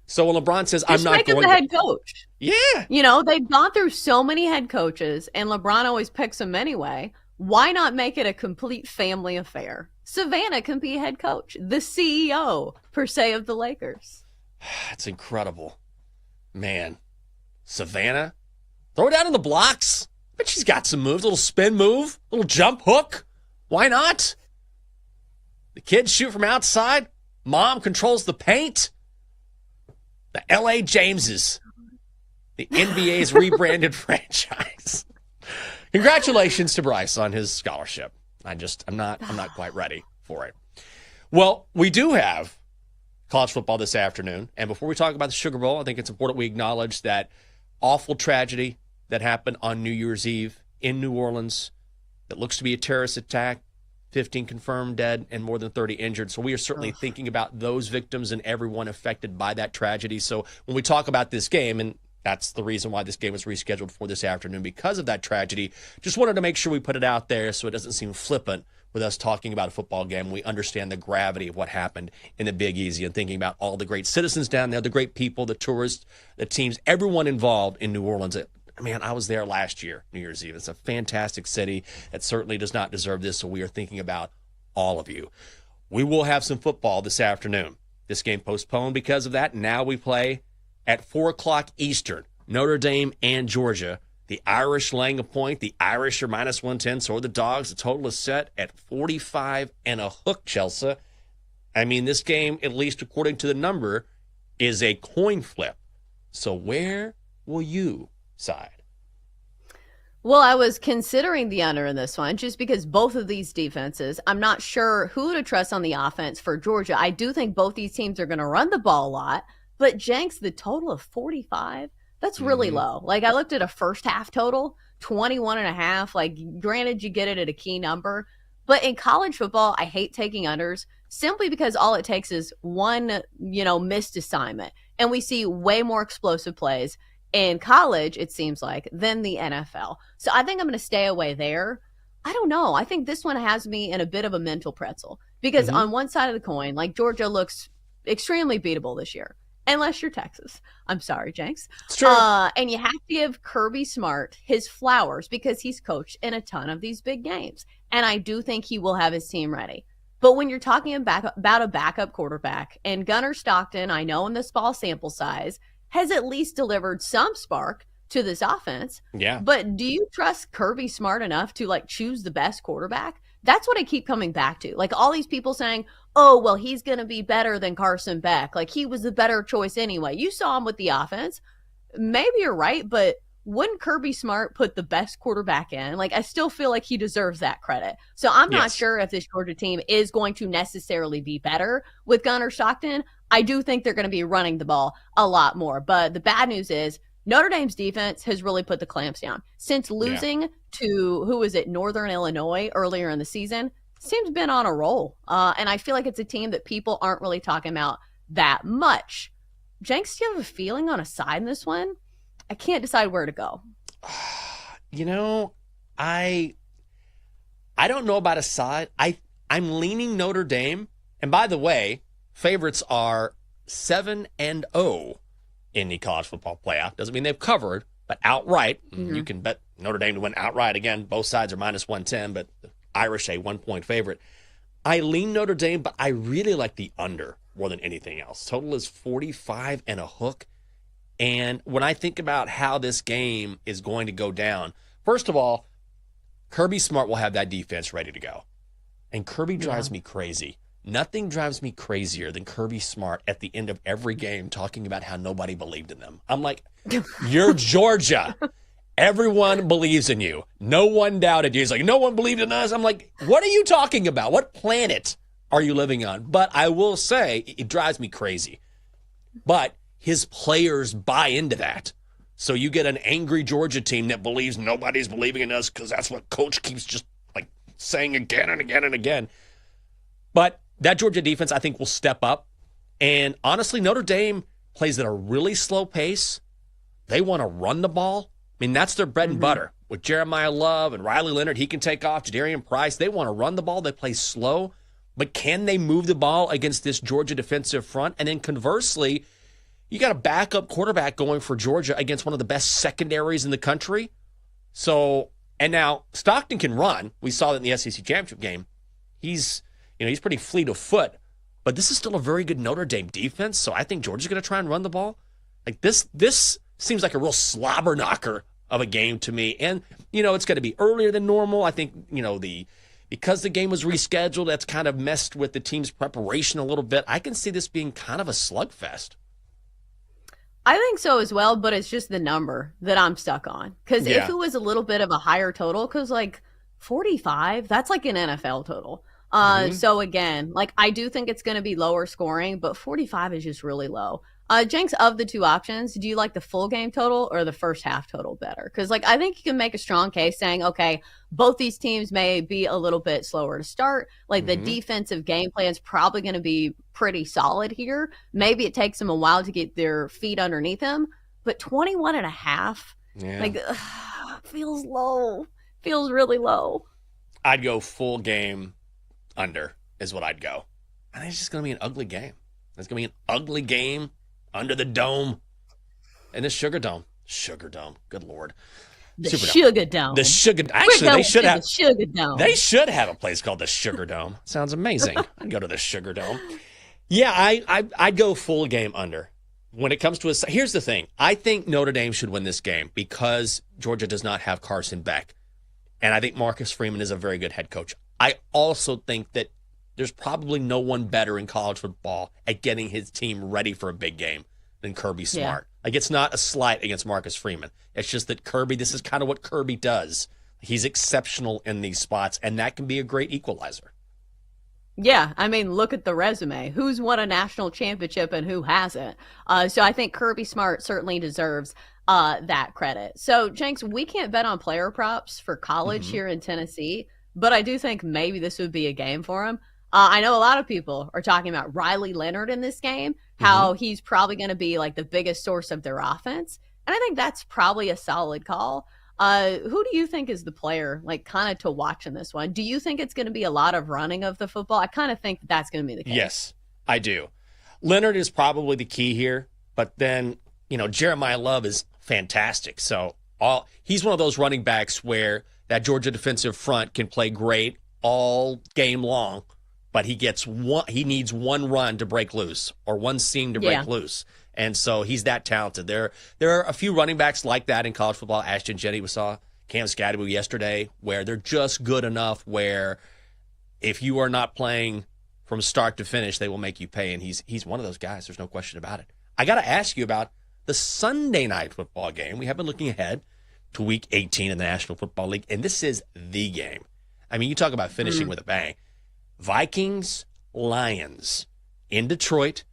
So when LeBron says, I'm not going the head coach. Yeah. You know, they've gone through so many head coaches, and LeBron always picks them anyway. Why not make it a complete family affair? Savannah can be head coach, the CEO, per se, of the Lakers. It's incredible. Man. Savannah. Throw it down in the blocks. But she's got some moves. A little spin move. A little jump hook. Why not? The kids shoot from outside. Mom controls the paint. The LA Jameses. The NBA's rebranded franchise. Congratulations to Bryce on his scholarship. I'm not quite ready for it. Well, we do have college football this afternoon. And before we talk about the Sugar Bowl, I think it's important we acknowledge that awful tragedy that happened on New Year's Eve in New Orleans that looks to be a terrorist attack, 15 confirmed dead and more than 30 injured. So we are certainly thinking about those victims and everyone affected by that tragedy. So when we talk about this game, and that's the reason why this game was rescheduled for this afternoon because of that tragedy, just wanted to make sure we put it out there so it doesn't seem flippant with us talking about a football game. We understand the gravity of what happened in the Big Easy and thinking about all the great citizens down there, the great people, the tourists, the teams, everyone involved in New Orleans. Man, I was there last year, New Year's Eve. It's a fantastic city that certainly does not deserve this, so we are thinking about all of you. We will have some football this afternoon. This game postponed because of that. Now we play at 4 o'clock Eastern, Notre Dame and Georgia. The Irish laying a point. The Irish are minus 110, so are the Dogs. The total is set at 45 and a hook, Chelsea. I mean, this game, at least according to the number, is a coin flip. So where will you side? Well, I was considering the under in this one just because both of these defenses, I'm not sure who to trust on the offense for Georgia. I do think both these teams are going to run the ball a lot, but Jenks, the total of 45, that's really low. Like, I looked at a first half total, 21 and a half. Like, granted, you get it at a key number, but in college football, I hate taking unders simply because all it takes is one, missed assignment. And we see way more explosive plays in college, it seems like, than the NFL. So I think I'm going to stay away there. I don't know. I think this one has me in a bit of a mental pretzel because on one side of the coin, like, Georgia looks extremely beatable this year, unless you're Texas. I'm sorry, Jenks. It's true. And you have to give Kirby Smart his flowers because he's coached in a ton of these big games. And I do think he will have his team ready. But when you're talking about a backup quarterback, and Gunnar Stockton, I know in the small sample size, has at least delivered some spark to this offense. Yeah. But do you trust Kirby Smart enough to, like, choose the best quarterback? That's what I keep coming back to. Like, all these people saying, oh, well, he's going to be better than Carson Beck. Like, he was the better choice anyway. You saw him with the offense. Maybe you're right, but wouldn't Kirby Smart put the best quarterback in? Like, I still feel like he deserves that credit. So I'm not sure if this Georgia team is going to necessarily be better with Gunnar Stockton. I do think they're going to be running the ball a lot more. But the bad news is Notre Dame's defense has really put the clamps down. Since losing to, who was it, Northern Illinois earlier in the season, seems been on a roll. And I feel like it's a team that people aren't really talking about that much. Jenks, do you have a feeling on a side in this one? I can't decide where to go. I don't know about a side. I'm leaning Notre Dame. And by the way, favorites are 7-0 in the college football playoff. Doesn't mean they've covered, but outright. You can bet Notre Dame to win outright. Again, both sides are minus 110, but the Irish a 1-point favorite. I lean Notre Dame, but I really like the under more than anything else. Total is 45 and a hook. And when I think about how this game is going to go down, first of all, Kirby Smart will have that defense ready to go. And Kirby drives me crazy. Nothing drives me crazier than Kirby Smart at the end of every game talking about how nobody believed in them. I'm like, you're Georgia. Everyone believes in you. No one doubted you. He's like, no one believed in us. I'm like, what are you talking about? What planet are you living on? But I will say, it drives me crazy. But his players buy into that. So you get an angry Georgia team that believes nobody's believing in us because that's what coach keeps just like saying again and again and again. But that Georgia defense, I think, will step up. And honestly, Notre Dame plays at a really slow pace. They want to run the ball. I mean, that's their bread and butter. With Jeremiah Love and Riley Leonard, he can take off. Jadarian Price, they want to run the ball. They play slow. But can they move the ball against this Georgia defensive front? And then conversely, you got a backup quarterback going for Georgia against one of the best secondaries in the country. So, and now Stockton can run. We saw that in the SEC championship game. He's pretty fleet of foot, but this is still a very good Notre Dame defense. So I think Georgia's going to try and run the ball. Like this seems like a real slobber knocker of a game to me. And, it's going to be earlier than normal. I think, because the game was rescheduled, that's kind of messed with the team's preparation a little bit. I can see this being kind of a slugfest. I think so as well, but it's just the number that I'm stuck on. Because if it was a little bit of a higher total, because like 45, that's like an NFL total. So again, like I do think it's going to be lower scoring, but 45 is just really low. Jenks, of the two options, do you like the full game total or the first half total better? Because like I think you can make a strong case saying, okay, both these teams may be a little bit slower to start. Like the defensive game plan is probably going to be pretty solid here. Maybe it takes them a while to get their feet underneath them, but 21 and a half, feels low. Feels really low. I'd go full game under is what I'd go. I think it's just going to be an ugly game. It's going to be an ugly game under the dome. And the Sugar Dome. Sugar Dome. Good Lord. The Sugar Dome. The Sugar Dome. Actually, they should have. The Sugar Dome. They should have a place called the Sugar Dome. Sounds amazing. I'd go to the Sugar Dome. Yeah, I'd go full game under. When it comes to here's the thing. I think Notre Dame should win this game because Georgia does not have Carson Beck. And I think Marcus Freeman is a very good head coach. I also think that there's probably no one better in college football at getting his team ready for a big game than Kirby Smart. Like, it's not a slight against Marcus Freeman. It's just that Kirby, this is kind of what Kirby does. He's exceptional in these spots, and that can be a great equalizer. Yeah, I mean, look at the resume. Who's won a national championship and who hasn't? So I think Kirby Smart certainly deserves that credit. So, Jenks, we can't bet on player props for college here in Tennessee, but I do think maybe this would be a game for him. I know a lot of people are talking about Riley Leonard in this game, how he's probably going to be like the biggest source of their offense. And I think that's probably a solid call. Who do you think is the player, like, kind of to watch in this one? Do you think it's going to be a lot of running of the football? I kind of think that's going to be the case. Yes, I do. Leonard is probably the key here, but then, Jeremiah Love is fantastic. So he's one of those running backs where that Georgia defensive front can play great all game long, but he needs one run to break loose or one seam to break loose. And so he's that talented. There are a few running backs like that in college football. Ashton Jennings, we saw Cam Scadaboo yesterday, where they're just good enough where if you are not playing from start to finish, they will make you pay. And he's one of those guys. There's no question about it. I got to ask you about the Sunday night football game. We have been looking ahead to Week 18 in the National Football League, and this is the game. I mean, you talk about finishing with a bang. Vikings-Lions in Detroit.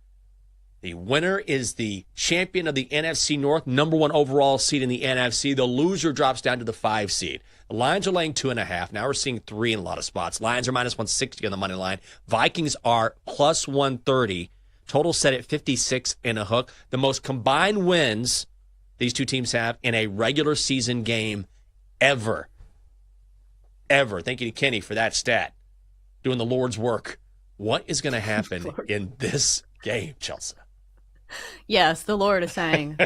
The winner is the champion of the NFC North, number 1 overall seed in the NFC. The loser drops down to the 5 seed. The Lions are laying 2.5. Now we're seeing 3 in a lot of spots. Lions are minus 160 on the money line. Vikings are plus 130. Total set at 56 and a hook. The most combined wins these two teams have in a regular season game ever. Ever. Thank you to Kenny for that stat. Doing the Lord's work. What is going to happen in this game, Chelsea? Yes, the Lord is saying,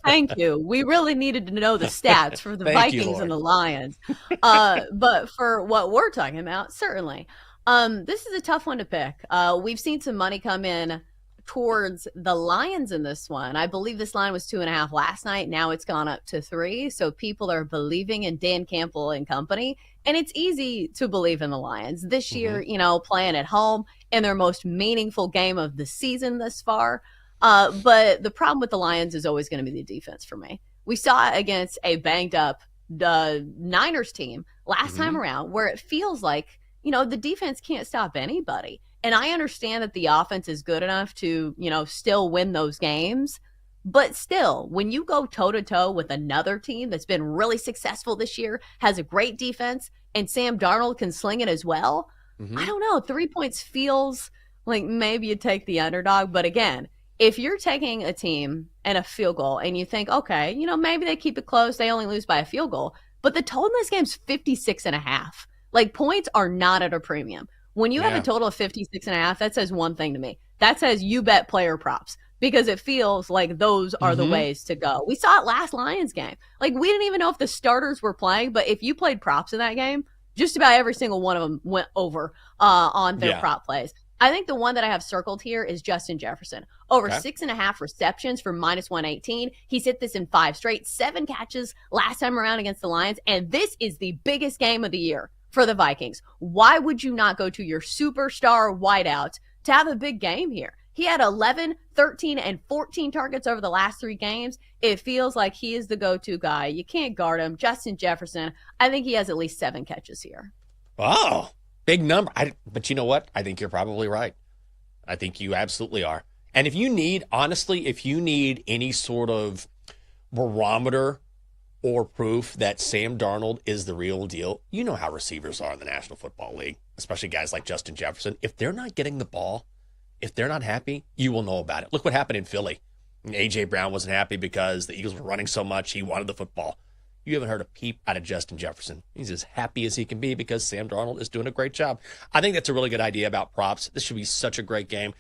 thank you. We really needed to know the stats for the Vikings and the Lions. But for what we're talking about, certainly. This is a tough one to pick. We've seen some money come in towards the Lions in this one. I believe this line was 2.5 last night. Now it's gone up to 3. So people are believing in Dan Campbell and company. And it's easy to believe in the Lions this year, playing at home in their most meaningful game of the season thus far. But the problem with the Lions is always going to be the defense for me. We saw it against a banged up Niners team last time around where it feels like, the defense can't stop anybody. And I understand that the offense is good enough to, still win those games. But still, when you go toe-to-toe with another team that's been really successful this year, has a great defense, and Sam Darnold can sling it as well, I don't know. 3 points feels like maybe you take the underdog. But again, if you're taking a team and a field goal and you think, okay, maybe they keep it close, they only lose by a field goal, but the total in this game is 56.5. Like, points are not at a premium. When you have a total of 56.5, that says one thing to me. That says you bet player props because it feels like those are the ways to go. We saw it last Lions game. Like, we didn't even know if the starters were playing, but if you played props in that game, just about every single one of them went over on their prop plays. I think the one that I have circled here is Justin Jefferson. Over 6.5 receptions for minus 118. He's hit this in 5 straight, 7 catches last time around against the Lions. And this is the biggest game of the year for the Vikings. Why would you not go to your superstar wideout to have a big game here? He had 11, 13, and 14 targets over the last 3 games. It feels like he is the go-to guy. You can't guard him. Justin Jefferson, I think he has at least 7 catches here. Oh, big number. But you know what? I think you're probably right. I think you absolutely are. And if you need any sort of barometer or proof that Sam Darnold is the real deal, you know how receivers are in the National Football League, especially guys like Justin Jefferson. If they're not getting the ball, if they're not happy, you will know about it. Look what happened in Philly. A.J. Brown wasn't happy because the Eagles were running so much. He wanted the football. You haven't heard a peep out of Justin Jefferson. He's as happy as he can be because Sam Darnold is doing a great job. I think that's a really good idea about props. This should be such a great game.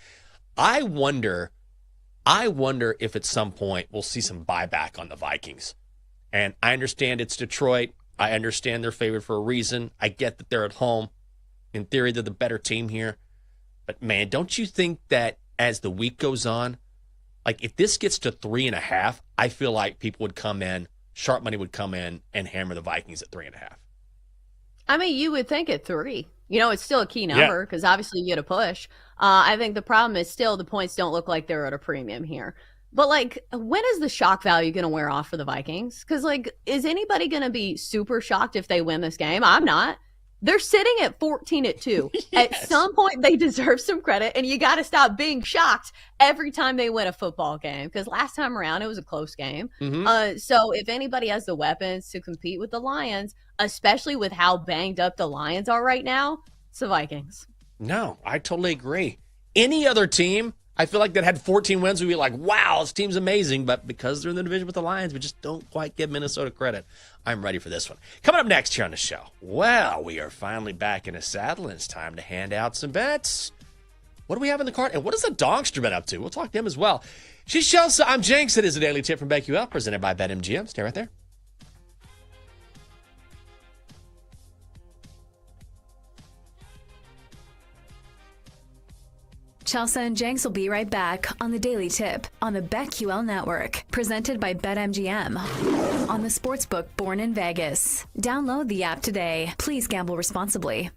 I wonder if at some point we'll see some buyback on the Vikings. And I understand it's Detroit. I understand they're favored for a reason. I get that they're at home. In theory, they're the better team here. But, man, don't you think that as the week goes on, like if this gets to 3.5, I feel like people would come in, sharp money would come in and hammer the Vikings at 3.5. I mean, you would think at 3. It's still a key number because obviously you get a push. I think the problem is still the points don't look like they're at a premium here. But like, when is the shock value going to wear off for the Vikings? Because like, is anybody going to be super shocked if they win this game? I'm not. They're sitting at 14-2. Yes. At some point, they deserve some credit, and you got to stop being shocked every time they win a football game. Because last time around, it was a close game. So if anybody has the weapons to compete with the Lions, especially with how banged up the Lions are right now, it's the Vikings. No, I totally agree. Any other team, I feel like that had 14 wins would be like, wow, this team's amazing. But because they're in the division with the Lions, we just don't quite give Minnesota credit. I'm ready for this one. Coming up next here on the show. Well, we are finally back in a saddle, and it's time to hand out some bets. What do we have in the card? And what is the Dogster been up to? We'll talk to him as well. She's Chelsea. I'm Jenks. It is a daily tip from BetQL, presented by BetMGM. Stay right there. Chelsea and Jenks will be right back on the Daily Tip on the BetQL Network, presented by BetMGM on the Sportsbook Born in Vegas. Download the app today. Please gamble responsibly.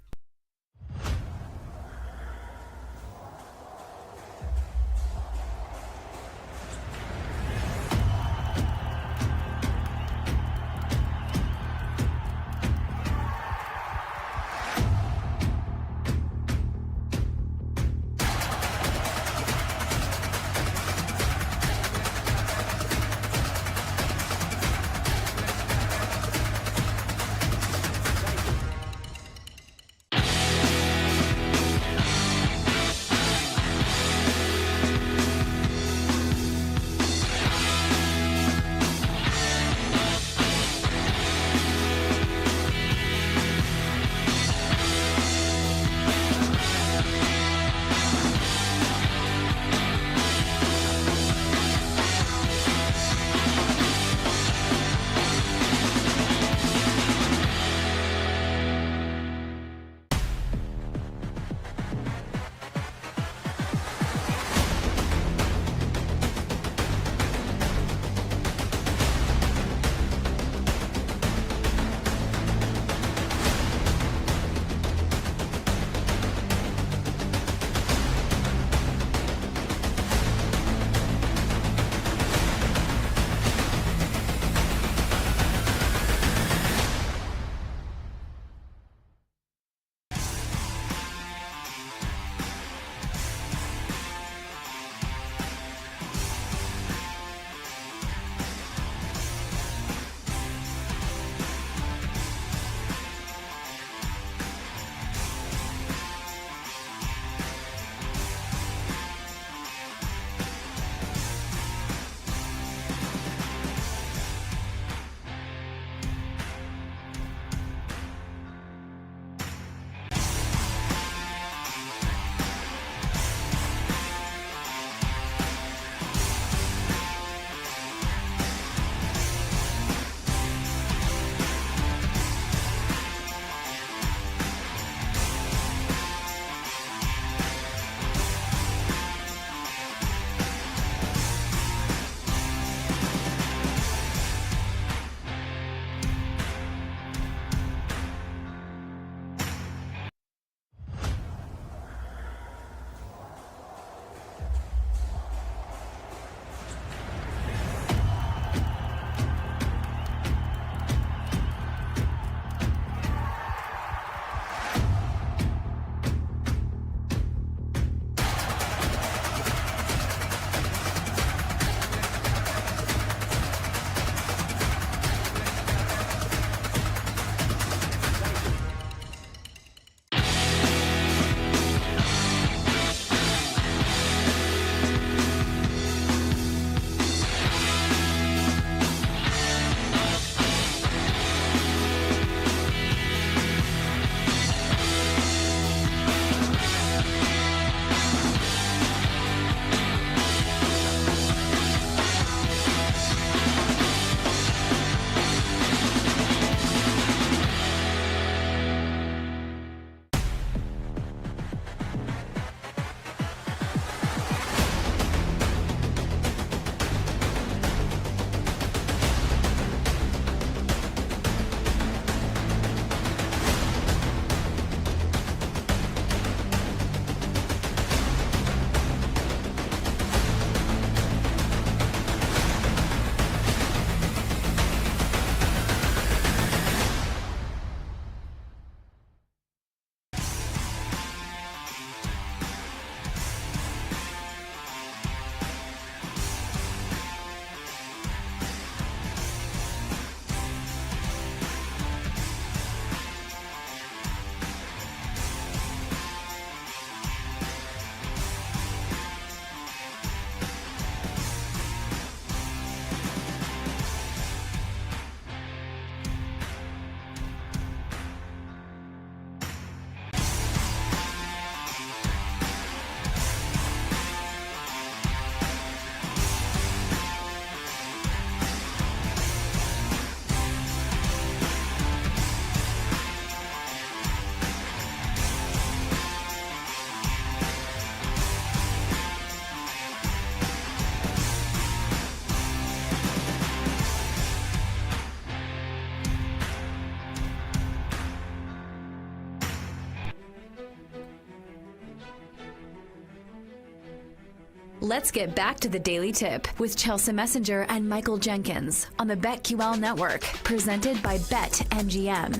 Let's get back to the Daily Tip with Chelsea Messenger and Michael Jenkins on the BetQL Network, presented by BetMGM.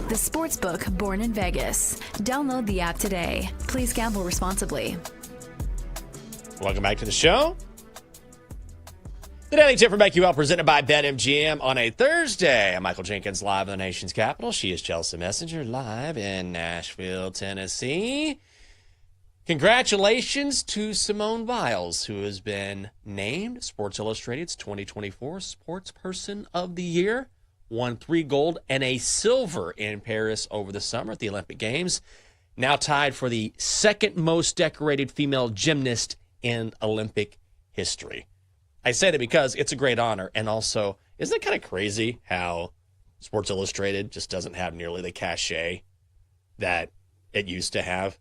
The sportsbook born in Vegas. Download the app today. Please gamble responsibly. Welcome back to the show. The Daily Tip from BetQL presented by BetMGM on a Thursday. I'm Michael Jenkins, live in the nation's capital. She is Chelsea Messenger, live in Nashville, Tennessee. Congratulations to Simone Biles, who has been named Sports Illustrated's 2024 Sportsperson of the Year. Won 3 gold and a silver in Paris over the summer at the Olympic Games. Now tied for the second most decorated female gymnast in Olympic history. I say that because it's a great honor. And also, isn't it kind of crazy how Sports Illustrated just doesn't have nearly the cachet that it used to have?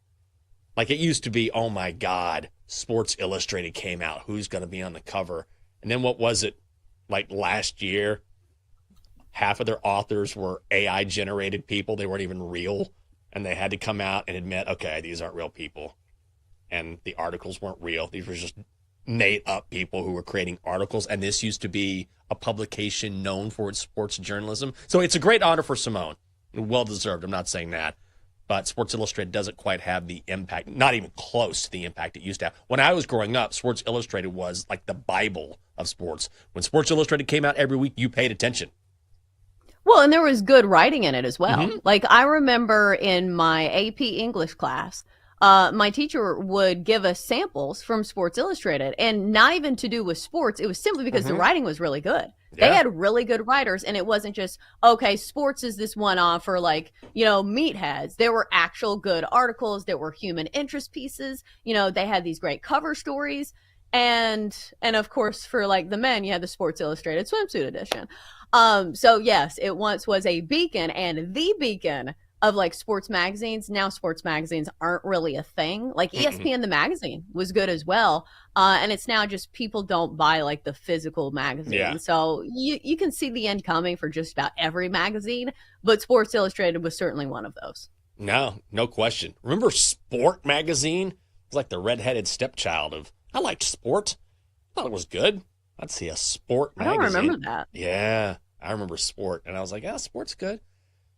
Like, it used to be, oh my God, Sports Illustrated came out. Who's going to be on the cover? And then what was it? Like last year, half of their authors were AI-generated people. They weren't even real. And they had to come out and admit, okay, these aren't real people. And the articles weren't real. These were just made-up people who were creating articles. And this used to be a publication known for its sports journalism. So it's a great honor for Simone. Well-deserved. I'm not saying that. But Sports Illustrated doesn't quite have the impact, not even close to the impact it used to have. When I was growing up, Sports Illustrated was like the Bible of sports. When Sports Illustrated came out every week, you paid attention. Well, and there was good writing in it as well. Mm-hmm. Like, I remember in my AP English class, my teacher would give us samples from Sports Illustrated, and not even to do with sports. It was simply because the writing was really good. Yeah. They had really good writers, and it wasn't just, okay, sports is this one-off for, like, meatheads. There were actual good articles. There were human interest pieces. They had these great cover stories. And of course, for, like, the men, you had the Sports Illustrated swimsuit edition. So, yes, it once was a beacon, and the beacon of, like, sports magazines. Now sports magazines aren't really a thing. Like, ESPN the magazine was good as well. And it's now just people don't buy, like, the physical magazine. Yeah. So you can see the end coming for just about every magazine, but Sports Illustrated was certainly one of those. No question. Remember Sport magazine? It was like the redheaded stepchild of, I liked Sport. I thought it was good. I'd see a Sport magazine. I don't remember that. Yeah, I remember Sport. And I was like, yeah, Sport's good.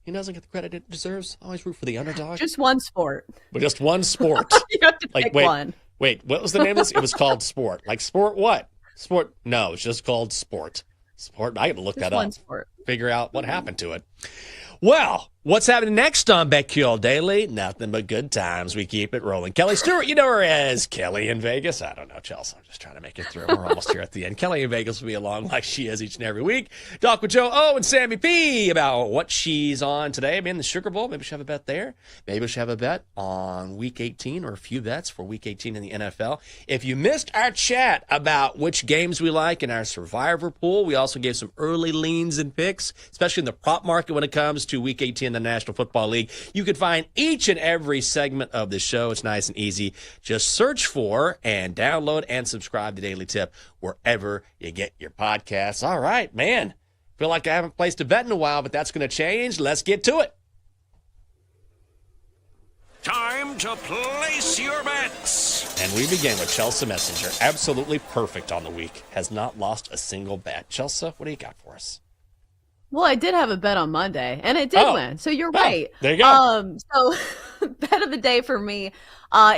He doesn't get the credit it deserves. I always root for the underdog. Just one sport. But just one sport. You have to pick one. Wait, what was the name of this? It was called Sport. Like Sport what? Sport? No, it's just called Sport. Sport. I got to look that up. One sport. Figure out what happened to it. Well, what's happening next on BetQL Daily? Nothing but good times. We keep it rolling. Kelly Stewart, you know her as Kelly in Vegas. I don't know, Chelsea. I'm just trying to make it through. We're almost here at the end. Kelly in Vegas will be along like she is each and every week. Talk with Joe O and Sammy P about what she's on today. Maybe in the Sugar Bowl. Maybe she'll have a bet there. Maybe she'll have a bet on Week 18 or a few bets for Week 18 in the NFL. If you missed our chat about which games we like in our Survivor pool, we also gave some early leans and picks, especially in the prop market when it comes to Week 18 in the National Football League. You can find each and every segment of the show. It's nice and easy. Just search for and download and subscribe to Daily Tip wherever you get your podcasts. All right, man. Feel like I haven't placed a bet in a while, but that's going to change. Let's get to it. Time to place your bets. And we begin with Chelsea Messenger. Absolutely perfect on the week. Has not lost a single bet. Chelsea, what do you got for us? Well, I did have a bet on Monday, and it did win. So you're right. There you go. So bet of the day for me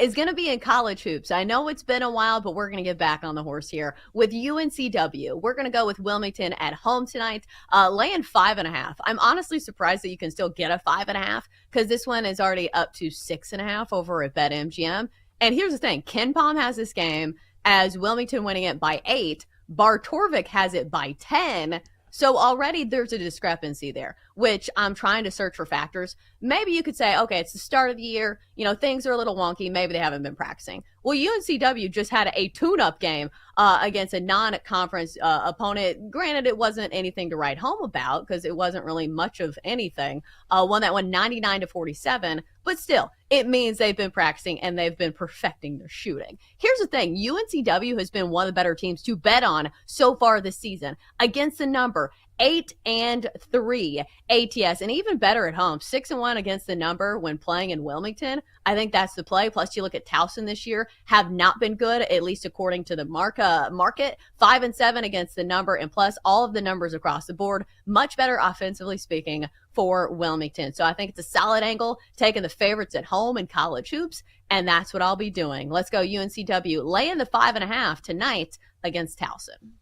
is going to be in college hoops. I know it's been a while, but we're going to get back on the horse here with UNCW. We're going to go with Wilmington at home tonight, laying 5.5. I'm honestly surprised that you can still get a 5.5 because this one is already up to 6.5 over at BetMGM. And here's the thing. Ken Palm has this game as Wilmington winning it by 8. Bar Torvik has it by 10. So already there's a discrepancy there, which I'm trying to search for factors. Maybe you could say, okay, it's the start of the year. Things are a little wonky. Maybe they haven't been practicing. Well, UNCW just had a tune-up game against a non-conference opponent. Granted, it wasn't anything to write home about because it wasn't really much of anything. One that won 99-47, but still, it means they've been practicing and they've been perfecting their shooting. Here's the thing. UNCW has been one of the better teams to bet on so far this season. Against the number, 8-3 ATS, and even better at home, 6-1 against the number when playing in Wilmington. I think that's the play. Plus, you look at Towson this year, have not been good, at least according to the market. 5-7 against the number, and plus all of the numbers across the board, much better offensively speaking for Wilmington. So I think it's a solid angle, taking the favorites at home in college hoops, and that's what I'll be doing. Let's go UNCW, laying the 5.5 tonight against Towson.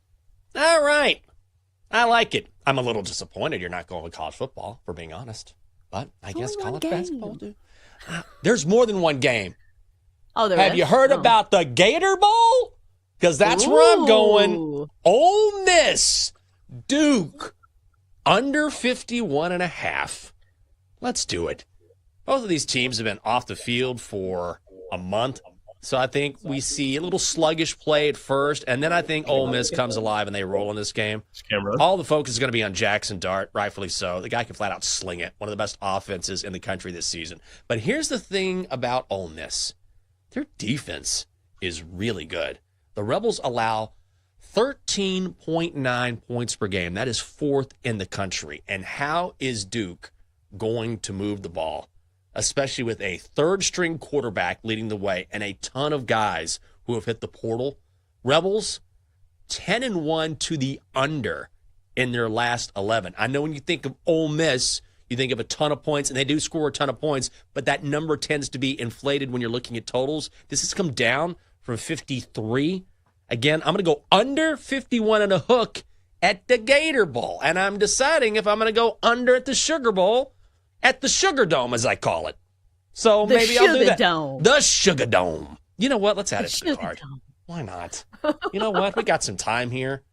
All right. I like it. I'm a little disappointed you're not going with college football, for being honest. But I guess college basketball do. There's more than one game. Oh, there Have is? you heard about the Gator Bowl? Because that's where I'm going. Ole Miss, Duke, under 51.5. Let's do it. Both of these teams have been off the field for a month. So I think we see a little sluggish play at first, and then I think Ole Miss comes alive and they roll in this game. All the focus is going to be on Jackson Dart, rightfully so. The guy can flat out sling it. One of the best offenses in the country this season. But here's the thing about Ole Miss. Their defense is really good. The Rebels allow 13.9 points per game. That is fourth in the country. And how is Duke going to move the ball? Especially with a third-string quarterback leading the way and a ton of guys who have hit the portal. Rebels, 10-1 to the under in their last 11. I know when you think of Ole Miss, you think of a ton of points, and they do score a ton of points, but that number tends to be inflated when you're looking at totals. This has come down from 53. Again, I'm going to go under 51 and a hook at the Gator Bowl, and I'm deciding if I'm going to go under at the Sugar Bowl, at the Sugar Dome, as I call it. So maybe I'll do that. The Sugar Dome. You know what? Let's add it to the card. Why not? You know what? We got some time here.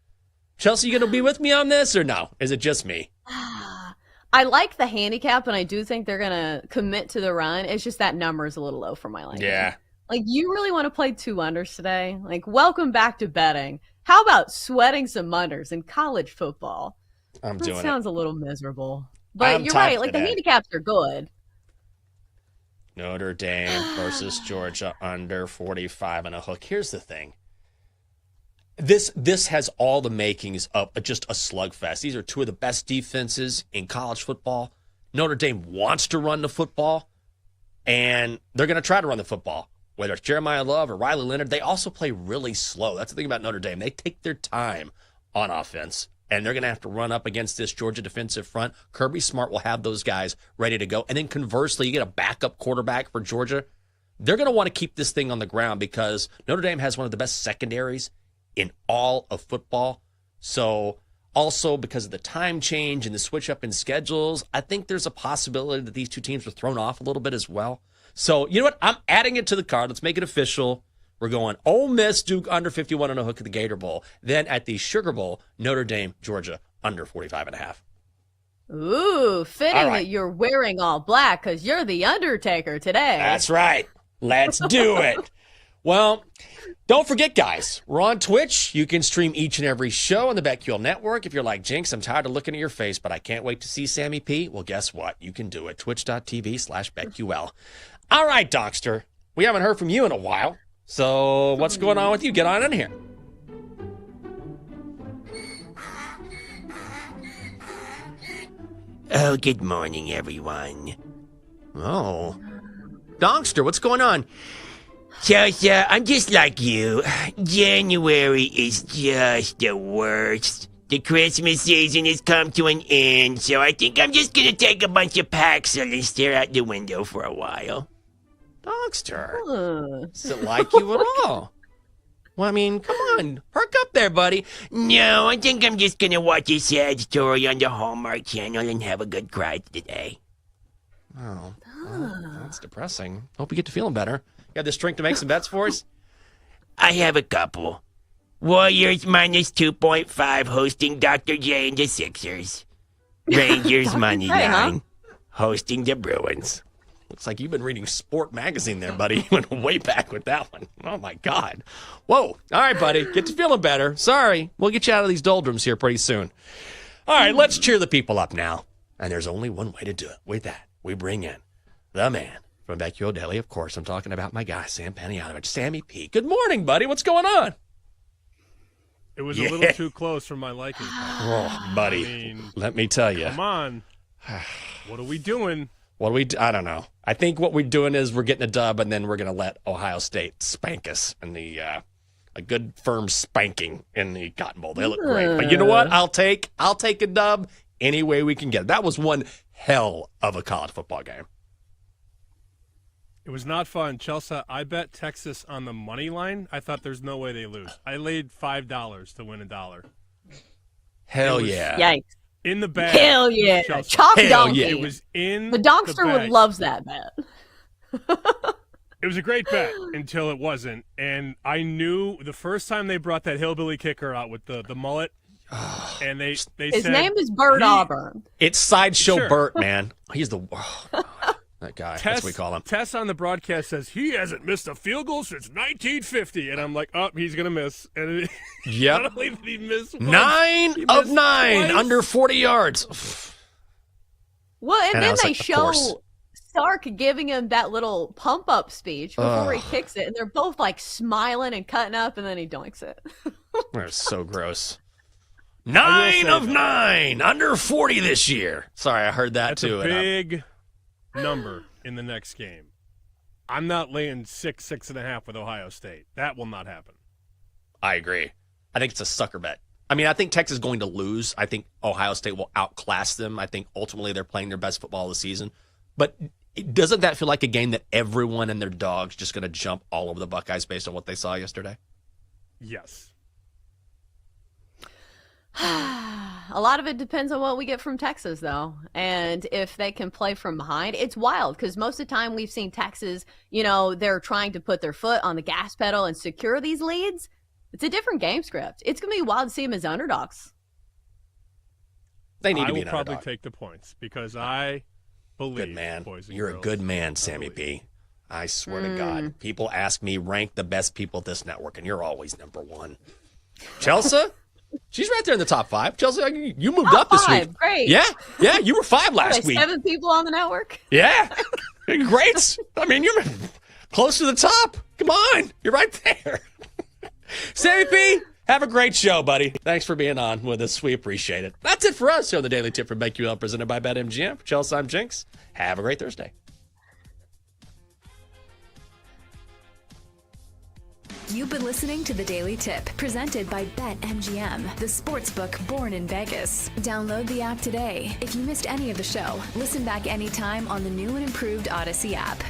Chelsea, you going to be with me on this or no? Is it just me? I like the handicap, and I do think they're going to commit to the run. It's just that number is a little low for my liking. Yeah. Like, you really want to play 2 unders today? Like, welcome back to betting. How about sweating some unders in college football? I'm doing it. That sounds a little miserable. But you're right. Like, the handicaps are good. Notre Dame versus Georgia under 45 and a hook. Here's the thing. This has all the makings of just a slugfest. These are two of the best defenses in college football. Notre Dame wants to run the football, and they're going to try to run the football. Whether it's Jeremiah Love or Riley Leonard, they also play really slow. That's the thing about Notre Dame. They take their time on offense. And they're going to have to run up against this Georgia defensive front. Kirby Smart will have those guys ready to go. And then conversely, you get a backup quarterback for Georgia. They're going to want to keep this thing on the ground because Notre Dame has one of the best secondaries in all of football. So also because of the time change and the switch up in schedules, I think there's a possibility that these two teams were thrown off a little bit as well. So you know what? I'm adding it to the card. Let's make it official. We're going Ole Miss, Duke under 51 and a hook at the Gator Bowl. Then at the Sugar Bowl, Notre Dame, Georgia under 45.5. Ooh, fitting that you're wearing all black because you're the Undertaker today. That's right. Let's do it. Well, don't forget, guys, we're on Twitch. You can stream each and every show on the BetQL network. If you're like, Jinx, I'm tired of looking at your face, but I can't wait to see Sammy P. Well, guess what? You can do it. Twitch.tv/BetQL. All right, Dockster. We haven't heard from you in a while. So what's going on with you? Get on in here. Oh, good morning, everyone. Oh. Donkster, what's going on? So, I'm just like you. January is just the worst. The Christmas season has come to an end, so I think I'm just gonna take a bunch of Paxil and stare out the window for a while. Donkster, does it like you at all? Well, I mean, come on. Perk up there, buddy. No, I think I'm just going to watch a sad story on the Hallmark Channel and have a good cry today. Oh, well, that's depressing. Hope you get to feeling better. You got the strength to make some bets for us? I have a couple. Warriors minus 2.5 hosting Dr. J and the Sixers. Rangers money line hosting the Bruins. Looks like you've been reading Sport Magazine there, buddy. You went way back with that one. Oh, my God. Whoa. All right, buddy. Get to feeling better. Sorry. We'll get you out of these doldrums here pretty soon. All right, let's cheer the people up now. And there's only one way to do it. With that, we bring in the man from BetQL Daily. Of course, I'm talking about my guy, Sam Panayotovich. Sammy P. Good morning, buddy. What's going on? It was a little too close for my liking. Oh, buddy. I mean, let me tell you. Come on. What are we doing? I don't know. I think what we're doing is we're getting a dub, and then we're going to let Ohio State spank us in the a good firm spanking in the Cotton Bowl. They look great. But you know what? I'll take a dub any way we can get it. That was one hell of a college football game. It was not fun. Chelsea, I bet Texas on the money line. I thought there's no way they lose. I laid $5 to win $1. Hell yeah. Yikes. In the bag. Hell yeah. Chelsea. Chalk Hell donkey. yeah. It was in the Donkster the bag. would loves that bet. It was a great bet until it wasn't. And I knew the first time they brought that hillbilly kicker out with the mullet, and they His said, name is Bert Auburn. It's Sideshow Sure. Burt, man. He's the that guy. That's what we call him. Tess on the broadcast says he hasn't missed a field goal since 1950, and I'm like, oh, he's gonna miss. And Yep. not only did he miss once, 9 he of missed 9 twice. under 40 yards. Well, and And I then was they like, of show course. Stark giving him that little pump up speech before he Ugh. kicks it, and they're both like smiling and cutting up, and then he doinks it. That's so gross. I will 9 say of that. 9 under 40 this year. Sorry, I heard that That's too. a and I'm- big number in the next game. I'm not laying 6.5 with Ohio State. That will not happen. I agree. I think it's a sucker bet. I mean, I think Texas is going to lose. I think Ohio State will outclass them. I think ultimately they're playing their best football of the season. But doesn't that feel like a game that everyone and their dog's just going to jump all over the Buckeyes based on what they saw yesterday? Yes. A lot of it depends on what we get from Texas, though, and if they can play from behind. It's wild because most of the time we've seen Texas, they're trying to put their foot on the gas pedal and secure these leads. It's a different game script. It's going to be wild to see them as underdogs. They need to I be will an probably underdog. take the points because I believe, Good man. boys and You're a girls, good man, Sammy P. I swear to God. People ask me, rank the best people at this network, and you're always number one. Chelsea? She's right there in the top 5. Chelsea, you moved up this week. Great. Yeah, you were 5 last week. 7 people on the network. Yeah, great. I mean, you're close to the top. Come on, you're right there. Sammy P, have a great show, buddy. Thanks for being on with us. We appreciate it. That's it for us here on the Daily Tip from BetQL, presented by BetMGM. For Chelsea, I'm Jinx. Have a great Thursday. You've been listening to The Daily Tip, presented by BetMGM, the sportsbook born in Vegas. Download the app today. If you missed any of the show, listen back anytime on the new and improved Odyssey app.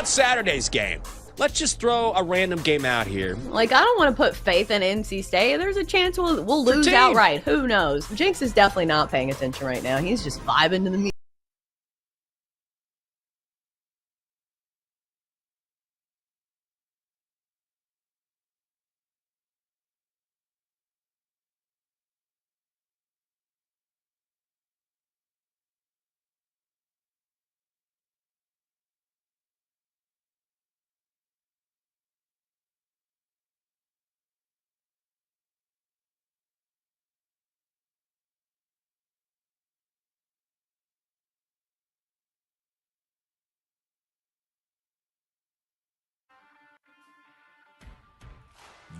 about Saturday's game? Let's just throw a random game out here. Like, I don't want to put faith in NC State. There's a chance we'll Your lose team. outright. Who knows? Jinx is definitely not paying attention right now. He's just vibing to the music.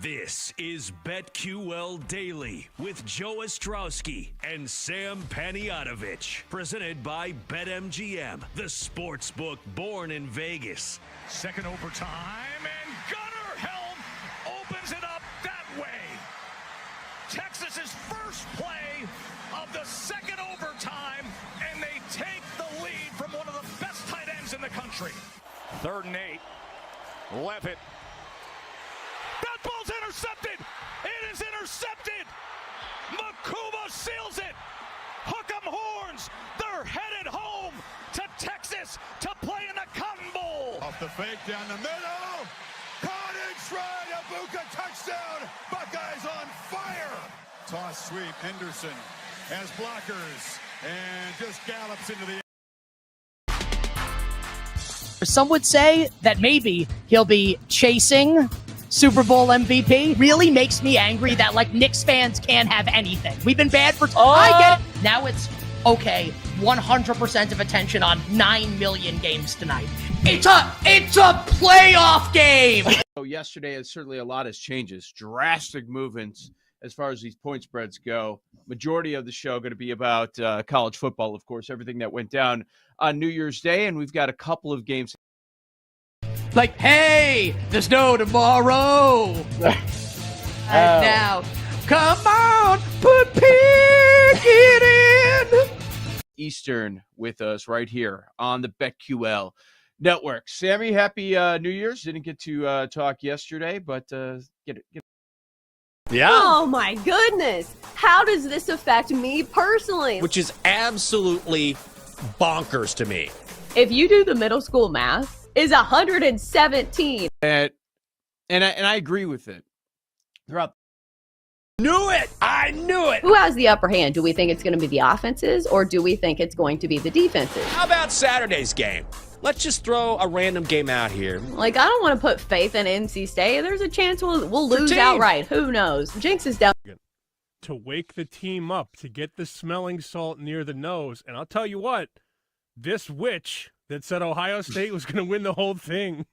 This is BetQL Daily with Joe Ostrowski and Sam Panayotovich. Presented by BetMGM, the sportsbook born in Vegas. Second overtime, and Gunnar Helm opens it up that way. Texas's first play of the second overtime, and they take the lead from one of the best tight ends in the country. 3rd and 8. Levitt. That ball's intercepted. It is intercepted. Makuma seals it. Hook 'em horns. They're headed home to Texas to play in the Cotton Bowl. Off the fake down the middle. Caught in stride. Ibuka touchdown. Buckeyes on fire. Toss sweep. Henderson has blockers and just gallops into the. Some would say that maybe he'll be chasing Super Bowl MVP. Really makes me angry that, like, Knicks fans can't have anything. We've been bad for... I get it. Now it's, okay, 100% of attention on 9 million games tonight. It's a playoff game! So yesterday, certainly a lot has changes. Drastic movements as far as these point spreads go. Majority of the show going to be about college football, of course, everything that went down on New Year's Day, and we've got a couple of games. Like, hey, there's no tomorrow. And now, come on, put Pickett in. Eastern with us right here on the BetQL network. Sammy, happy New Year's. Didn't get to talk yesterday, but get it. Yeah. Oh my goodness. How does this affect me personally? Which is absolutely bonkers to me. If you do the middle school math, is 117. And I agree with it. Throughout. Knew it. I knew it. Who has the upper hand? Do we think it's going to be the offenses, or do we think it's going to be the defenses? How about Saturday's game? Let's just throw a random game out here. Like, I don't want to put faith in NC State. There's a chance we'll lose team. outright. Who knows? Jinx is down. To wake the team up, to get the smelling salt near the nose. And I'll tell you what, this witch that said Ohio State was going to win the whole thing,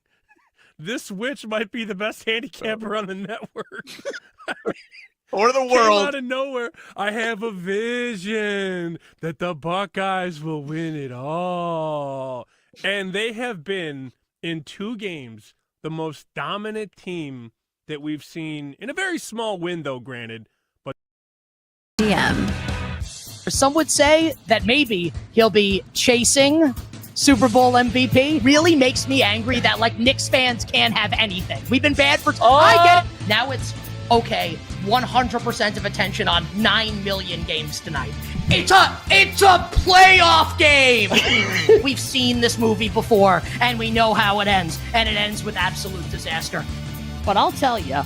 this witch might be the best handicapper on the network. Or the Came world. out of nowhere. I have a vision that the Buckeyes will win it all. And they have been, in 2 games, the most dominant team that we've seen in a very small window, granted. But Some would say that maybe he'll be chasing Super Bowl MVP. Really makes me angry that, like, Knicks fans can't have anything. We've been bad for... I get it. Now it's, okay, 100% of attention on 9 million games tonight. It's a playoff game! We've seen this movie before, and we know how it ends, and it ends with absolute disaster. But I'll tell you,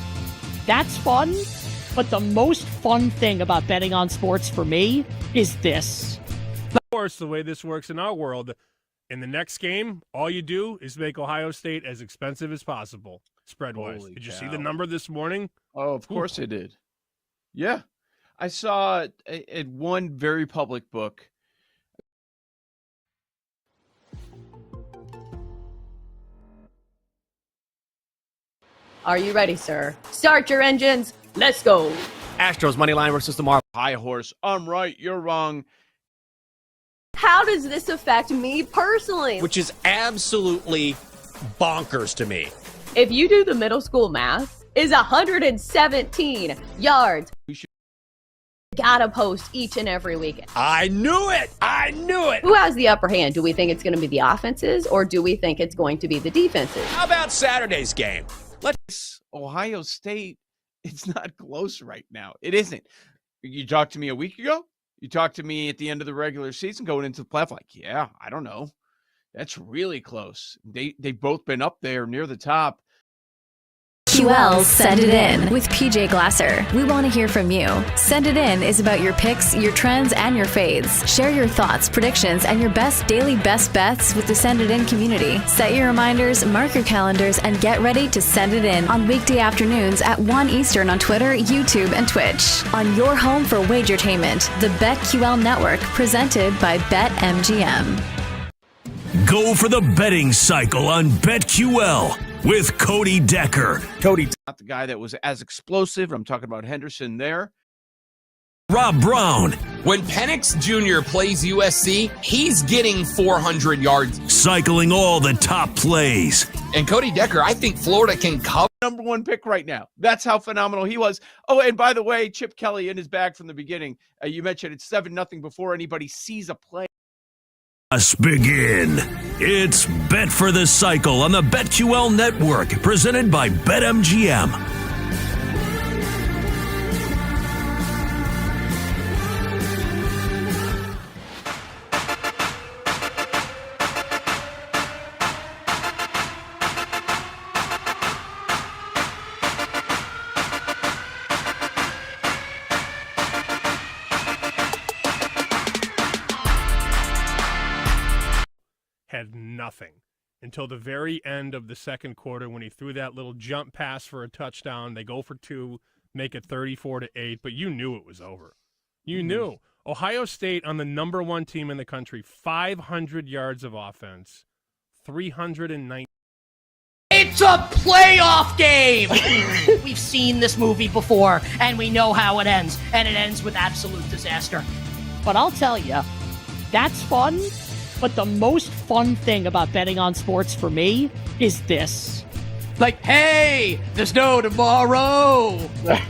that's fun, but the most fun thing about betting on sports for me is this. of course, the way this works in our world, in the next game, all you do is make Ohio State as expensive as possible, spread-wise. Holy Did you cow. see the number this morning? Oh, of course I did. Yeah. I saw at one very public book. Are you ready, sir? Start your engines. Let's go. Astros money line versus the Marlins. High horse. I'm right. You're wrong. How does this affect me personally? Which is absolutely bonkers to me. If you do the middle school math, is 117 yards. gotta post each and every weekend. I knew it. I knew it. Who has the upper hand? Do we think it's going to be the offenses or do we think it's going to be the defenses? How about Saturday's game? Ohio State, it's not close right now. It isn't. You talked to me a week ago. You talked to me at the end of the regular season going into the playoff. Like, yeah, I don't know. That's really close. They've both been up there near the top. BetQL Send It In with PJ Glasser. We want to hear from you. Send It In is about your picks, your trends, and your fades. Share your thoughts, predictions, and your best daily best bets with the Send It In community. Set your reminders, mark your calendars, and get ready to send it in on weekday afternoons at 1 Eastern on Twitter, YouTube, and Twitch. On your home for wagertainment, the BetQL Network, presented by BetMGM. Go for the betting cycle on BetQL with Cody Decker. Cody, not the guy that was as explosive. I'm talking about Henderson there. Rob Brown. When Penix Jr. plays USC, he's getting 400 yards. Cycling all the top plays. And Cody Decker, I think Florida can cover. Number one pick right now. That's how phenomenal he was. Oh, and by the way, Chip Kelly in his bag from the beginning. You mentioned it's 7-0 before anybody sees a play. Let's begin. It's Bet for the Cycle on the BetQL Network, presented by BetMGM. Had nothing until the very end of the second quarter when he threw that little jump pass for a touchdown. They go for 2, make it 34-8, but you knew it was over. You knew. Ohio State on the number one team in the country, 500 yards of offense, 390. It's a playoff game! We've seen this movie before, and we know how it ends, and it ends with absolute disaster. But I'll tell you, that's fun. But the most fun thing about betting on sports for me is this. Like, hey, there's no tomorrow. And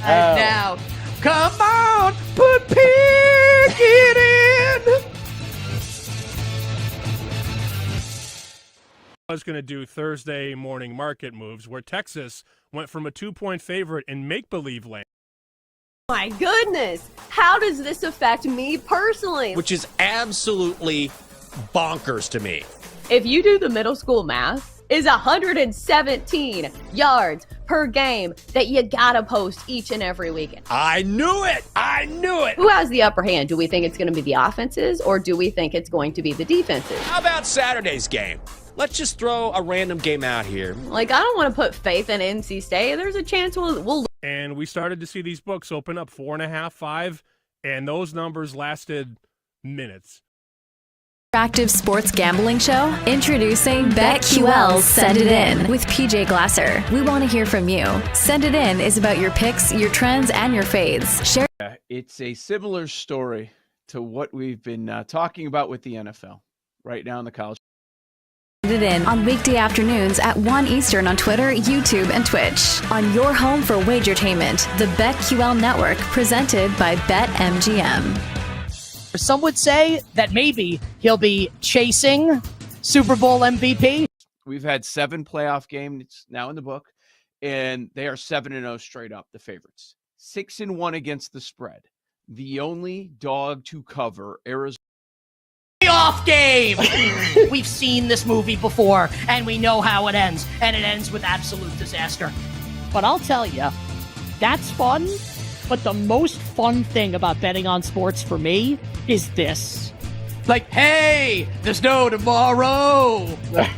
now, come on, put Pickett in. I was going to do Thursday morning market moves where Texas went from a 2-point favorite in make-believe land. My goodness, how does this affect me personally? Which is absolutely bonkers to me. If you do the middle school math, is 117 yards per game that you gotta post each and every weekend. I knew it. I knew it. Who has the upper hand? Do we think it's going to be the offenses or do we think it's going to be the defenses? How about Saturday's game? Let's just throw a random game out here. Like, I don't want to put faith in NC State. There's a chance we'll. And we started to see these books open up 4.5, 5, and those numbers lasted minutes. Interactive sports gambling show? Introducing BetQL Send It In with PJ Glasser. We want to hear from you. Send It In is about your picks, your trends, and your fades. Share. It's a similar story to what we've been talking about with the NFL right now in the college. Send It In on weekday afternoons at 1 Eastern on Twitter, YouTube, and Twitch. On your home for wagertainment, the BetQL Network, presented by BetMGM. Some would say that maybe he'll be chasing Super Bowl MVP. We've had 7 playoff games now in the book, and they are 7-0 straight up, the favorites. 6-1 against the spread. The only dog to cover, Arizona. Playoff game! We've seen this movie before, and we know how it ends, and it ends with absolute disaster. But I'll tell you, that's fun. But the most fun thing about betting on sports for me is this. Like, hey, there's no tomorrow. And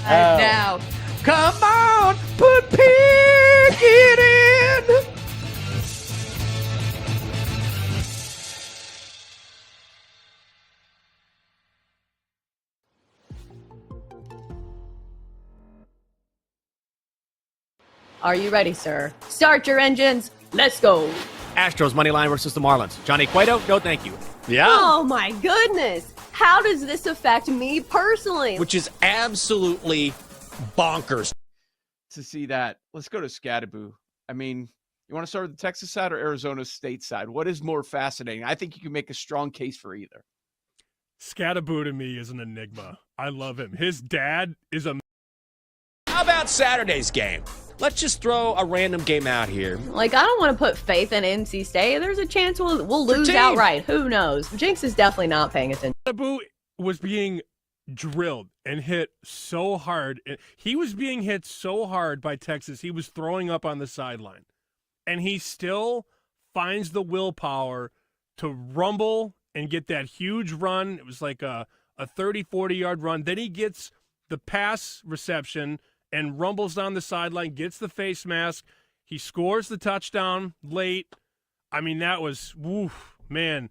now, come on, put Pickett in. Are you ready, sir? Start your engines. Let's go. Astros money line versus the Marlins. Johnny Cueto, no thank you. Yeah. Oh my goodness. How does this affect me personally? Which is absolutely bonkers. To see that, let's go to Scattaboo. I mean, You want to start with the Texas side or Arizona State side? What is more fascinating? I think you can make a strong case for either. Scatterboo to me is an enigma. I love him. His dad is a. How about Saturday's game? Let's just throw a random game out here. Like, I don't want to put faith in NC State. There's a chance we'll lose outright. Who knows? Jinx is definitely not paying attention. Scatterboo was being drilled and hit so hard. He was being hit so hard by Texas, he was throwing up on the sideline. And he still finds the willpower to rumble and get that huge run. It was like a 30, 40-yard run. Then he gets the pass reception and rumbles down the sideline, gets the face mask. He scores the touchdown late. I mean, that was, man,